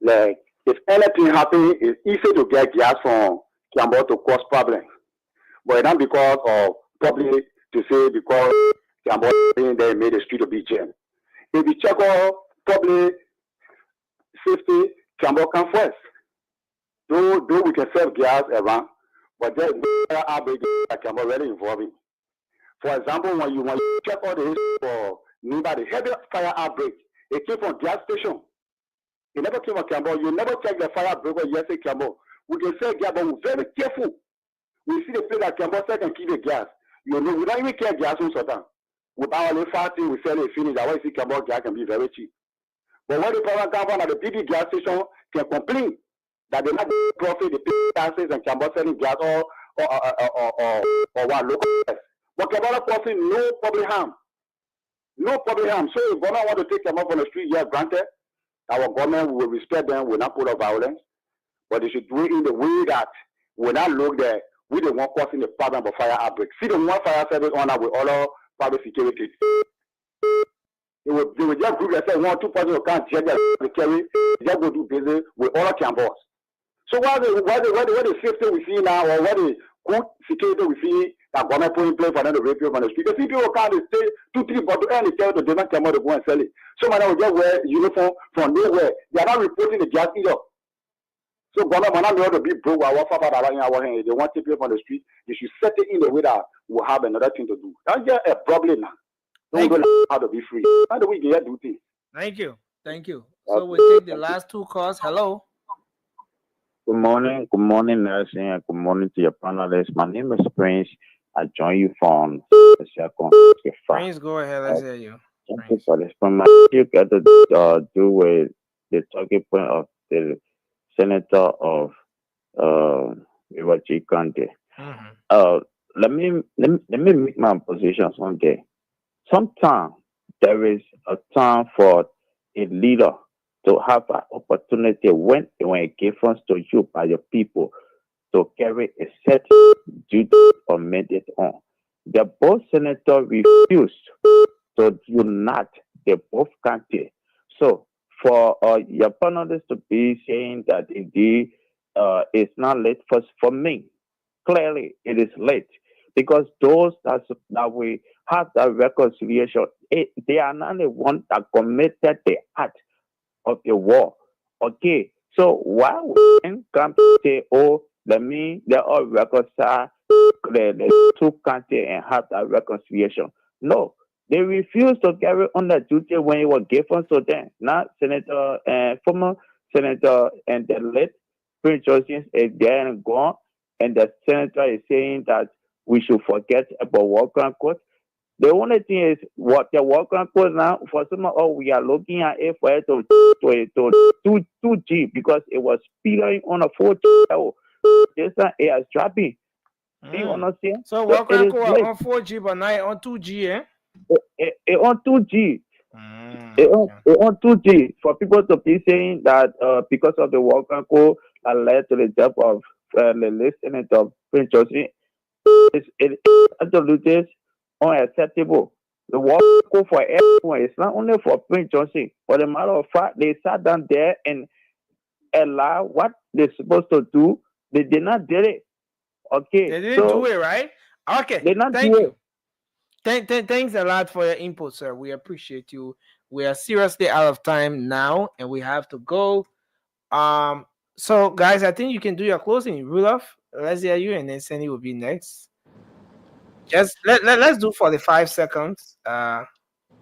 Like, if anything happens, it's easy to get gas from Kiambo to cause problem. But not because of public to say because Kiambo they made the street to be jammed. If you check out public safety, Kiambo come first. Though we can sell gas around, but there's no outbreak that Kiambo really involving. For example, when you check out the history for Nimba, the heavy fire outbreak, it came from gas station. It never came from Kiambo. You never check the fire outbreak when you say Kiambo. We can sell gas, but we're very careful. We see the place that Kiambo sell can keep the gas. You know, we don't even care gas on Sudan. With our little thing, we sell it finish. That's why you see Kiambo gas can be very cheap. But when the power company at the big gas station can complain that they not profit, they pay taxes and Kiambo selling gas or what local gas. But Kiambo profit, no public harm. No public harm. So if government want to take Kiambo from the street, yeah, granted, our government will respect them, will not put up violence. But they should do it in the way that will not look there. We don't want causing the problem of fire outbreak. See the one fire service on with all our private security. They will just group themselves 1 or 2 persons who can't check their carry, just go do business with all Kiambos. So what the safety we see now, or what the good security we see that government put in place for them to rape you on the street. The people can't stay 2-3 bottles and they tell the different Kiambos to go and sell it. Some of them will just wear uniform from nowhere. They are not reporting the gas either. So government will not be able to be broke while in our hand. They want to people on the street. They should set it in the way that we'll have another thing to do. That's just a problem now. Don't know how to be free. How do we get do things? Thank you. Thank you. So we'll take the last 2 calls. Hello. Good morning, Nelson, and good morning to your panelists. My name is Prince. I join you from the second. Prince, go ahead. Let's hear you. Thank you for this. You got to do with the talking point of the senator of Riverview County. Let me make my position someday. Sometimes there is a time for a leader to have an opportunity when given to you by your people to carry a set duty or mandate on. The both senators refused to unite the both countries. So for your panelists to be saying that indeed it's not late for me, clearly it is late because those that we have that reconciliation, they are not the ones that committed the act of the war. Okay, so why we come to say, oh, let all reconcile the 2 countries and have that reconciliation? No, they refused to carry on that duty when it was given to them. Now, former senator and the late Prince Joseph is there and gone, and the senator is saying that we should forget about Walker Court. The only thing is what the Walker Court now, for some of us, we are looking at it for it to 2G because it was speeding on a 4G level. This time it is dropping. You understand? So Walker Court on 4G, but now on 2G, eh? It on 2G. It on 2G for people to be saying that because of the Walker Court that led to the death of the late senator Prince Joseph, it absolutely unacceptable. The Walker Court for everyone. It's not only for Prince Joseph. For the matter of fact, they sat down there and allow what they're supposed to do. They did not do it. Okay. They didn't do it, right? Okay. They not Thank do you. it. Thanks a lot for your input, sir. We appreciate you. We are seriously out of time now, and we have to go. So, guys, I think you can do your closing. Rudolph, let's hear you, and then Sandy will be next. Just let's do 45 seconds. Oh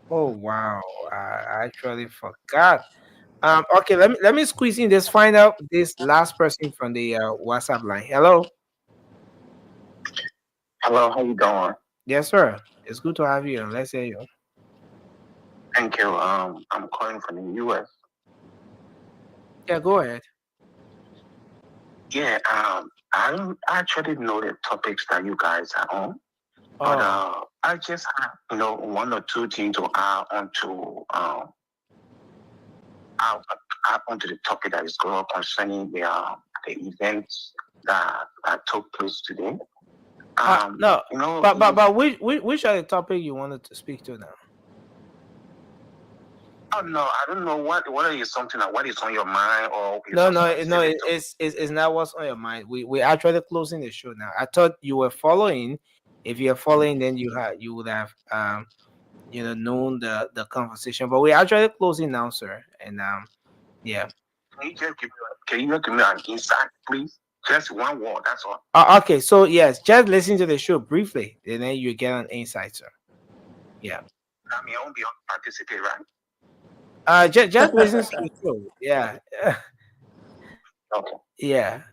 wow, I actually forgot. Okay, let me squeeze in this. Find out this last person from the WhatsApp line. Hello. Hello, how you doing? Yes, sir. It's good to have you. Let's hear you. Thank you. I'm calling from the US. Yeah, go ahead. Yeah, I don't actually know the topics that you guys are on, but I just have one or two things to add onto the topic that is going on concerning the events that took place today. No, but which are the topic you wanted to speak to now? Oh no, I don't know what is something that what is on your mind or No, it's not what's on your mind. We're actually closing the show now. I thought you were following. If you're following, then you would have known the conversation. But we're actually closing now, sir. And yeah. Can you just give me an insight, please? Just one word, that's all. Okay, so yes, just listen to the show briefly, and then you get an insight, sir. Yeah. I mean, I won't be able to participate, right? Just listen to the show. Yeah. Okay. Yeah.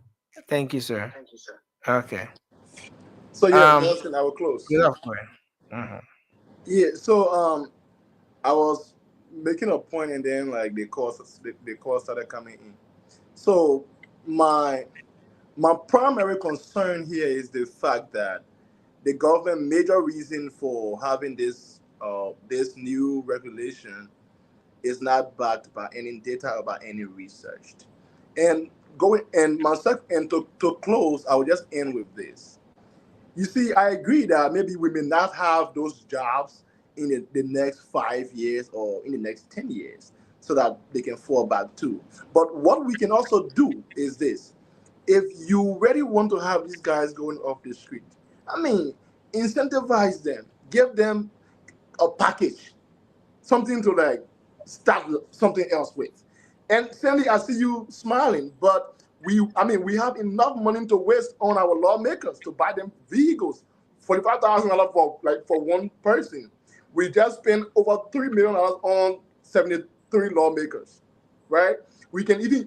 Thank you, sir. Thank you, sir. Okay. So yeah, Nelson, I will close. Good afternoon. Mm-hmm. Yeah. So I was making a point, and then like the calls started coming in. So my primary concern here is the fact that the government major reason for having this new regulation is not backed by any data or by any research. And to close, I will just end with this. You see, I agree that maybe we may not have those jobs in the next 5 years or in the next 10 years so that they can fall back too. But what we can also do is this. If you really want to have these guys going off the street, I mean, incentivize them, give them a package, something to like start something else with. And Sandy, I see you smiling, but we have enough money to waste on our lawmakers to buy them vehicles, $45,000 for one person. We just spent over $3 million on 73 lawmakers, right? We can use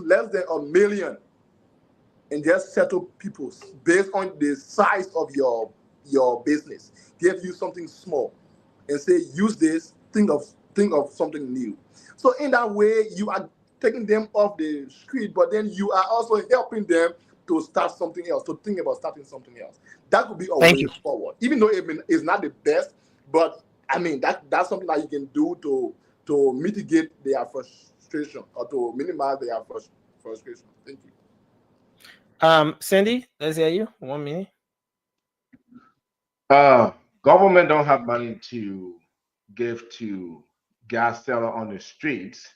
less than $1 million and just settle people based on the size of your business. Give you something small and say, use this, think of something new. So in that way, you are taking them off the street, but then you are also helping them to start something else, to think about starting something else. That could be a way forward, even though it's not the best, but I mean, that's something that you can do to mitigate their frustration or to minimize their frustration. Thank you. Sandy, let's hear you. 1 minute. Government don't have money to give to gas seller on the streets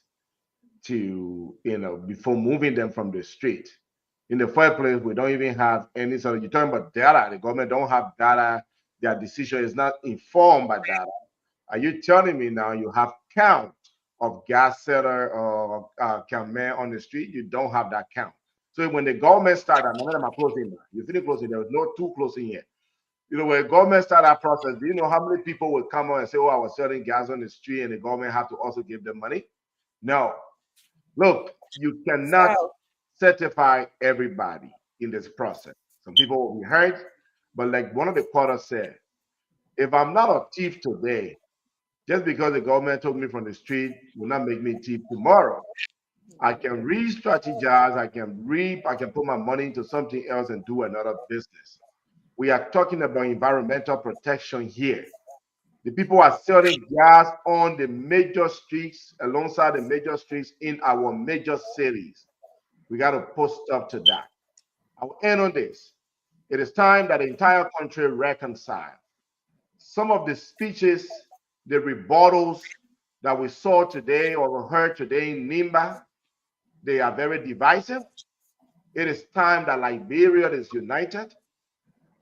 before moving them from the street. In the first place, we don't even have any sort of, you're talking about data. The government don't have data. Their decision is not informed by data. Are you telling me now you have count of gas seller or man on the street? You don't have that count. So when the government started, I'm closing now. You finish closing, there was no two closing here. When government started that process, do you know how many people would come on and say, oh, I was selling gas on the street and the government have to also give them money? No. Look, you cannot certify everybody in this process. Some people will be hurt, but like one of the quotas said, if I'm not a thief today, just because the government took me from the street will not make me a thief tomorrow. I can re-strategize, I can put my money into something else and do another business. We are talking about environmental protection here. The people are selling gas on the major streets, alongside the major streets in our major cities. We got to post up to that. I will end on this. It is time that the entire country reconcile. Some of the speeches, the rebuttals that we saw today or heard today in Nimba, they are very divisive. It is time that Liberia is united.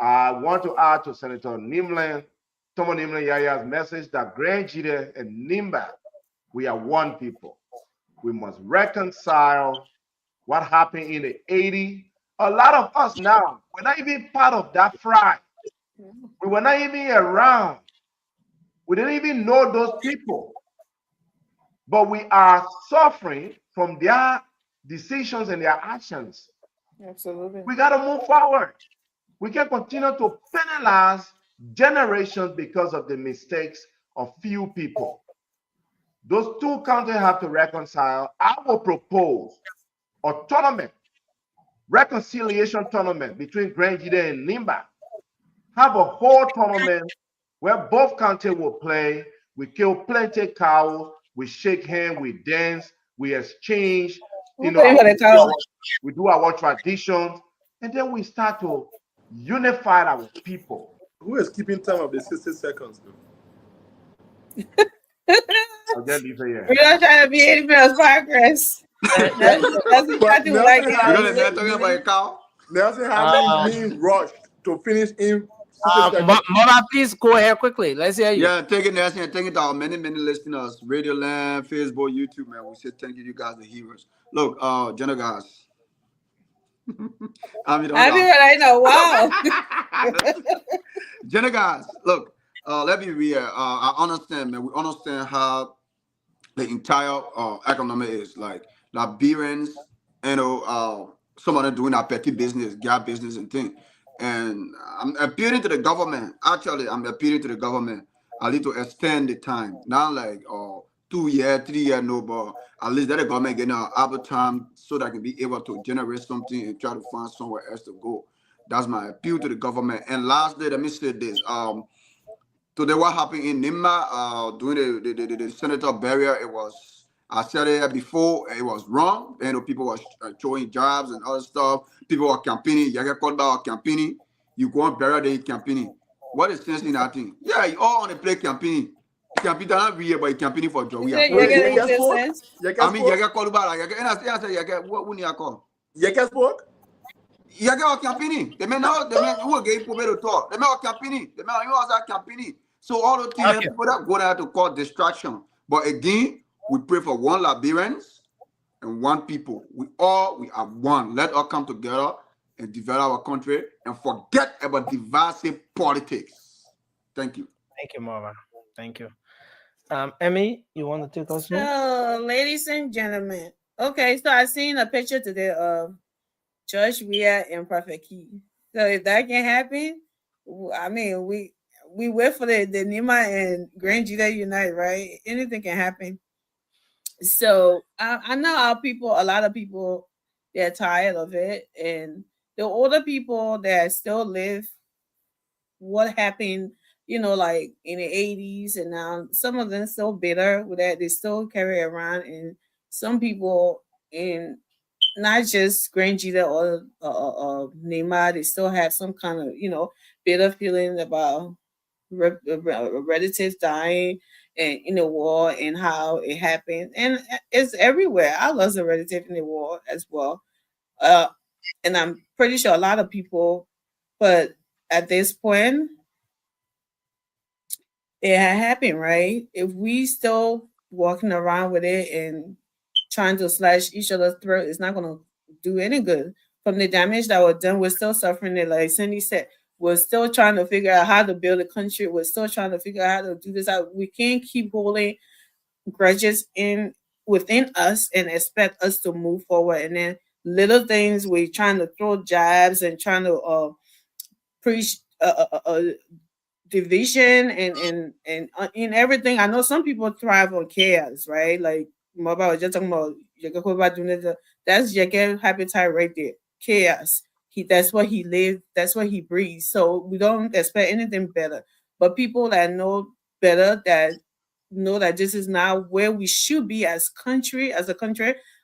I want to add to Senator Nimlan, Tomo Nimlan Yaya's message that Grand Jide and Nimba, we are one people. We must reconcile what happened in the 80s. A lot of us now, we're not even part of that fry. We were not even around. We didn't even know those people. But we are suffering from their decisions and their actions. Absolutely. We got to move forward. We can continue to penalize generations because of the mistakes of few people. Those two countries have to reconcile. I will propose a tournament, reconciliation tournament between Grand Jide and Nimba. Have a whole tournament where both countries will play. We kill plenty cows. We shake hands. We dance. We exchange. You know, we do our traditions, and then we start to unify our people. Who is keeping time of the 60 seconds, though? I'll just leave it here. We're not trying to be any minutes progress. That's exactly what I get. Talking about a cow. Nelson Hammond being rushed to finish in. Mama, please go ahead quickly. Let's hear you. Yeah, thank you, Nelson, and thank you to our many listeners, Radio Land, Facebook, YouTube, man. We say thank you guys, the heroes. Look, General guys. I know. Wow. General guys, look, let me real. I understand, man. We understand how the entire economy is. Like Liberians, you know, some of them doing our petty business, gap business and things. And I'm appealing to the government. Actually, I'm appealing to the government. I need to extend the time. Not like 2 years, 3 years, no, but at least let the government get an ample time so that I can be able to generate something and try to find somewhere else to go. That's my appeal to the government. And lastly, let me say this. Today, what happened in Nimba during the senator burial, it was, I said it before, it was wrong. You know, people were throwing jobs and other stuff. People were campaigning. You get called about campaigning. You go and bury the campaigning. What is sense in that thing? Yeah, you all on the play campaigning. Campaign not real, but campaigning for job. I mean, you get called about. You get what when you call? You get spoke. You get campaigning. They may not. They may who get people to talk. They may campaigning. They may you also campaigning. So all the things people that go there to call distraction. But again, we pray for one Liberians and one people. We are one. Let us come together and develop our country and forget about divisive politics. Thank you. Thank you, Mama. Thank you. Emmy, you want to take us through? So, ladies and gentlemen. Okay, so I seen a picture today of Judge Weah and Prophet Key. So if that can happen, I mean, we wait for the Nima and Grand Jide unite, right? Anything can happen. So I know a lot of people, they're tired of it. And the older people that still live what happened, you know, like in the 80s, and now some of them still bitter with that. They still carry around, and some people in not just Grand Jide or Nema, they still have some kind of, you know, bitter feeling about relatives dying and in the war and how it happened. And it's everywhere. I lost a relative in the war as well. And I'm pretty sure a lot of people, but at this point, it had happened, right? If we still walking around with it and trying to slash each other's throat, it's not going to do any good. From the damage that was done, we're still suffering it. Like Cindy said, we're still trying to figure out how to build a country. We're still trying to figure out how to do this out. We can't keep holding grudges within us and expect us to move forward. And then little things, we're trying to throw jabs and trying to preach division and in everything. I know some people thrive on chaos, right? Like Maba was just talking about that's Jeke habitat right there. Chaos. That's what he lives, that's what he breathes. So we don't expect anything better. But people that know better, that know that this is not where we should be as a country,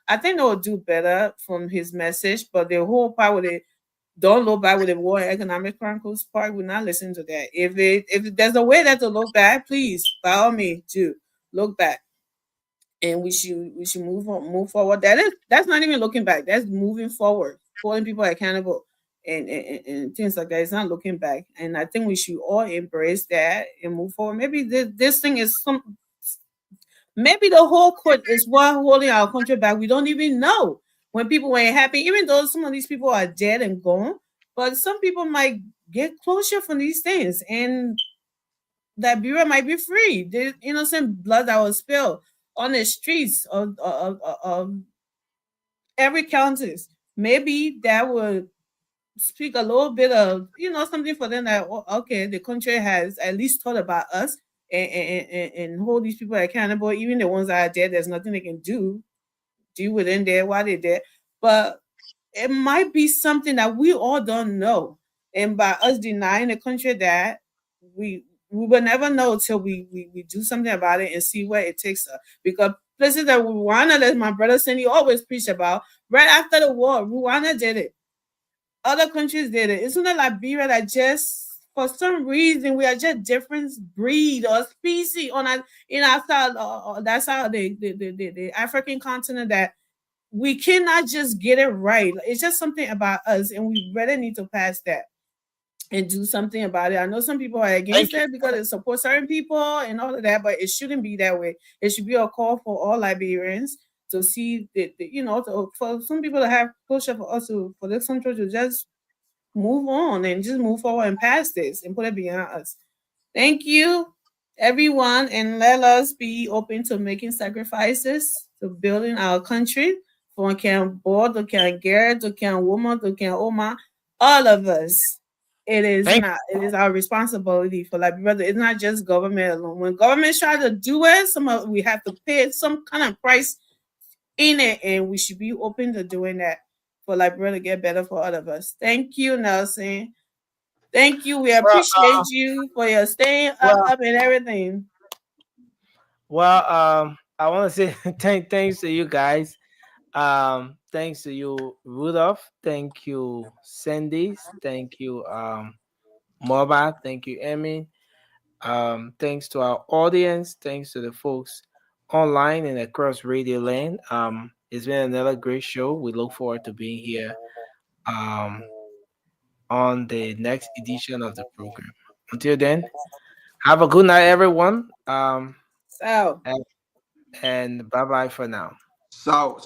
I think they will do better from his message. But the whole part with it, don't look back with the War and Economic Chronicles part, we're not listening to that. If there's a way that to look back, please, by all means, do look back. And we should move forward. That's not even looking back. That's moving forward, holding people accountable and things like that. It's not looking back. And I think we should all embrace that and move forward. Maybe this thing is maybe the whole court is what holding our country back. We don't even know when people ain't happy, even though some of these people are dead and gone. But some people might get closure from these things, and Liberia might be free. There's innocent blood that was spilled on the streets of every counties. Maybe that would speak a little bit of, something for them that, okay, the country has at least thought about us and hold these people accountable. Even the ones that are dead, there's nothing they can do within there while they're there. But it might be something that we all don't know. And by us denying the country that, we will never know till we do something about it and see where it takes us. Because places that Rwanda, that my brother Cindy always preach about, right after the war, Rwanda did it. Other countries did it. It's not Liberia that just, for some reason, we are just different breed or species in our side, that side of the African continent, that we cannot just get it right. It's just something about us, and we really need to pass that and do something about it. I know some people are against it because it supports certain people and all of that, but it shouldn't be that way. It should be a call for all Liberians to see that, for some people to have closure, for us for this country to just move on and just move forward and pass this and put it behind us. Thank you, everyone, and let us be open to making sacrifices to building our country. For can board, to can Garrett, to can woman, to can Oma, all of us. It is our responsibility for Liberia. It's not just government alone. When government try to do it, we have to pay some kind of price in it, and we should be open to doing that for Liberia to get better for all of us. Thank you, Nelson. Thank you. We appreciate you for your staying up and everything. Well, I want to say thanks to you guys. Thanks to you, Rudolph. Thank you, Sandy. Thank you, Moba. Thank you, Emmy. Thanks to our audience. Thanks to the folks online and across Radio Land. It's been another great show. We look forward to being here on the next edition of the program. Until then, have a good night, everyone. And bye-bye for now. So